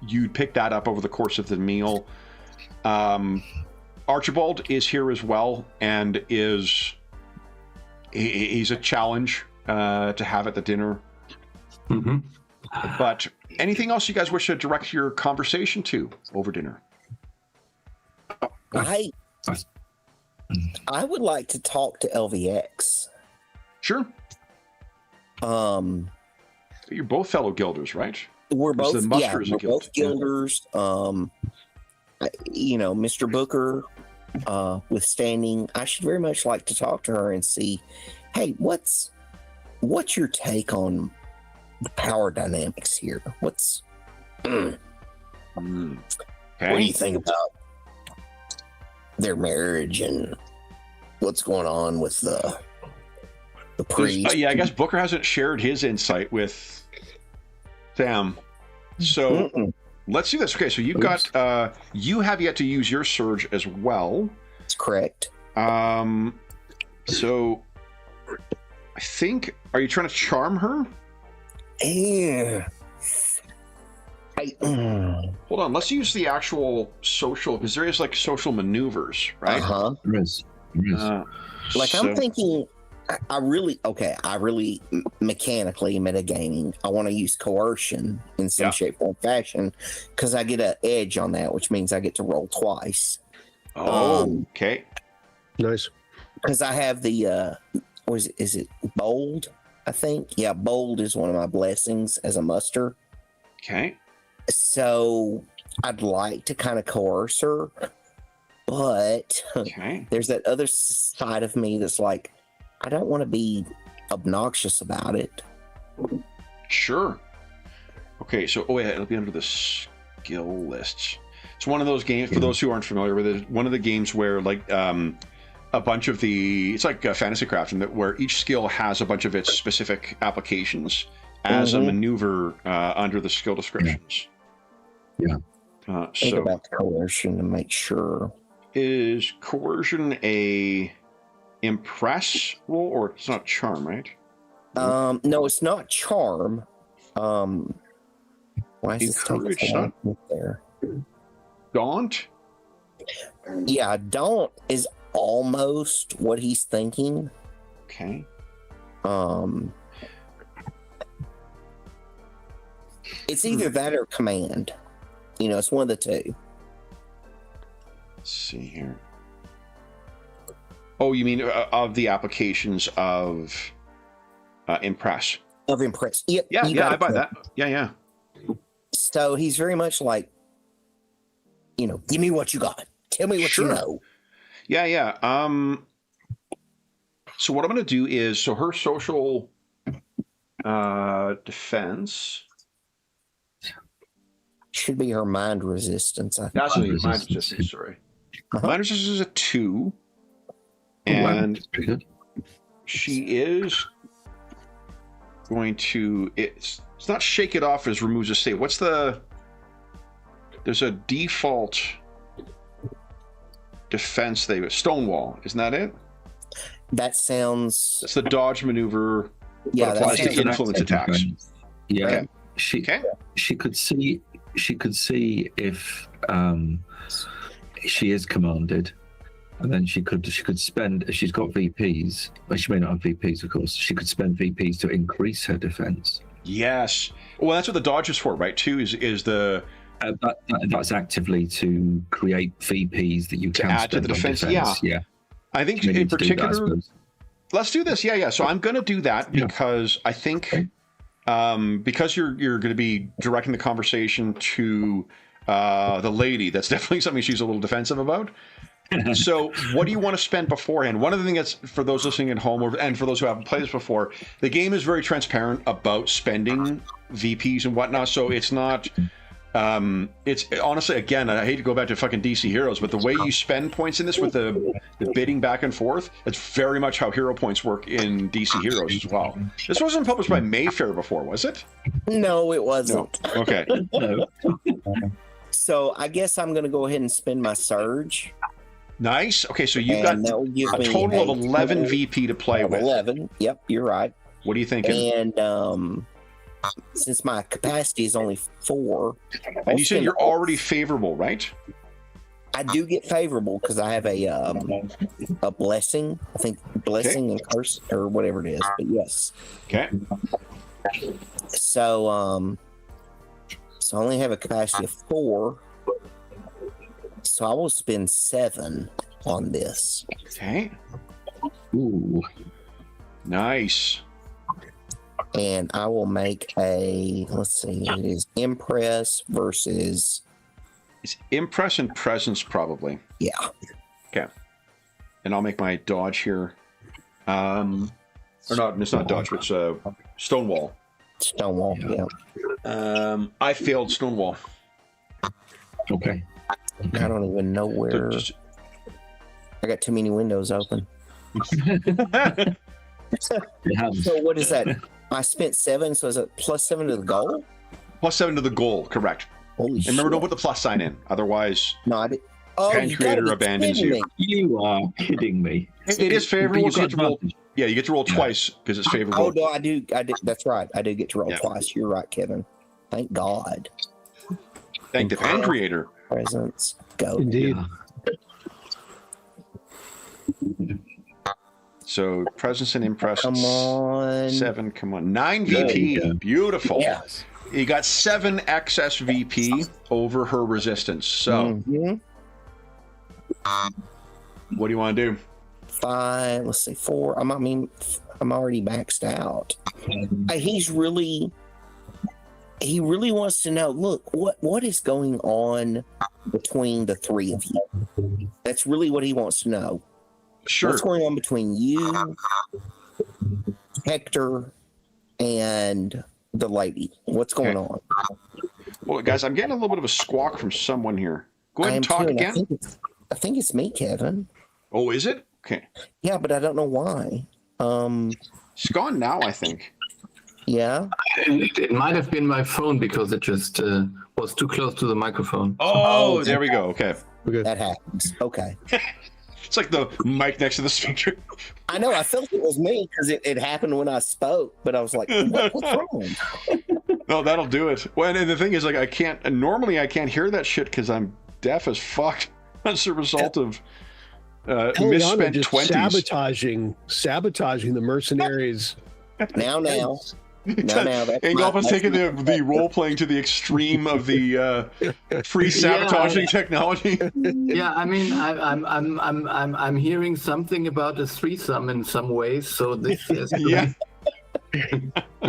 you'd pick that up over the course of the meal. Archibald is here as well, and he's a challenge to have at the dinner. Mm-hmm. But anything else you guys wish to direct your conversation to over dinner? I would like to talk to LVX. Sure. You're both fellow guilders, right? We're both, we're both guilders. Mr. Booker, withstanding, I should very much like to talk to her and see, hey, what's your take on the power dynamics here? What do you think about their marriage and what's going on with the priest? I guess Booker hasn't shared his insight with Sam. So let's do this. Okay, so you've got you have yet to use your surge as well. That's correct. So I think, are you trying to charm her? Yeah. Hold on, let's use the actual social, because there is like social maneuvers, right? There is. I'm thinking, I really mechanically metagaming, I want to use coercion in some shape or fashion, because I get an edge on that, which means I get to roll twice. Okay. Nice. Because I have the, is it bold? I think. Yeah, bold is one of my blessings as a muster. Okay. So I'd like to kind of coerce her, but there's that other side of me that's like, I don't want to be obnoxious about it. Sure. Okay, so it'll be under the skill lists. It's one of those games, for those who aren't familiar with it, one of the games where like a bunch of it's like fantasy crafting, where each skill has a bunch of its specific applications as a maneuver under the skill descriptions. Think about coercion to make sure. Is coercion a impress roll, or it's not charm, right? No, it's not charm. Why is encourage? This not there? Daunt. Yeah, daunt is almost what he's thinking. Okay. It's either that or command. It's one of the two. Let's see here. Oh, you mean of the applications of impress? Of impress. Yep. Yeah, I buy that. Yeah. So he's very much like, give me what you got. Tell me what you know. Yeah. So what I'm going to do is, so her social defense should be her mind resistance. That's mind resistance. Sorry, mind resistance is a 2, and she is going to. It's not shake it off as removes a save. There's a default defense thing. Stonewall, isn't that it? That sounds. That's the dodge maneuver. Yeah, that applies to influence attacks. Yeah, okay. She could see if she is commanded, and then she could spend. If she's got VPs, well, she may not have VPs, of course. She could spend VPs to increase her defense. Yes. Well, that's what the dodge is for, right? Too is the. That's actively to create VPs that you can add to the defense. Yeah. I think in particular, let's do this. Yeah. So I'm going to do that because I think because you're going to be directing the conversation to the lady. That's definitely something she's a little defensive about. So what do you want to spend beforehand? One of the things that's, for those listening at home, and for those who haven't played this before, the game is very transparent about spending VPs and whatnot. So it's not, it's honestly, again, I hate to go back to fucking DC Heroes, but the way you spend points in this with the bidding back and forth, it's very much how hero points work in DC Heroes as well. This wasn't published by Mayfair before, was it? No, it wasn't. No. Okay. No. So I guess I'm going to go ahead and spend my surge. Nice. Okay, so you've got And that will give a me total of a 11 total VP to play of with. 11. Yep, you're right. What are you thinking? And since my capacity is only 4, And you said you're already favorable, right? I do get favorable because I have a blessing. I think blessing and curse or whatever it is. But yes. Okay. So so I only have a capacity of 4. So I will spend 7 on this. Okay. Ooh. Nice. And I will make a, let's see, it is impress versus, It's impress and presence, probably. yeah. Okay. And I'll make my dodge here. Or not, it's not dodge, it's Stonewall. Stonewall, yeah. I failed Stonewall. Okay. I don't even know where. I got too many windows open. It happens. So what is that? I spent 7, so is it plus 7 to the goal? Plus 7 to the goal, correct. Holy And remember, shit. don't put the plus sign in. Otherwise, No, I did. Oh, Pen you gotta Creator be abandons kidding you. me. You are kidding me. it is favorable. But So you you've get got to roll, advantage. yeah, you get to roll twice because it's Oh, favorable. no, I do. That's right. I do get to roll Yeah. twice. You're right, Kevin. Thank God. Thank the Pen Creator. Presents. Go. Indeed. So presence and impress. Come on. 7, come on. 9 There VP. you go. Beautiful. Yes. You got 7 excess VP over her resistance. So Mhm. what do you want to do? 5, let's see, 4. I'm already maxed out. He really wants to know, look, what is going on between the 3 of you? That's really what he wants to know. Sure. What's going on between you, Hector, and the lady? What's going on? Well, guys, I'm getting a little bit of a squawk from someone here. Go ahead I and am talk too, and again. I think it's me, Kevin. Oh, is it? Okay. Yeah, but I don't know why. It's gone now, I think. Yeah. It might have been my phone because it just was too close to the microphone. Oh, there we go. Okay. Okay. That happens. Okay. It's like the mic next to the speaker. I know. I felt it was me because it happened when I spoke, but I was like, what's wrong? No, that'll do it. Well, and the thing is, like, I can't hear that shit because I'm deaf as fuck. That's a result of Eliana misspent just 20s. sabotaging the mercenaries. Now. That's Ingolf taking the role playing to the extreme of the free sabotaging technology. Yeah, I mean, I'm hearing something about a threesome in some ways. So this is Yeah.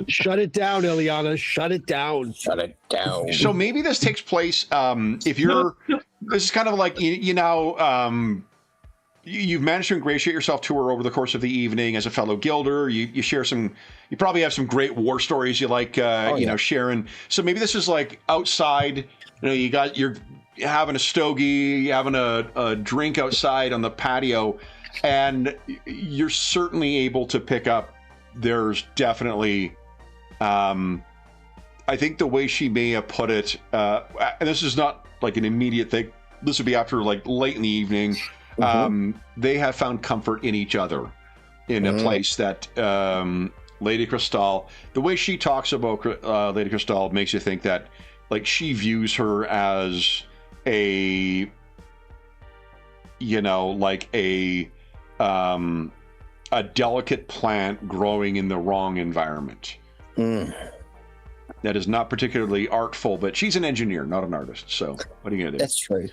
Shut it down, Eliana. Shut it down. Shut it down. So maybe this takes place if you're. This is kind of like you've managed to ingratiate yourself to her over the course of the evening as a fellow guilder. You share some. You probably have some great war stories you like. Sharing. So maybe this is like outside. You're having a stogie, you're having a drink outside on the patio, and you're certainly able to pick up. There's definitely. I think the way she may have put it, and this is not like an immediate thing. This would be after like late in the evening. They have found comfort in each other in a place that Lady Cristal, the way she talks about Lady Cristal makes you think that like she views her as a delicate plant growing in the wrong environment. That is not particularly artful, but she's an engineer, not an artist. So what are you gonna do? That's true.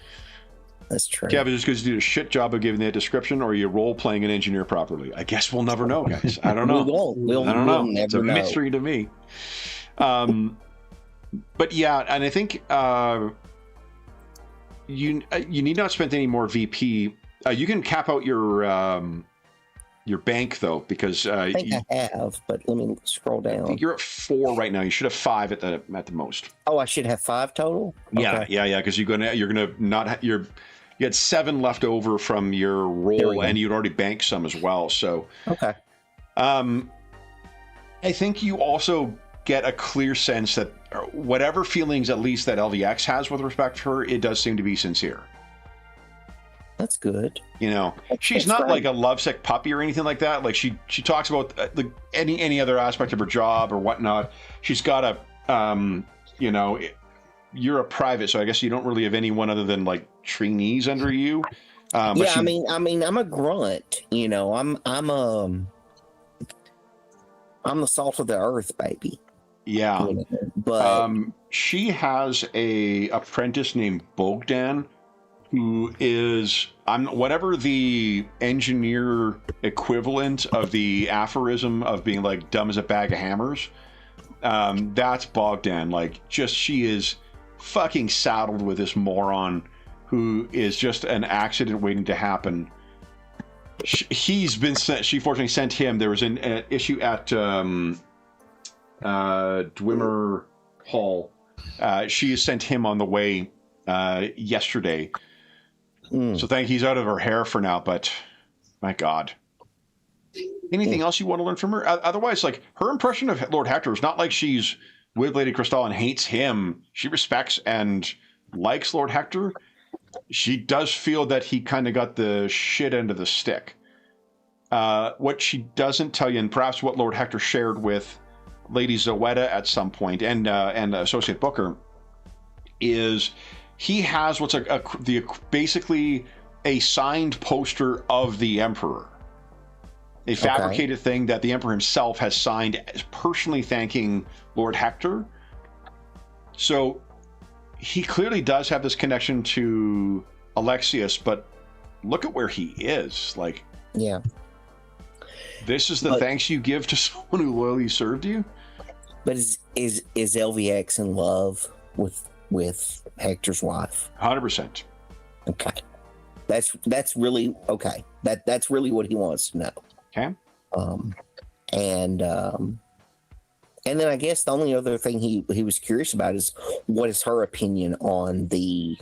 That's true. Kevin just because you did a shit job of giving that description, or are you role playing an engineer properly? I guess we'll never know, guys. I don't know. I don't know. It's a mystery to me. But yeah, and I think you need not spend any more VP You can cap out your bank though, because I think I have, but let me scroll I down. think you're at 4 right now. You should have 5 at the most. Oh, I should have 5 total. Yeah, Okay. yeah, because you're gonna not you had 7 left over from your roll, and you'd already banked some as well. So, Okay. I think you also get a clear sense that whatever feelings, at least that LVX has with respect to her, it does seem to be sincere. That's good. You know, she's That's not great. like a lovesick puppy or anything like that. Like she talks about any other aspect of her job or whatnot. She's got a you know, you're a private, so I guess you don't really have anyone other than like trainees under you. But Yeah, I mean, I'm a grunt. You know, I'm the salt of the earth, baby. yeah. You know, but She has a apprentice named Bogdan, who is whatever the engineer equivalent of the aphorism of being like dumb as a bag of hammers. That's Bogdan. Like, just she is fucking saddled with this moron who is just an accident waiting to happen. He's been sent. She fortunately sent him. There was an issue at Dwimmer Hall. She sent him on the way yesterday. So he's out of her hair for now, but my God. Anything else you want to learn from her? Otherwise, like, her impression of Lord Hector is not like she's with Lady Cristal and hates him. She respects and likes Lord Hector. She does feel that he kind of got the shit end of the stick. What she doesn't tell you, and perhaps what Lord Hector shared with Lady Zoetta at some point, and Associate Booker, is he has what's basically a signed poster of the Emperor. A fabricated thing that the Emperor himself has signed, personally thanking Lord Hector. So he clearly does have this connection to Alexius, but look at where he is. Like, yeah, this is the thanks you give to someone who loyally served you. But is LVX in love with Hector's wife? 100%. Okay, that's really okay. That's really what he wants to know. Okay. And then I guess the only other thing he was curious about is what is her opinion on the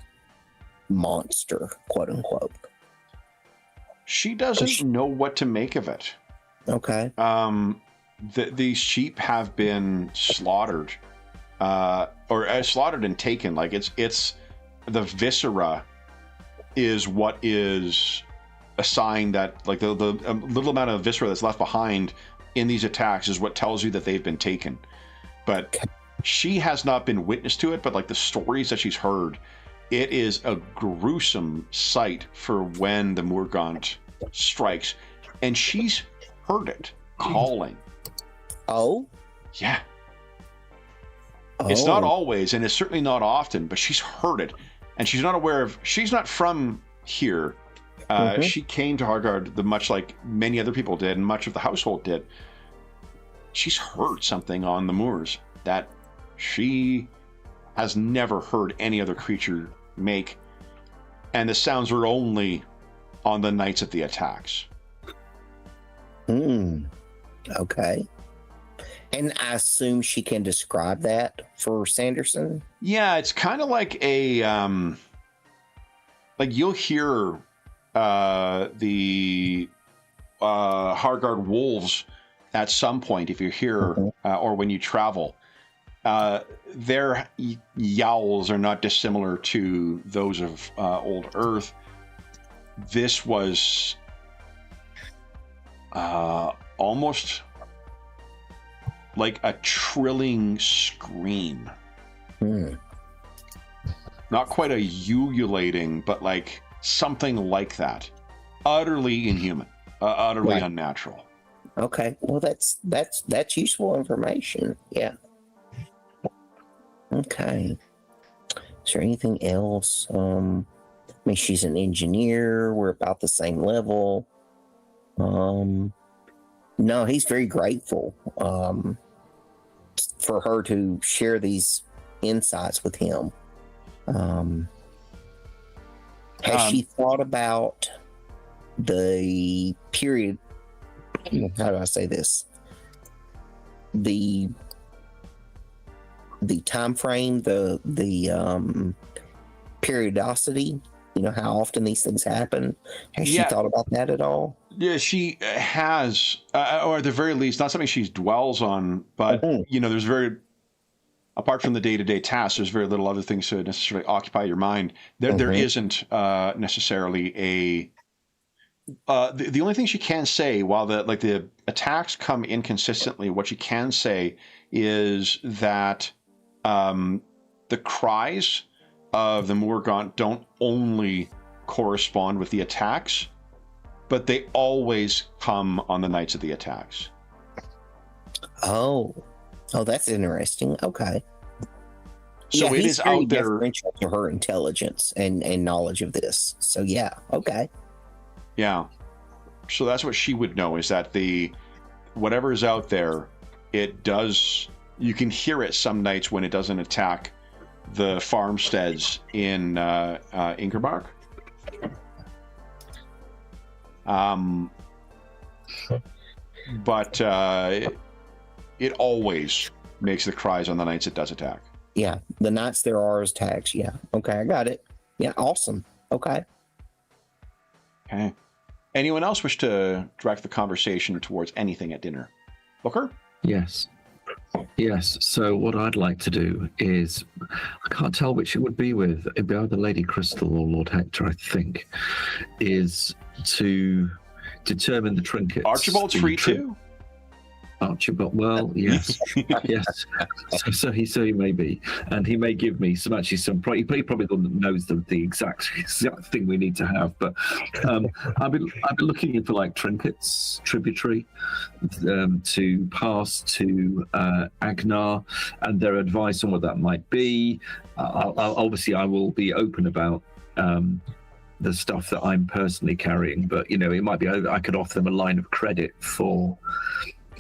monster, quote unquote. She doesn't know what to make of it. Okay. These sheep have been slaughtered, or slaughtered and taken. Like, it's the viscera is what is a sign that, like, the little amount of viscera that's left behind in these attacks is what tells you that they've been taken. But she has not been witness to it, but like the stories that she's heard, it is a gruesome sight for when the Morgaunt strikes, and she's heard it calling. Oh? Yeah. It's not always, and it's certainly not often, but she's heard it, and she's not aware of, she's not from here. She came to Hargard much like many other people did, and much of the household did. She's heard something on the moors that she has never heard any other creature make, and the sounds are only on the nights of the attacks. Okay. And I assume she can describe that for Sanderson? Yeah, it's kind of like a like, you'll hear the Hargard wolves at some point if you're here, or when you travel. Their yowls are not dissimilar to those of Old Earth. This was almost like a trilling scream. Not quite a ululating, but like something like that. Utterly inhuman, utterly unnatural. Okay, well that's useful information. Yeah. Okay. Is there anything else? I mean, she's an engineer. We're about the same level. No, he's very grateful for her to share these insights with him. Has she thought about the period. How do I say this? The time frame, the periodicity. You know how often these things happen. Has she thought about that at all? Yeah, she has, or at the very least, not something she dwells on. But you know, there's apart from the day-to-day tasks, there's very little other things to necessarily occupy your mind. There isn't necessarily a. The only thing she can say, while the attacks come inconsistently, what she can say is that the cries of the Morgaunt don't only correspond with the attacks, but they always come on the nights of the attacks. Oh, that's interesting. Okay. So it is out there. Differential to her intelligence and knowledge of this. So yeah, okay. Yeah. So that's what she would know, is that whatever is out there, it does. You can hear it some nights when it doesn't attack the farmsteads in Yngmark. But it always makes the cries on the nights it does attack. Yeah, the nights there are attacks. Yeah. Okay, I got it. Yeah, awesome. Okay. Anyone else wish to direct the conversation towards anything at dinner? Booker? Yes. So what I'd like to do is, I can't tell which it would be with. It'd be either Lady Crystal or Lord Hector, I think, is to determine the trinkets. Archibald's free too. Archibald, well, yes, yes. So he may be, and he may give me some. He probably knows the exact thing we need to have. But I've been looking for like trinkets, tributary, to pass to Agnar, and their advice on what that might be. Obviously, I will be open about the stuff that I'm personally carrying, but you know, it might be I could offer them a line of credit for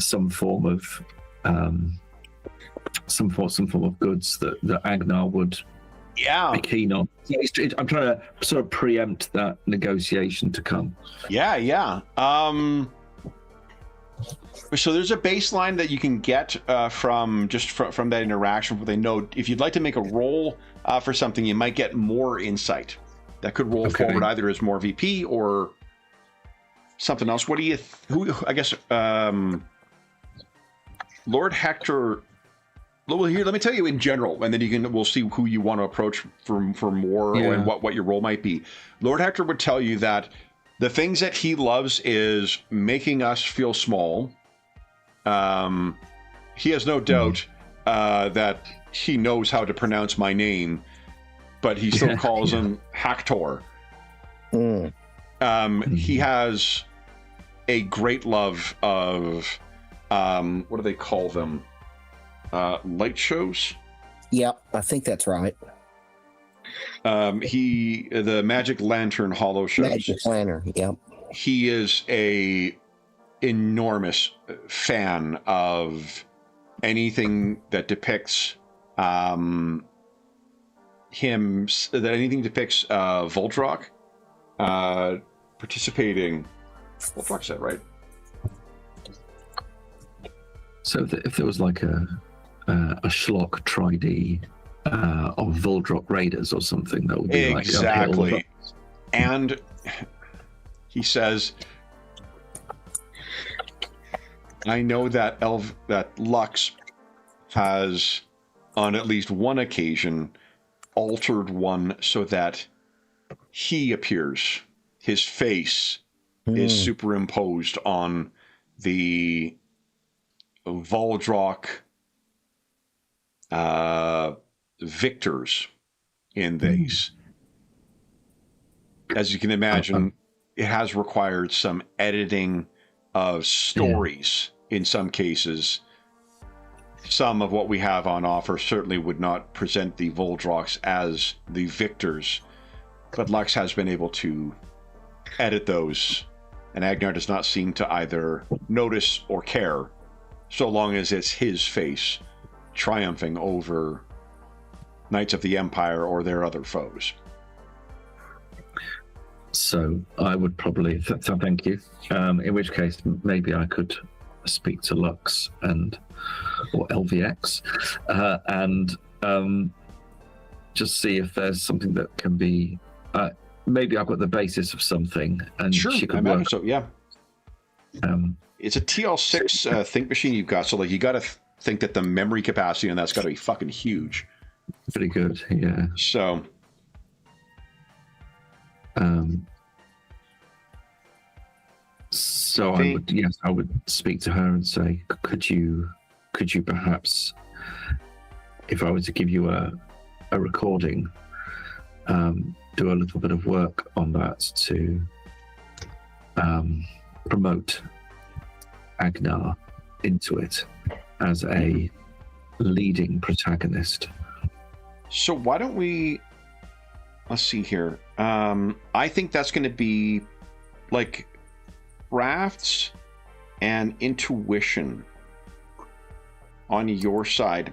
some form of goods that Agnar would be keen on. I'm trying to sort of preempt that negotiation to come. Yeah. So there's a baseline that you can get from that interaction where they know if you'd like to make a roll for something, you might get more insight that could roll forward either as more VP or something else. What do you? I guess. Lord Hector. Well, here, let me tell you in general, and then we'll see who you want to approach for more and what your role might be. Lord Hector would tell you that the things that he loves is making us feel small. He has no doubt that he knows how to pronounce my name, but he still calls him Hector. He has a great love of what do they call them? Light shows? Yep, I think that's right. The Magic Lantern Hollow shows. Magic Lantern, yep. He is a enormous fan of anything that depicts Voldrock participating. Voldrock's that right? So if there was like a schlock tri-D of Voldrock Raiders or something, that would be exactly. Like and he says, I know that Lux has on at least one occasion altered one so that he appears, his face is superimposed on the Voldrock victors in these. As you can imagine, it has required some editing of stories in some cases. Some of what we have on offer certainly would not present the Voldrocks as the victors, but Lux has been able to edit those, and Agnar does not seem to either notice or care, so long as it's his face triumphing over Knights of the Empire or their other foes. So I would probably thank you. In which case, maybe I could speak to Lux or LVX and just see if there's something that can be. Maybe I've got the basis of something, and Sure, she I could imagine work. so. Yeah. It's a TL6 think machine you've got, so like you got to think that the memory capacity on that's got to be fucking huge. Pretty good, yeah. So. So I would speak to her and say, could you perhaps, if I were to give you a recording, do a little bit of work on that to promote Agnar into it as a leading protagonist. So why don't we, let's see here. I think that's going to be like crafts and intuition on your side.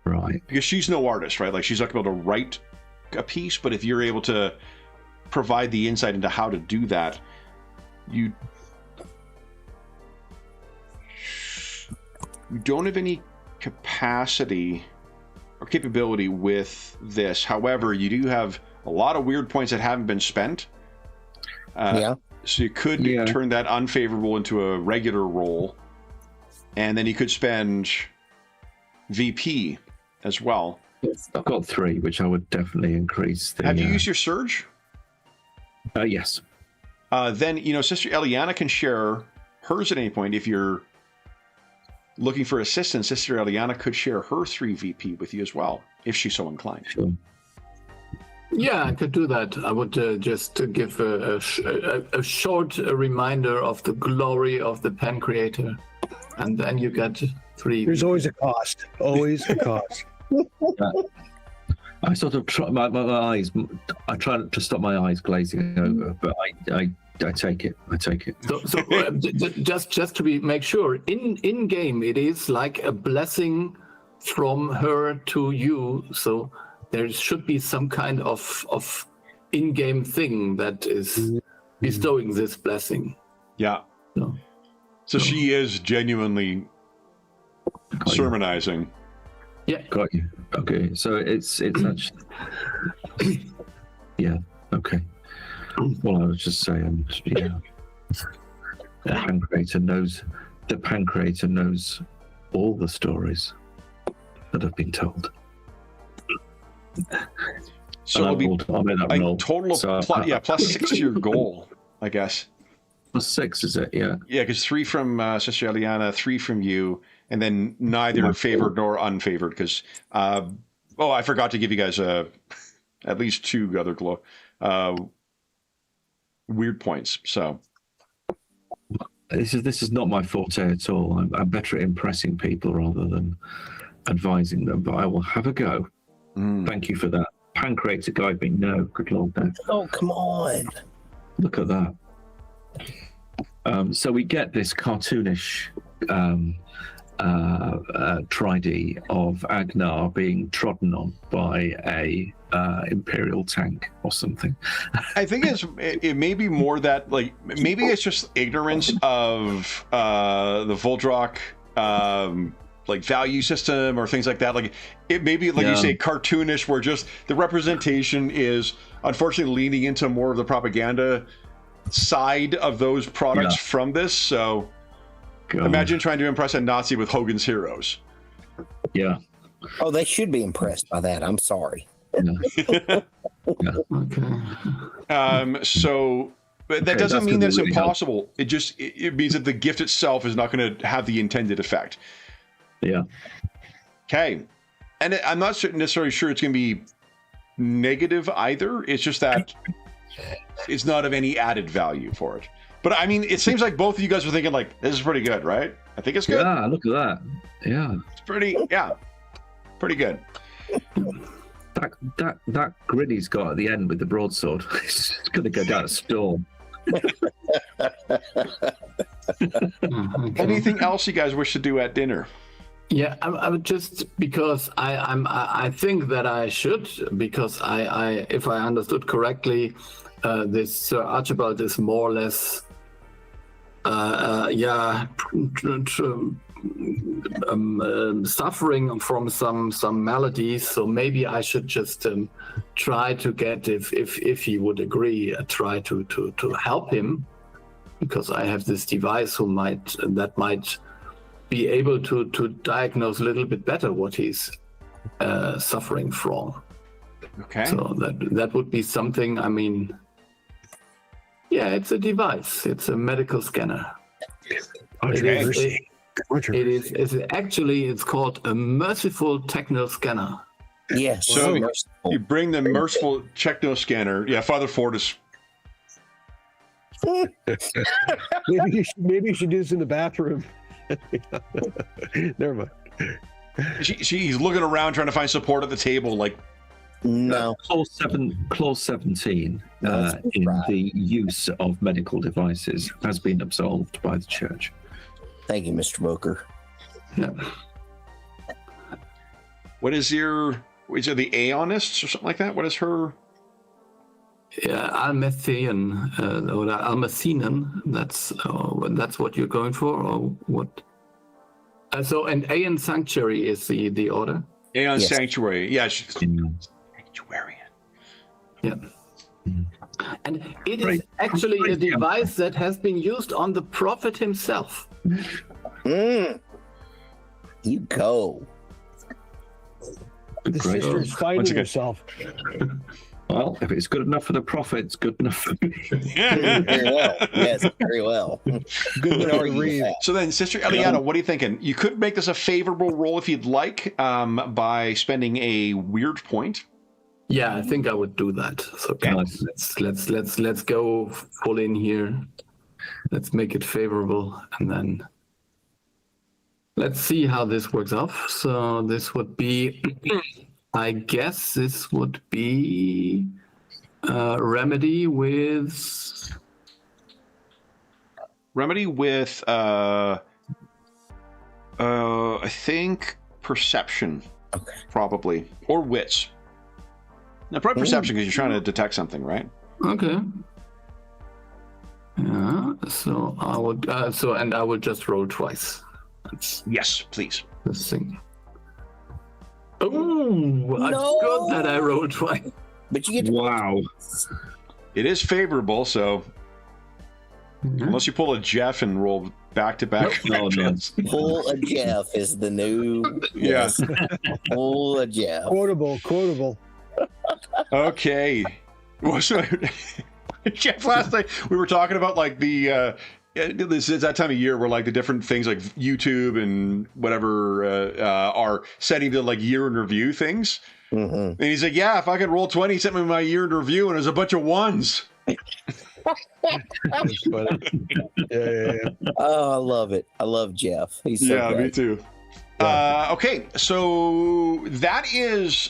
Right. Because she's no artist, right? Like she's not able to write a piece, but if you're able to provide the insight into how to do that, you don't have any capacity or capability with this. However, you do have a lot of weird points that haven't been spent. So you could turn that unfavorable into a regular roll, and then you could spend VP as well. I've got 3, which I would definitely increase. Have you used your surge? Yes. Then, Sister Eliana can share hers at any point. If you're looking for assistance, Sister Eliana could share her 3 VP with you as well, if she's so inclined. Sure. Yeah, I could do that. I would just give a short reminder of the glory of the Pen Creator, and then you get 3. There's always a cost. Always a cost. I sort of try my eyes. I try to stop my eyes glazing over, but I take it. I take it. So just to make sure, in game it is like a blessing from her to you. So there should be some kind of in-game thing that is bestowing this blessing. Yeah. So she is genuinely sermonizing. Yeah. Got you. Okay. So it's actually. Yeah. Okay. Well, I was just saying. Yeah. The Pancreator knows all the stories that have been told. So it'll be a total of plus 6 to your goal, I guess. Plus 6, is it? Yeah. Yeah, because 3 from Sister Eliana, 3 from you, and then neither favored nor unfavored. Because I forgot to give you guys at least 2 other weird points. So this is not my forte at all. I'm better at impressing people rather than advising them. But I will have a go. Thank you for that. Pancreator guide me. No, good lord, no. Oh, come on. Look at that. So we get this cartoonish 3D of Agnar being trodden on by a Imperial tank or something. I think it may be more that, like, maybe it's just ignorance of the Voldrock like value system or things like that. Like it may be, like you say, cartoonish, where just the representation is unfortunately leaning into more of the propaganda side of those products from this. So imagine trying to impress a Nazi with Hogan's Heroes. Yeah. Oh, they should be impressed by that. I'm sorry. Okay. So but that doesn't mean that it's impossible. It means that the gift itself is not going to have the intended effect. Yeah. Okay. And I'm not necessarily sure it's going to be negative either. It's just that it's not of any added value for it. But I mean, it seems like both of you guys are thinking like, this is pretty good, right? I think it's good. Yeah, look at that. Yeah. It's pretty good. That grid he's got at the end with the broadsword, it's going to go down a storm. Anything else you guys wish to do at dinner? Yeah, I would just because I think that I should, because I if I understood correctly, this Sir Archibald is more or less suffering from some maladies. So maybe I should just try to get, if he would agree, try to help him, because I have this device that might be able to diagnose a little bit better what he's suffering from. Okay. So that would be something. I mean, yeah, it's a device. It's a medical scanner. Okay. It's called a merciful techno scanner. Yes. So merciful. you bring the merciful techno scanner. Yeah, Father Ford is. Maybe you should do this in the bathroom. Never mind. She's looking around trying to find support at the table. Like, No. Clause 17 in the use of medical devices has been absolved by the church. Thank you, Mr. Booker. Yeah. what is your? Is it the Aeonists or something like that? What is her? Yeah, Almethian or Almacinen. That's what you're going for, or what? And Aeon Sanctuary is the order. Aeon Yes. Sanctuary. Yeah, she's Sanctuarian. Yeah. And it is Great. actually a Great, yeah. device that has been used on the prophet himself. You go. The Great. sister is fighting Once again. herself. Well, if it's good enough for the prophet, it's good enough for me. Very well. Yes, very well. Good enough to read. So then, Sister Eliana, what are you thinking? You could make this a favorable roll if you'd like, by spending a weird point. Yeah, I think I would do that. So Nice. let's go full in here. Let's make it favorable, and then let's see how this works out. So this would be, I guess, this would be remedy with. I think perception, probably, or wits. No, probably perception because you're trying to detect something, right? Okay. Yeah. So I would. And I would just roll twice. That's Yes, please. this thing. Oh, it's good that I rolled twice. But you get to Wow. It is favorable, so unless you pull a Jeff and roll back-to-back. No, no. pull a Jeff is the new. Yeah. Pull a Jeff. Quotable. Okay. Well, so, Jeff, last night we were talking about like the this is that time of year where like the different things like YouTube and whatever are setting the like year in review things. Mm-hmm. And he's like, yeah, if I could roll 20, he sent me my year in review, and there's a bunch of ones. That's funny. Yeah. Oh, I love it. I love Jeff. He's so Yeah, me great. too. Okay, so that is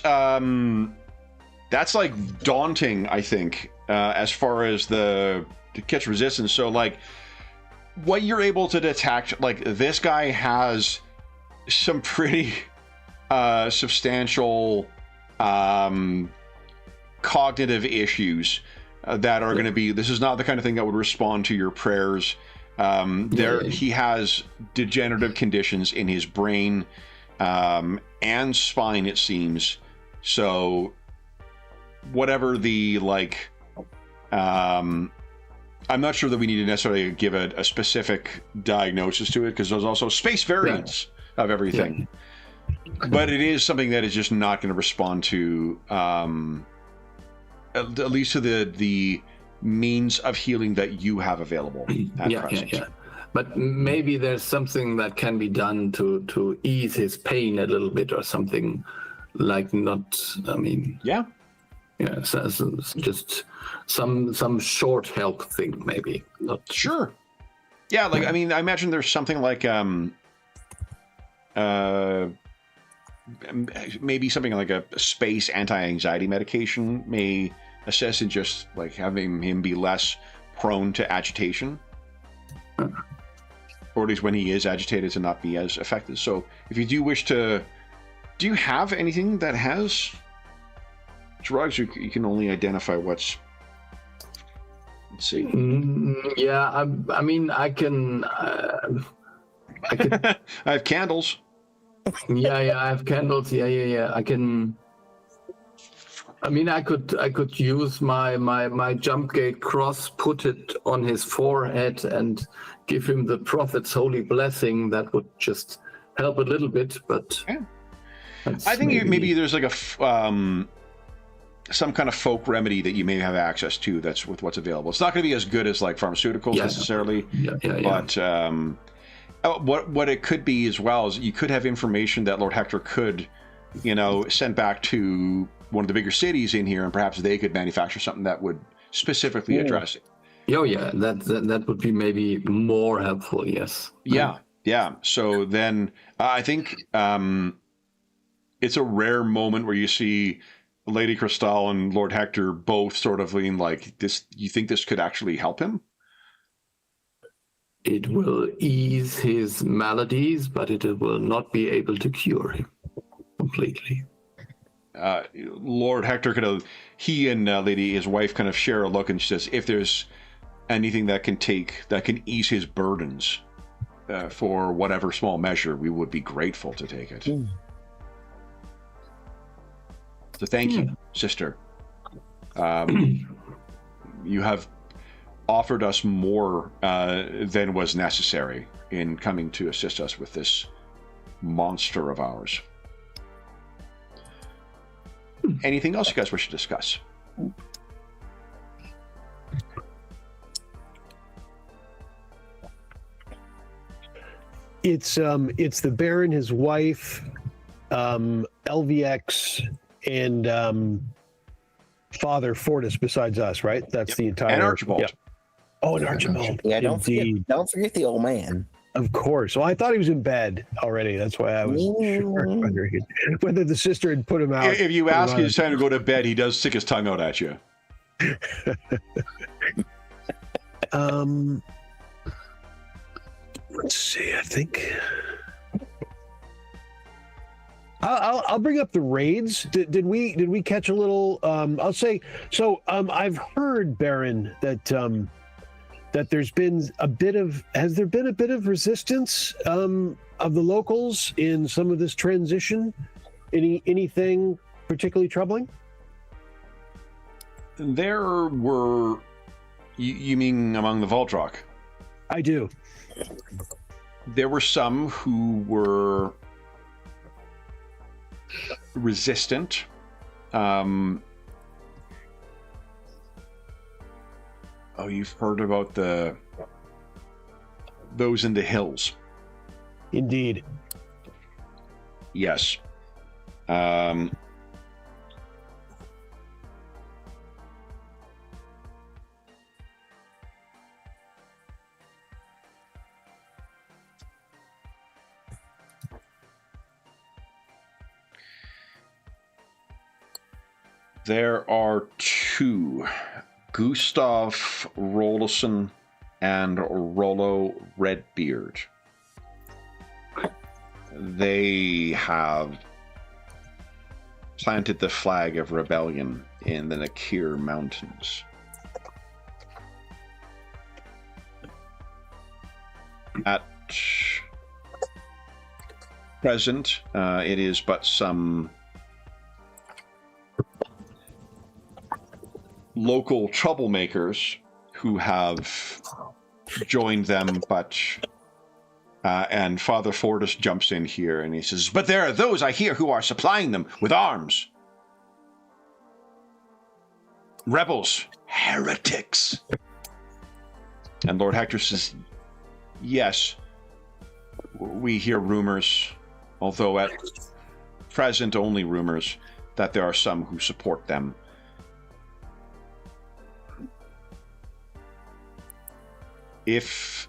that's like daunting, I think, as far as the catch resistance. So like what you're able to detect, like this guy has some pretty substantial cognitive issues that are going to be, this is not the kind of thing that would respond to your prayers. He has degenerative conditions in his brain and spine, it seems. So whatever the like, I'm not sure that we need to necessarily give a specific diagnosis to it because there's also space variants of everything. But it is something that is just not going to respond to, at least to the means of healing that you have available at present. But maybe there's something that can be done to ease his pain a little bit or something, like so just some short help thing, maybe. Not Sure. Yeah, like I mean, I imagine there's something like maybe something like a space anti-anxiety medication may assist in just like having him be less prone to agitation. or at least when he is agitated, to not be as effective. So if you do wish to, do you have anything that has drugs? You can only identify what's. Let's see. Yeah, I mean, I can. I can. I have candles. Yeah, I have candles. Yeah. I can. I mean, I could use my jump gate cross, put it on his forehead, and give him the prophet's holy blessing. That would just help a little bit, but. Yeah. I think maybe there's like a some kind of folk remedy that you may have access to that's with what's available. It's not going to be as good as like pharmaceuticals necessarily, but what it could be as well is you could have information that Lord Hector could, send back to one of the bigger cities in here, and perhaps they could manufacture something that would specifically address it. Oh yeah, that would be maybe more helpful. Yes. Yeah. So then I think it's a rare moment where you see Lady Cristal and Lord Hector both sort of lean like this. You think this could actually help him? It will ease his maladies, but it will not be able to cure him completely. Lord Hector he and his wife kind of share a look, and she says, if there's anything that can ease his burdens for whatever small measure, we would be grateful to take it. So thank you, sister. You have offered us more than was necessary in coming to assist us with this monster of ours. Anything else you guys wish to discuss? It's the Baron, his wife, LVX, and Father Fortis besides us, right? That's the entire... And Archibald. Yep. Oh, and Archibald. Yeah, don't forget the old man. Of course. Well, I thought he was in bed already. That's why I was sure wondering whether the sister had put him out. If you ask him it's time to go to bed, he does stick his tongue out at you. Let's see. I think I'll bring up the raids. Did we catch a little? I'll say so. I've heard, Baron, that there's been has there been a bit of resistance of the locals in some of this transition? Anything particularly troubling? There were, you mean among the Voltrock? I do. There were some who were resistant. Oh, you've heard about those in the hills. Indeed. Yes. There are two, Gustav Rolloson and Rollo Redbeard. They have planted the flag of rebellion in the Nakir Mountains. At present, it is but some local troublemakers who have joined them, but and Father Fortis jumps in here and he says, but there are those I hear who are supplying them with arms. Rebels, heretics. And Lord Hector says, yes, we hear rumors, although at present only rumors, that there are some who support them. If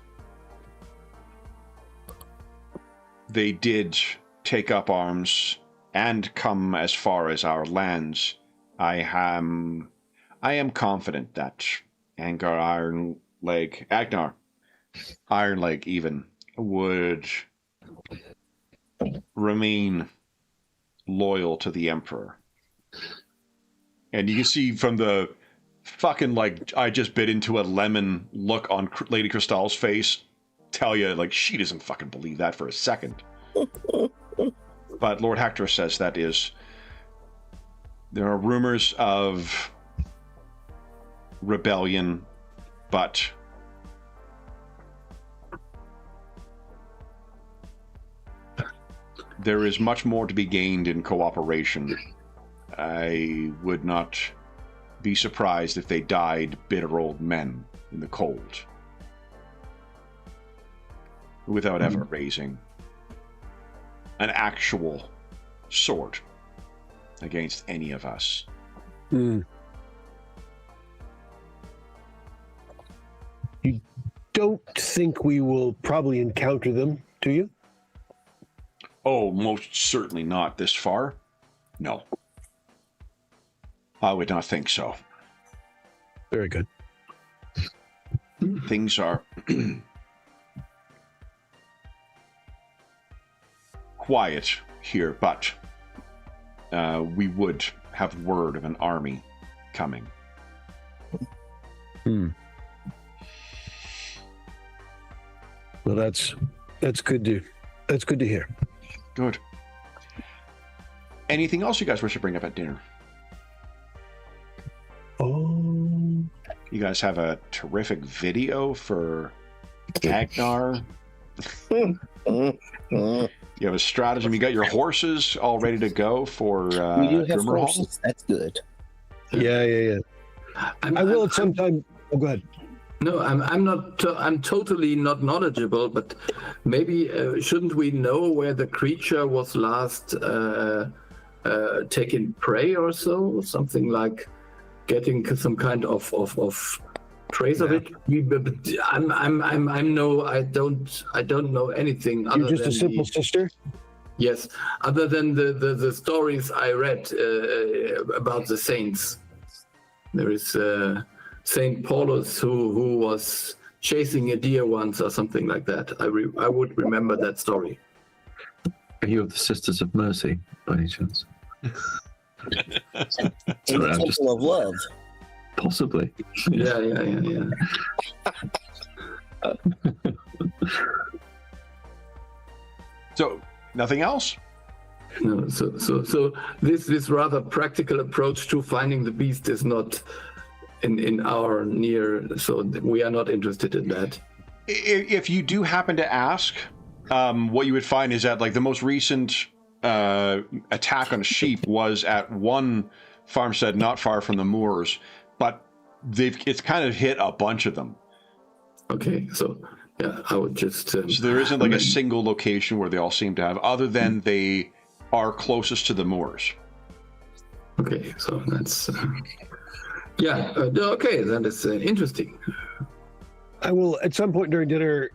they did take up arms and come as far as our lands, I am confident that Agnar Ironleg even would remain loyal to the Emperor. And you can see from the fucking, like, I just bit into a lemon look on Lady Crystal's face, tell you, like, she doesn't fucking believe that for a second. But Lord Hector says that is... There are rumors of rebellion, but there is much more to be gained in cooperation. I would not be surprised if they died bitter old men in the cold without ever raising an actual sword against any of us. You don't think we will probably encounter them, do you? Oh, most certainly not this far. No. I would not think so. Very good. Things are quiet here, but we would have word of an army coming. Well, that's good to hear. Good. Anything else you guys wish to bring up at dinner? Oh, You guys have a terrific video for Agnar. You have a stratagem. You got your horses all ready to go for We do have Grimmerhall? horses. That's good. yeah. I will at some time. Oh, go ahead. No, I'm not. I'm totally not knowledgeable. But maybe shouldn't we know where the creature was last taken prey or so? Something like getting some kind of trace of it. I'm no. I don't know anything. You're other just than a simple sister. Yes, other than the stories I read about the saints. There is Saint Paulus who was chasing a deer once or something like that. I would remember that story. Are you of the Sisters of Mercy, by any chance? In the Temple of Love. Possibly. Yeah. So, nothing else? No, so this rather practical approach to finding the beast is not in our near, so we are not interested in that. If you do happen to ask, what you would find is that, like, the most recent attack on sheep was at one farmstead not far from the moors, but it's kind of hit a bunch of them. Okay, so yeah, I would just. So there isn't like a single location where they all seem to have, other than they are closest to the moors. Okay, so that's. Okay, that is interesting. I will at some point during dinner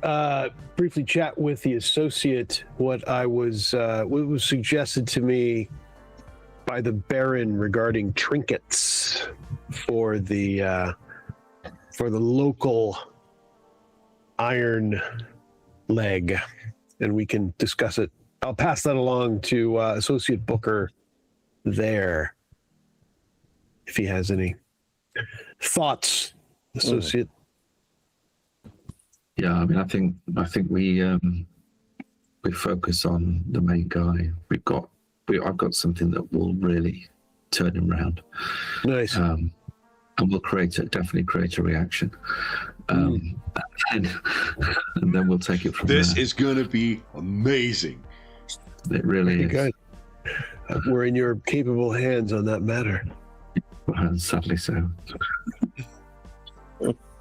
briefly chat with the associate what was suggested to me by the Baron regarding trinkets for the local iron leg, and we can discuss it. I'll pass that along to Associate Booker there if he has any thoughts, Associate. Yeah, I mean, I think we focus on the main guy. I've got something that will really turn him around. Nice. And we'll definitely create a reaction. And then we'll take it from there. This is going to be amazing. It really is. Good. We're in your capable hands on that matter. Sadly so.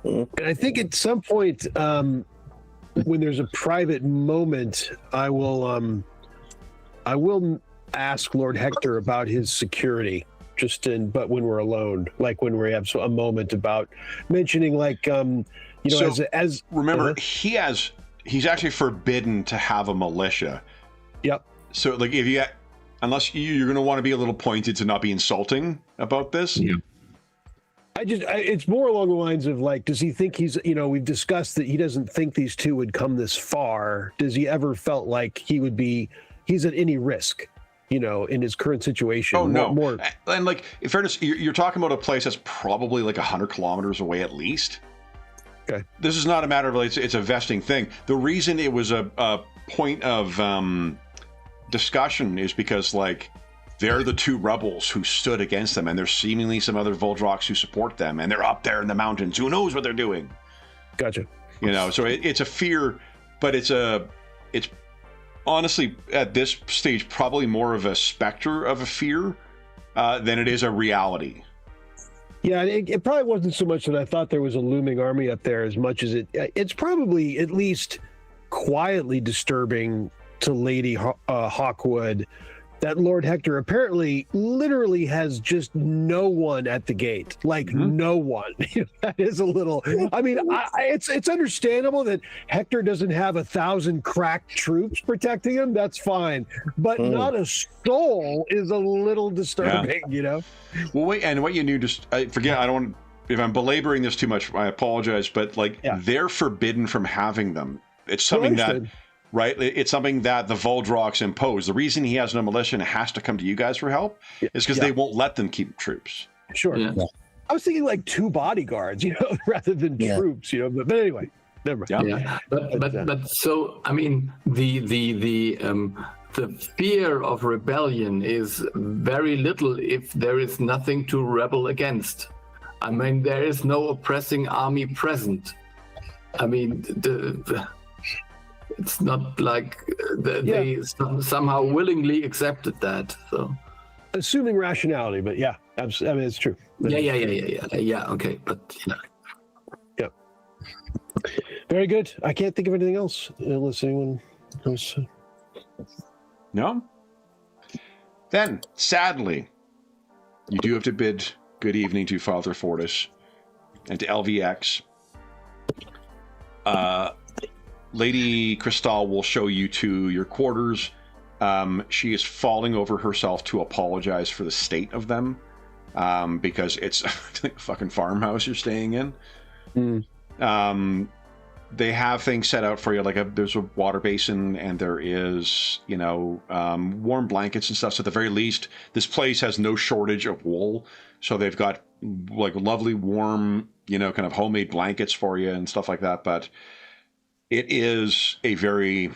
And I think at some point, when there's a private moment, I will ask Lord Hector about his security. But when we're alone, like when we have a moment about mentioning, like, as remember, he's actually forbidden to have a militia. Yep. So, like, unless you're going to want to be a little pointed to not be insulting about this. Yeah. It's more along the lines of like, does he think he's, we've discussed that he doesn't think these two would come this far. Does he ever felt like he's at any risk, in his current situation? Oh, no. More. And like, in fairness, you're talking about a place that's probably like 100 kilometers away at least. Okay. This is not a matter of, it's a vesting thing. The reason it was a point of discussion is because, like, they're the two rebels who stood against them, and there's seemingly some other Voldroks who support them, and they're up there in the mountains. Who knows what they're doing? Gotcha. So it's a fear, but it's honestly, at this stage, probably more of a specter of a fear than it is a reality. Yeah, it probably wasn't so much that I thought there was a looming army up there as much as it's probably at least quietly disturbing to Lady Hawkwood that Lord Hector apparently literally has just no one at the gate, no one. That is a little, it's understandable that Hector doesn't have 1,000 crack troops protecting him. That's fine. But not a soul is a little disturbing, Well, wait, and what you knew, if I'm belaboring this too much, I apologize, but they're forbidden from having them. It's something that... Right? It's something that the Voldroks impose. The reason he has no militia and has to come to you guys for help is because they won't let them keep troops. Sure. Yeah. I was thinking like 2 bodyguards, rather than troops, but anyway, never mind. Yeah. But so, I mean, the fear of rebellion is very little if there is nothing to rebel against. I mean, there is no oppressing army present. I mean, it's not like they somehow willingly accepted that. So, assuming rationality, but it's true. Yeah. Okay, but yeah. Very good. I can't think of anything else unless anyone else. No. Then, sadly, you do have to bid good evening to Father Fortis and to LVX. Lady Cristal will show you to your quarters. She is falling over herself to apologize for the state of them, because it's a fucking farmhouse you're staying in. They have things set out for you, like there's a water basin, and there is, warm blankets and stuff. So at the very least, this place has no shortage of wool. So they've got like lovely warm, kind of homemade blankets for you and stuff like that. But it is a very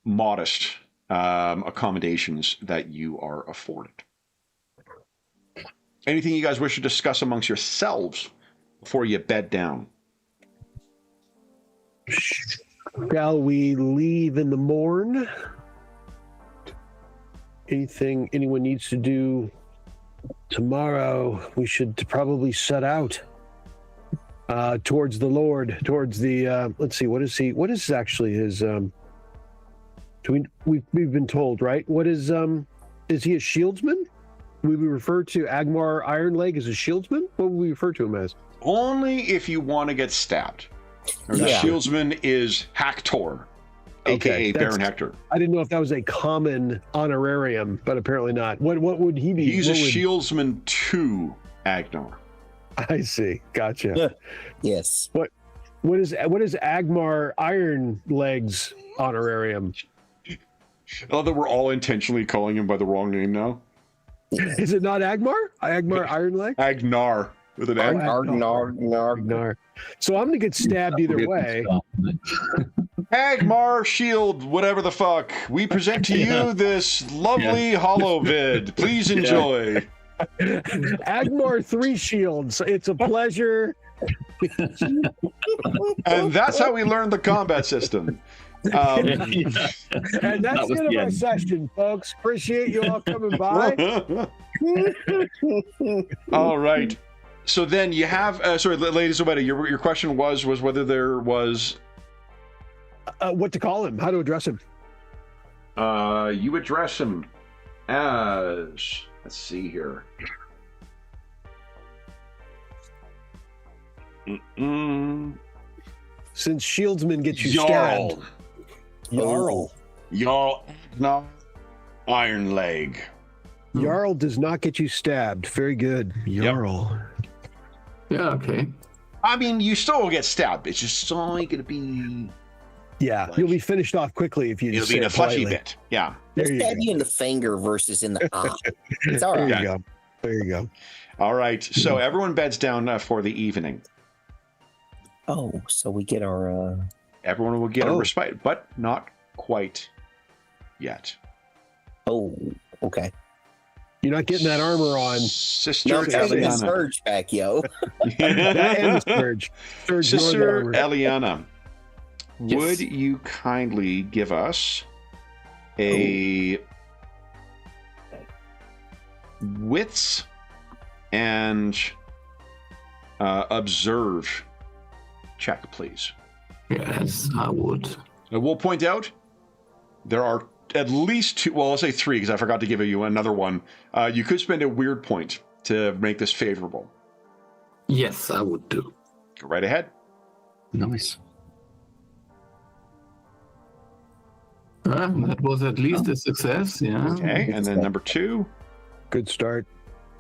modest accommodations that you are afforded. Anything you guys wish to discuss amongst yourselves before you bed down? Shall we leave in the morn? Anything anyone needs to do tomorrow? We should probably set out. Towards the Lord, towards the let's see, what is actually his we've been told, right? What is he a shieldsman? We refer to Yngmark Ironleg as a shieldsman? What would we refer to him as? Only if you want to get stabbed. The shieldsman is Hector, aka Baron Hector. I didn't know if that was a common honorarium, but apparently not. What would he be? He's a shieldsman to Agnar. I see. Gotcha. Yes. What is Yngmark Ironleg's honorarium? I love that we're all intentionally calling him by the wrong name now. Is it not Yngmark? Yngmark Ironleg? Agnar with an N. Agnar. So I'm gonna get stabbed either way. Agmar Shield, whatever the fuck. We present to you this lovely hollow vid. Please enjoy. Agmar 3 shields. It's a pleasure. And that's how we learned the combat system. And that's the end of our session, folks. Appreciate you all coming by. All right. So then you have, sorry, Lady Zobeda, your question was whether there was... what to call him, how to address him. You address him as... Let's see here. Since shieldsman gets you Jarl. stabbed. Jarl. Jarl Agnar Ironleg. Jarl does not get you stabbed. Very good. Jarl. Yeah, okay. I mean, you still will get stabbed. It's just only going to be... Yeah, Like- you'll be finished off quickly if you It'll just be in say a it fleshy politely. bit. Yeah. There Just you stab go. you in the finger versus in the eye. It's all There right. you go. There you go. All right. So everyone beds down for the evening. Oh, so we get our. Everyone will get a Oh. respite, but not quite yet. Oh, okay. You're not getting that armor on. Sister No, I'm taking the Eliana. surge back, yo. That and the surge. Surge nor the Sister armor. Eliana, Yes. would you kindly give us a wits and observe check, please? Yes, I would. I will point out there are at least two, well, I'll say three because I forgot to give you another one. You could spend a weird point to make this favorable. Yes, I would do. Go right ahead. Nice. That was at least a success, yeah. Okay, and then number two. Good start.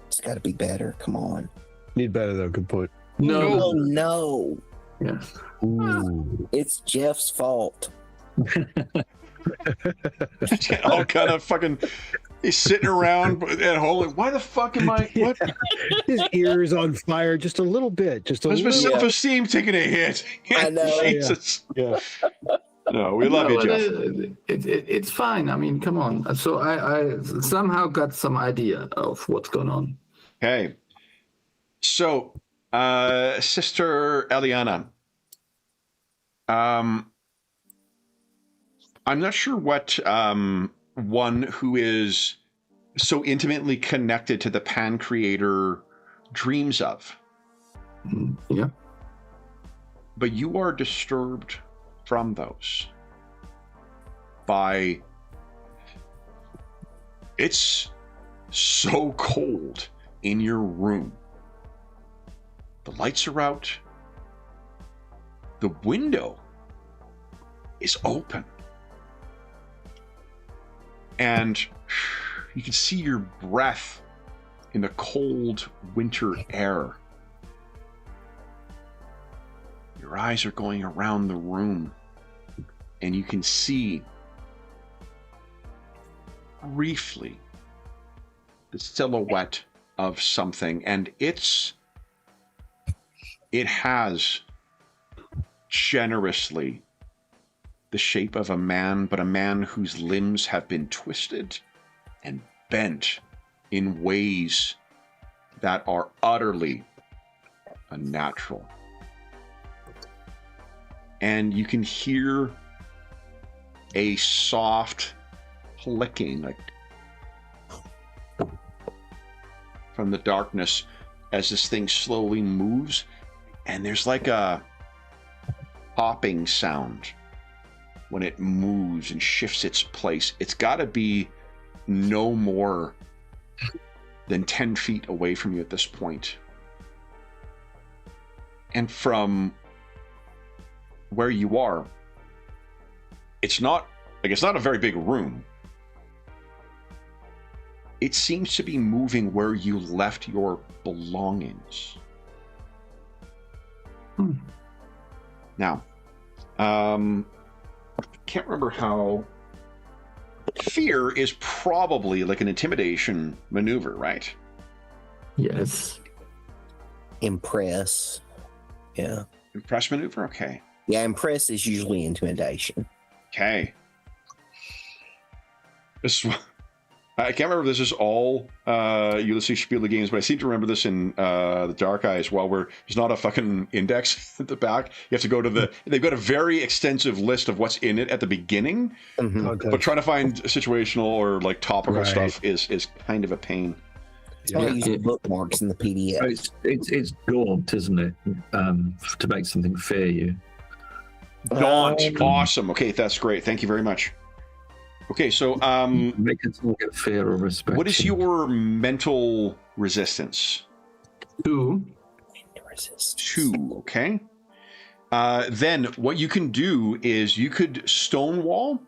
It's got to be better. Come on. Need better though. Good point. No. Oh no! Yes. Ooh. It's Jeff's fault. All kind of fucking, he's sitting around and holding, why the fuck am I, what? His ears on fire just a little bit. Just a Where's my little. self-esteem taking a hit? I know. Jesus. Yeah. No, we love you, but Jeff. it's fine. I mean, come on. So I somehow got some idea of what's going on. Okay. So, Sister Eliana, I'm not sure what one who is so intimately connected to the Pan Creator dreams of, Yeah. but you are disturbed from those by it's so cold in your room. The lights are out. The window is open. And you can see your breath in the cold winter air. Your eyes are going around the room, and you can see briefly the silhouette of something, and it has generously the shape of a man, but a man whose limbs have been twisted and bent in ways that are utterly unnatural. And you can hear a soft clicking, like from the darkness as this thing slowly moves, and there's like a popping sound when it moves and shifts its place. It's got to be no more than 10 feet away from you at this point. And from where you are, it's not a very big room. It seems to be moving where you left your belongings. Now, can't remember how. Fear is probably like an intimidation maneuver, right? Yes. Impress. Yeah. Impress maneuver? Okay. Yeah, impress is usually intimidation. Okay. This is, I can't remember if this is all Ulysses Spiele games, but I seem to remember this in the Dark Eye as well, where there's not a fucking index at the back. You have to go to they've got a very extensive list of what's in it at the beginning, but trying to find situational or like topical stuff is kind of a pain. That's why I use bookmarks in the PDF. It's gaunt, isn't it? To make something fear you. Gaunt. Awesome. Okay, that's great. Thank you very much. Okay, so Make it get fear or respect. what is your mental resistance? 2. 2, okay. Then what you can do is you could stonewall.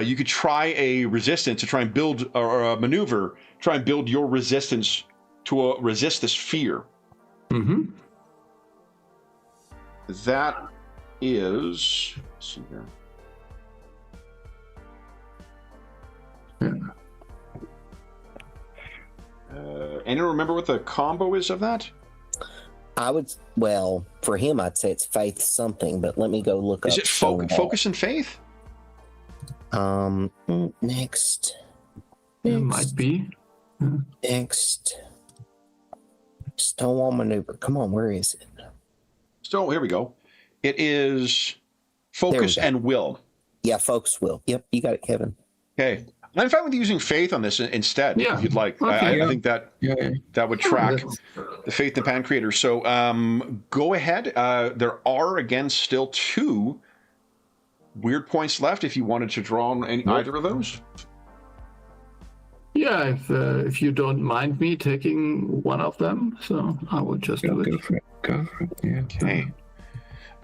You could try a resistance to try and build, or a maneuver, try and build your resistance to resist this fear. Mm-hmm. That is. Let's see here. Yeah. Anyone remember what the combo is of that? For him, I'd say it's faith something, but let me go look up. Is it focus and faith? Next. It might be. Next. Stonewall maneuver. Come on, where is it? So here we go. It is focus and will. Yeah, focus will. Yep, you got it, Kevin. Okay. I'm fine with using faith on this instead, if you'd like. Okay. I think that that would track the faith in the Pan Creator. So go ahead. There are, again, still 2 weird points left if you wanted to draw on either of those. Yeah, if you don't mind me taking one of them, so I would just do it. Go for it. Yeah. Okay.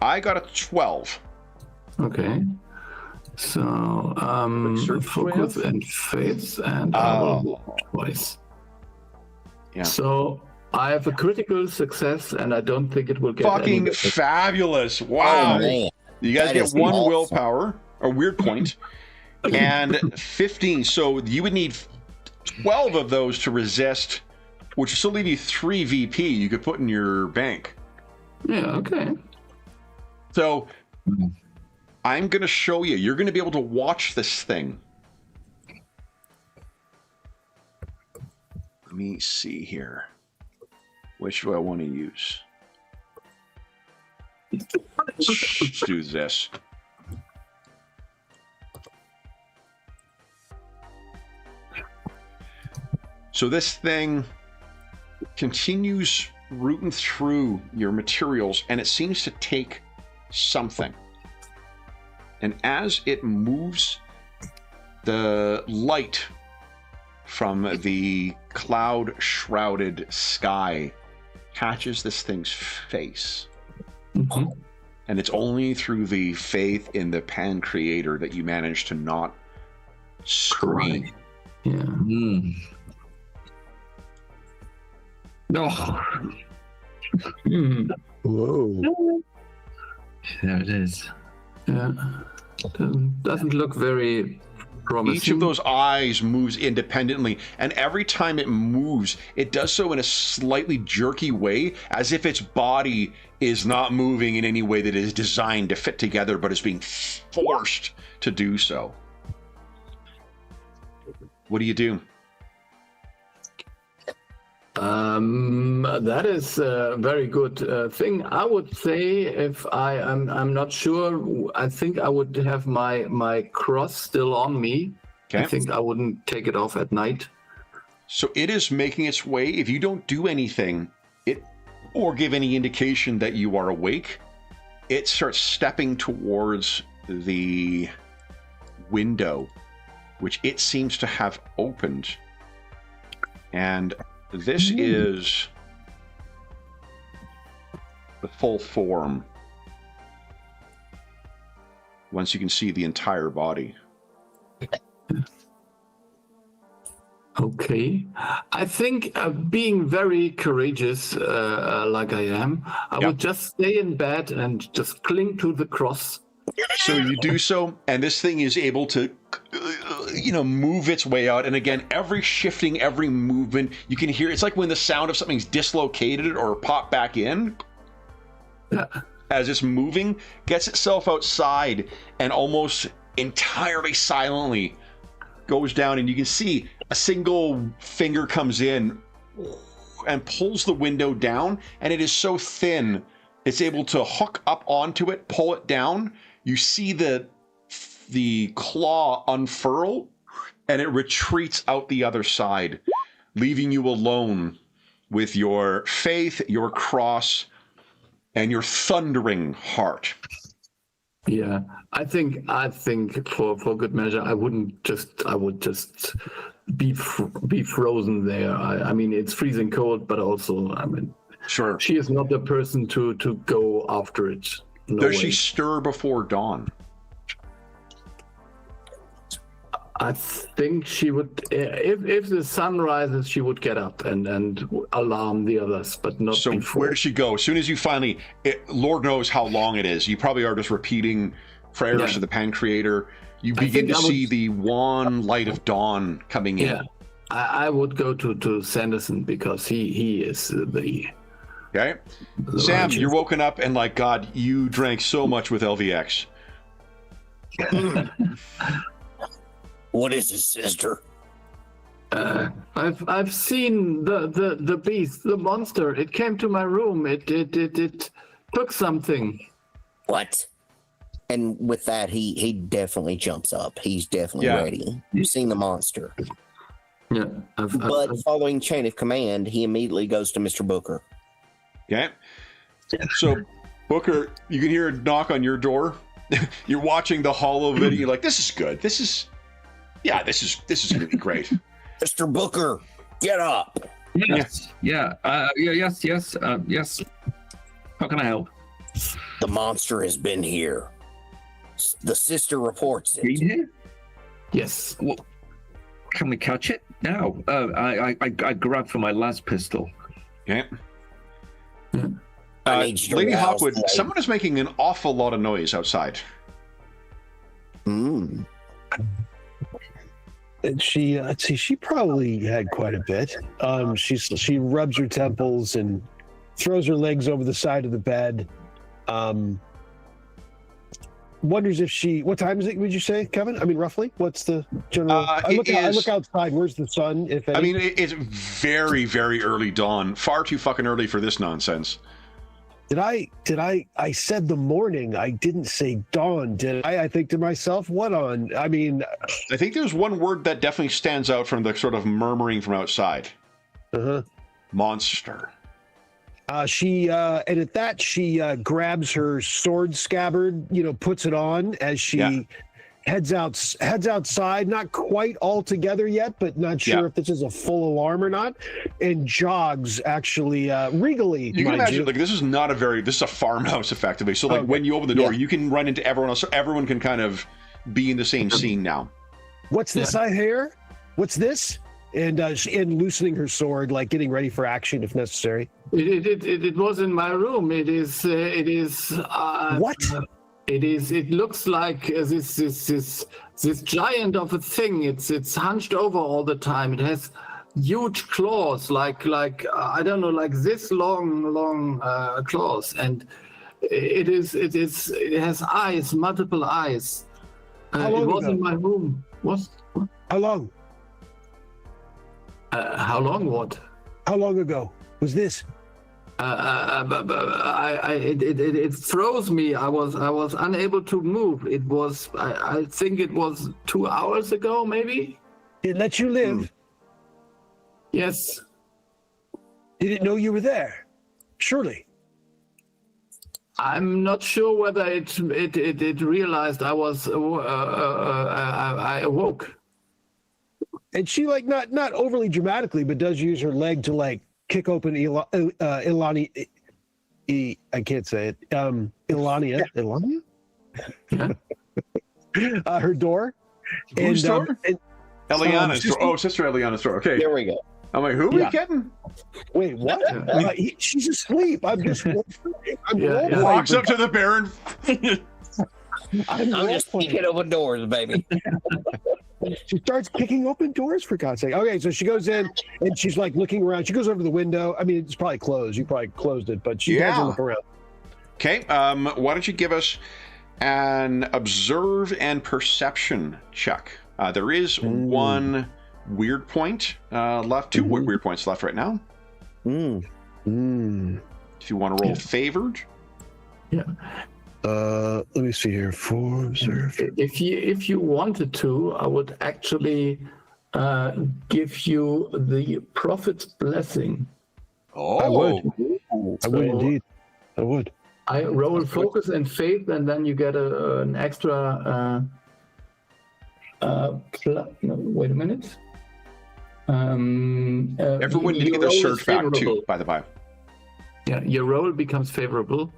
I got a 12. Okay. So, focus and faith, and I will roll twice. Yeah. So I have a critical success, and I don't think it will get any Fucking better. fabulous. Wow. Oh, man. You guys That get is 1 awesome. willpower, or weird point, and 15. So you would need 12 of those to resist, which would still leave you 3 VP you could put in your bank. Yeah, okay. So I'm going to show you. You're going to be able to watch this thing. Let me see here. Which do I want to use? Let's do this. So this thing continues rooting through your materials, and it seems to take something. And as it moves, the light from the cloud-shrouded sky catches this thing's face. Mm-hmm. And it's only through the faith in the Pan Creator that you manage to not scream. Yeah. Mm. No. Mm. Whoa. There it is. Yeah. Doesn't look very promising. Each of those eyes moves independently, and every time it moves, it does so in a slightly jerky way, as if its body is not moving in any way that is designed to fit together, but is being forced to do so. What do you do? That is a very good thing. I would say, if I'm not sure, I think I would have my cross still on me. Okay. I think I wouldn't take it off at night. So it is making its way. If you don't do anything, or give any indication that you are awake, it starts stepping towards the window, which it seems to have opened. And this is the full form. Once you can see the entire body. Okay. I think being very courageous, like I am, I would just stay in bed and just cling to the cross. So you do so, and this thing is able to, move its way out. And again, every shifting, every movement, you can hear. It's like when the sound of something's dislocated or popped back in. Yeah. As it's moving, gets itself outside, and almost entirely silently goes down, and you can see a single finger comes in and pulls the window down, and it is so thin, it's able to hook up onto it, pull it down. You see the claw unfurl, and it retreats out the other side, leaving you alone with your faith, your cross, and your thundering heart. Yeah, I think for good measure, I would just be frozen there. I mean, it's freezing cold, but also, I mean, Sure. she is not the person to go after it. No Does way. she stir before dawn? I think she would, if the sun rises, she would get up and alarm the others, but not So before. where does she go? As soon as you finally, Lord knows how long it is. You probably are just repeating prayers to the Pan Creator. You begin to see the wan light of dawn coming in. Yeah, I would go to Sanderson because he is the. Okay, Sam, you're woken up and like God, you drank so much with LVX. What is it, sister? I've seen the beast, the monster. It came to my room. It took something. What? And with that, he definitely jumps up. He's definitely ready. You've seen the monster. Yeah. But following chain of command, he immediately goes to Mr. Booker. Okay. So, Booker, you can hear a knock on your door. You're watching the holo video. You're like, this is good. This is going to be great. Mr. Booker, get up. Yes. Yeah. Yes. How can I help? The monster has been here. The sister reports Been it. here? Yes. Well, can we catch it? No. I grabbed for my las pistol. Okay. I need you to Lady rouse Hawkwood, the- someone is making an awful lot of noise outside. Mm. And she, let's see, she probably had quite a bit. She rubs her temples and throws her legs over the side of the bed. Wonders if she. What time is it? Would you say, Kevin? I mean, roughly. What's the general? I look outside. Where's the sun? If any? I mean, it's very, very early dawn. Far too fucking early for this nonsense. Did I said the morning. I didn't say dawn, did I? I think to myself, what on? I mean, I think there's one word that definitely stands out from the sort of murmuring from outside. Monster. She and at that she grabs her sword scabbard, puts it on as she heads outside, not quite all together yet, but not sure if this is a full alarm or not, and jogs actually regally. You can imagine, like, this is a farmhouse effectively. So like when you open the door, you can run into everyone else, so everyone can kind of be in the same scene now. What's this I hear? What's this? And loosening her sword, like getting ready for action if necessary. It was in my room. It is. What? It looks like this giant of a thing. It's hunched over all the time. It has huge claws, like I don't know, like this long claws, and it has eyes, multiple eyes. How long it was ago? in my room. What? How long? How long? What? How long ago was this? It froze me. I was unable to move. It was. I think it was 2 hours ago, maybe. It let you live. Yes. Did it know you were there? Surely. I'm not sure whether it realized I was. I awoke. And she, like, not overly dramatically, but does use her leg to, like, kick open Ilani. I can't say it. Ilania. Her door. Whose door? Eliana's door. Oh, Sister Eliana's door. Okay. There we go. I'm like, who are we kidding? Wait, what? She's asleep. I'm just. Walks up to the Baron. I'm just kicking open doors, baby. She starts kicking open doors, for God's sake. Okay, so she goes in and she's like looking around. She goes over to the window. I mean, it's probably closed. You probably closed it, but she does look around. Okay, why don't you give us an observe and perception check? There is one weird point left, two weird points left right now. If you want to roll favored. Yeah. Let me see here. For observe. If you wanted to, I would actually give you the prophet's blessing. Oh, I would. I would indeed. I would. I roll focus and faith, and then you get an extra. Wait a minute. everyone need to get their surge back too, by the by. Yeah, your roll becomes favorable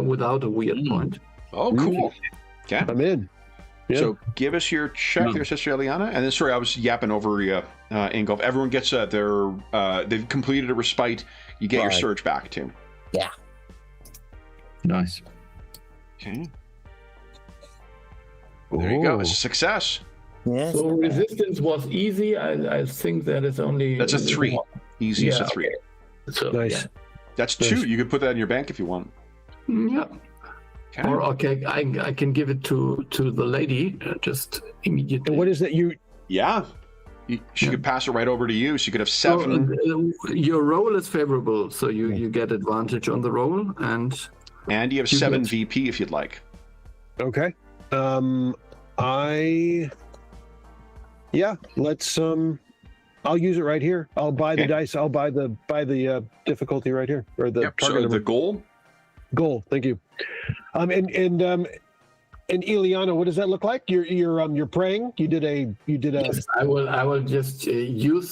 without a weird point. Oh, cool. Okay. I'm in. Yeah. So give us your check there, Sister Eliana. And then, sorry, I was yapping over you, Ingolf. Everyone gets they've completed a respite. You get your surge back, too. Yeah. Nice. Okay. There you go. It's a success. Yes. So resistance was easy. I think that is only... That's a 3. Easy as a 3. Okay. So, Nice. That's 2. You could put that in your bank if you want. Yeah. Okay. Or okay, I can give it to the lady just immediately. And what is that? Yeah. She could pass it right over to you. She could have 7. Your roll is favorable, so you get advantage on the roll, and you have 7 VP if you'd like. Okay. Let's I'll use it right here. I'll buy the dice. I'll buy the difficulty right here, or the target so number. the goal. Thank you. And Ileana, what does that look like? You're praying. You did a. yes, I will just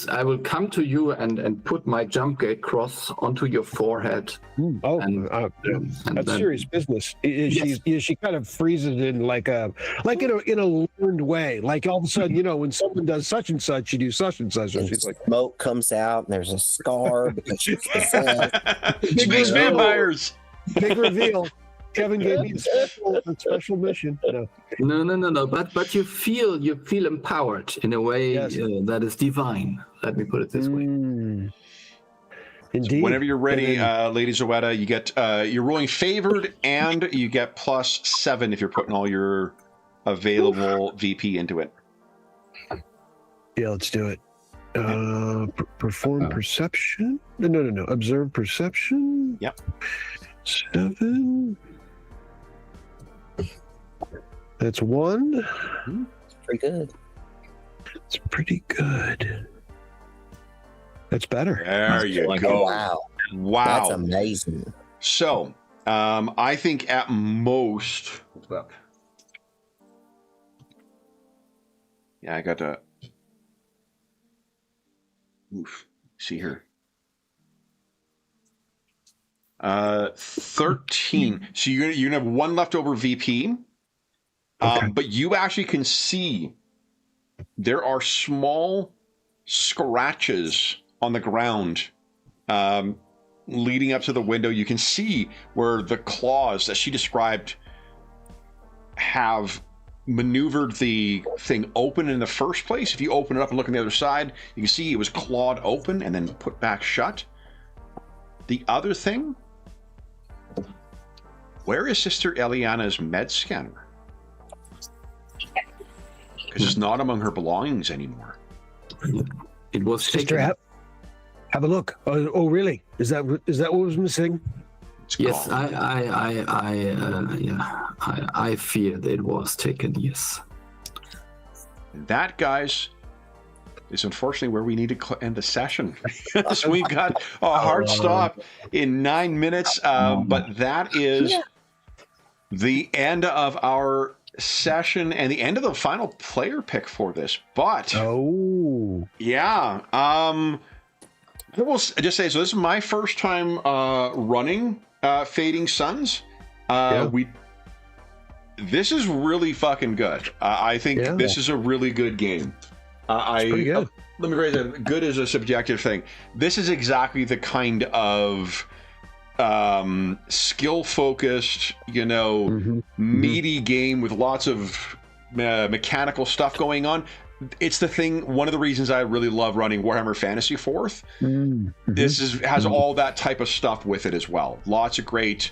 I will come to you and put my jump gate cross onto your forehead. That's serious business. She kind of freezes it in like in a learned way. Like all of a sudden, when someone does such and such, you do such and such. And she's like, smoke comes out, and there's a scar because she's Space vampires. Big reveal. Kevin gave me a special mission. No. But you feel empowered in a way that is divine. Let me put it this way. Indeed. So whenever you're ready, Lady Zoetta, you get you're rolling favored, and you get +7 if you're putting all your available VP into it. Yeah, let's do it. Perform perception. No. Observe perception. Yep. 7. That's 1. It's pretty good. It's pretty good. That's better. There you go. Wow. That's amazing. So, I think at most. Yeah, I got to. See here. 13. So you're gonna have 1 leftover VP. Okay. But you actually can see there are small scratches on the ground leading up to the window. You can see where the claws that she described have maneuvered the thing open in the first place. If you open it up and look on the other side, you can see it was clawed open and then put back shut. The other thing, where is Sister Eliana's med scanner? Because it's not among her belongings anymore. It was Sister, taken. have a look. Oh, really? Is that what was missing? Yes, I fear that it was taken. Yes. That, guys, is unfortunately where we need to end the session. So we've got a hard stop in 9 minutes, but that is the end of our session and the end of the final player pick for this. But I will just say, so this is my first time running Fading Suns. This is really fucking good. I think this is a really good game. Pretty good. Let me phrase it. Good is a subjective thing. This is exactly the kind of skill-focused, meaty game with lots of mechanical stuff going on. It's the thing. One of the reasons I really love running Warhammer Fantasy 4th. This has all that type of stuff with it as well. Lots of great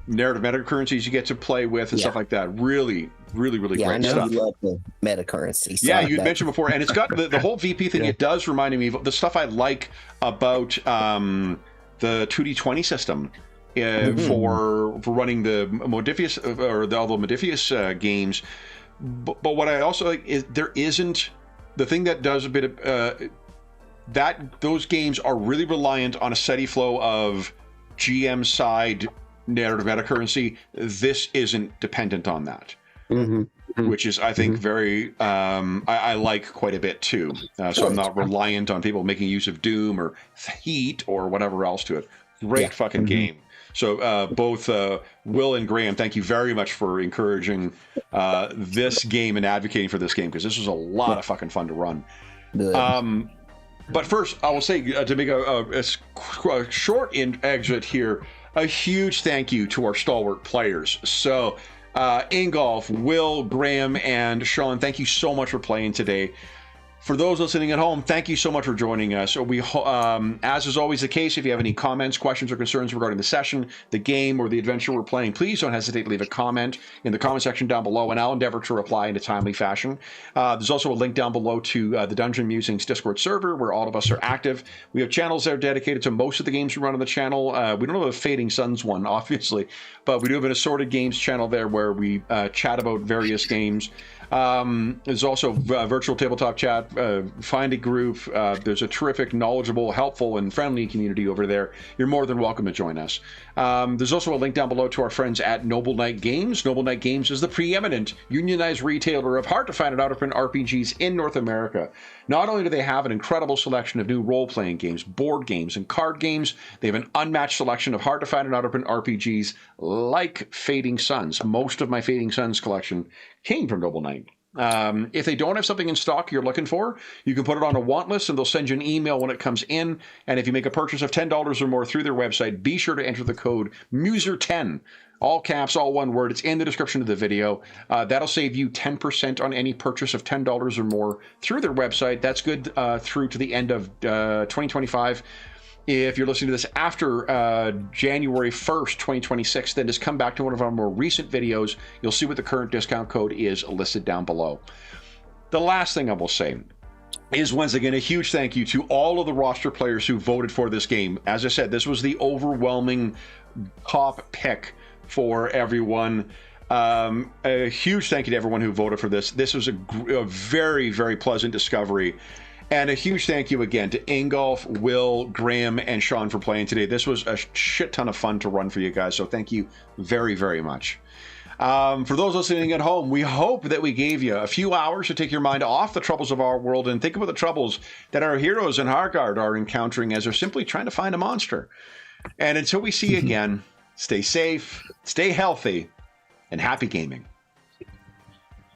narrative meta currencies you get to play with and stuff like that. Really great I know stuff. you love the meta currency. Yeah, you'd mentioned before, and it's got the whole VP thing. It does remind me of the stuff I like about the 2D20 system for running the Modifius or the Modifius games. But what I also like is there isn't the thing that does a bit of that. Those games are really reliant on a steady flow of GM side narrative meta currency. This isn't dependent on that. Which is, I think, very, I like quite a bit too. So I'm not reliant on people making use of Doom or Heat or whatever else to it. Great fucking game. So both Will and Graham, thank you very much for encouraging this game and advocating for this game, because this was a lot of fucking fun to run. But first, I will say, to make a short exit here, a huge thank you to our stalwart players. So Ingolf, Will, Graham, and Sean, thank you so much for playing today. For those listening at home, thank you so much for joining us. We, as is always the case, if you have any comments, questions, or concerns regarding the session, the game, or the adventure we're playing, please don't hesitate to leave a comment in the comment section down below, and I'll endeavor to reply in a timely fashion. There's also a link down below to the Dungeon Musings Discord server, where all of us are active. We have channels that are dedicated to most of the games we run on the channel. We don't have a Fading Suns one, obviously, but we do have an assorted games channel there where we chat about various games. There's also virtual tabletop chat, find a group. There's a terrific, knowledgeable, helpful, and friendly community over there. You're more than welcome to join us. There's also a link down below to our friends at Noble Knight Games. Noble Knight Games is the preeminent unionized retailer of hard-to-find and out-of-print RPGs in North America. Not only do they have an incredible selection of new role-playing games, board games, and card games, they have an unmatched selection of hard-to-find and out-of-print RPGs like Fading Suns. Most of my Fading Suns collection came from Noble Knight. If they don't have something in stock you're looking for, you can put it on a want list and they'll send you an email when it comes in. And if you make a purchase of $10 or more through their website, be sure to enter the code MUSER10, all caps, all one word. It's in the description of the video. That'll save you 10% on any purchase of $10 or more through their website. That's good through to the end of 2025. If you're listening to this after January 1st, 2026, then just come back to one of our more recent videos. You'll see what the current discount code is listed down below. The last thing I will say is, once again, a huge thank you to all of the roster players who voted for this game. As I said, this was the overwhelming top pick for everyone. A huge thank you to everyone who voted for this. This was a very, very pleasant discovery. And a huge thank you again to Ingolf, Will, Graham, and Sean for playing today. This was a shit ton of fun to run for you guys, so thank you very, very much. For those listening at home, we hope that we gave you a few hours to take your mind off the troubles of our world and think about the troubles that our heroes in Hargard are encountering as they're simply trying to find a monster. And until we see you again, stay safe, stay healthy, and happy gaming.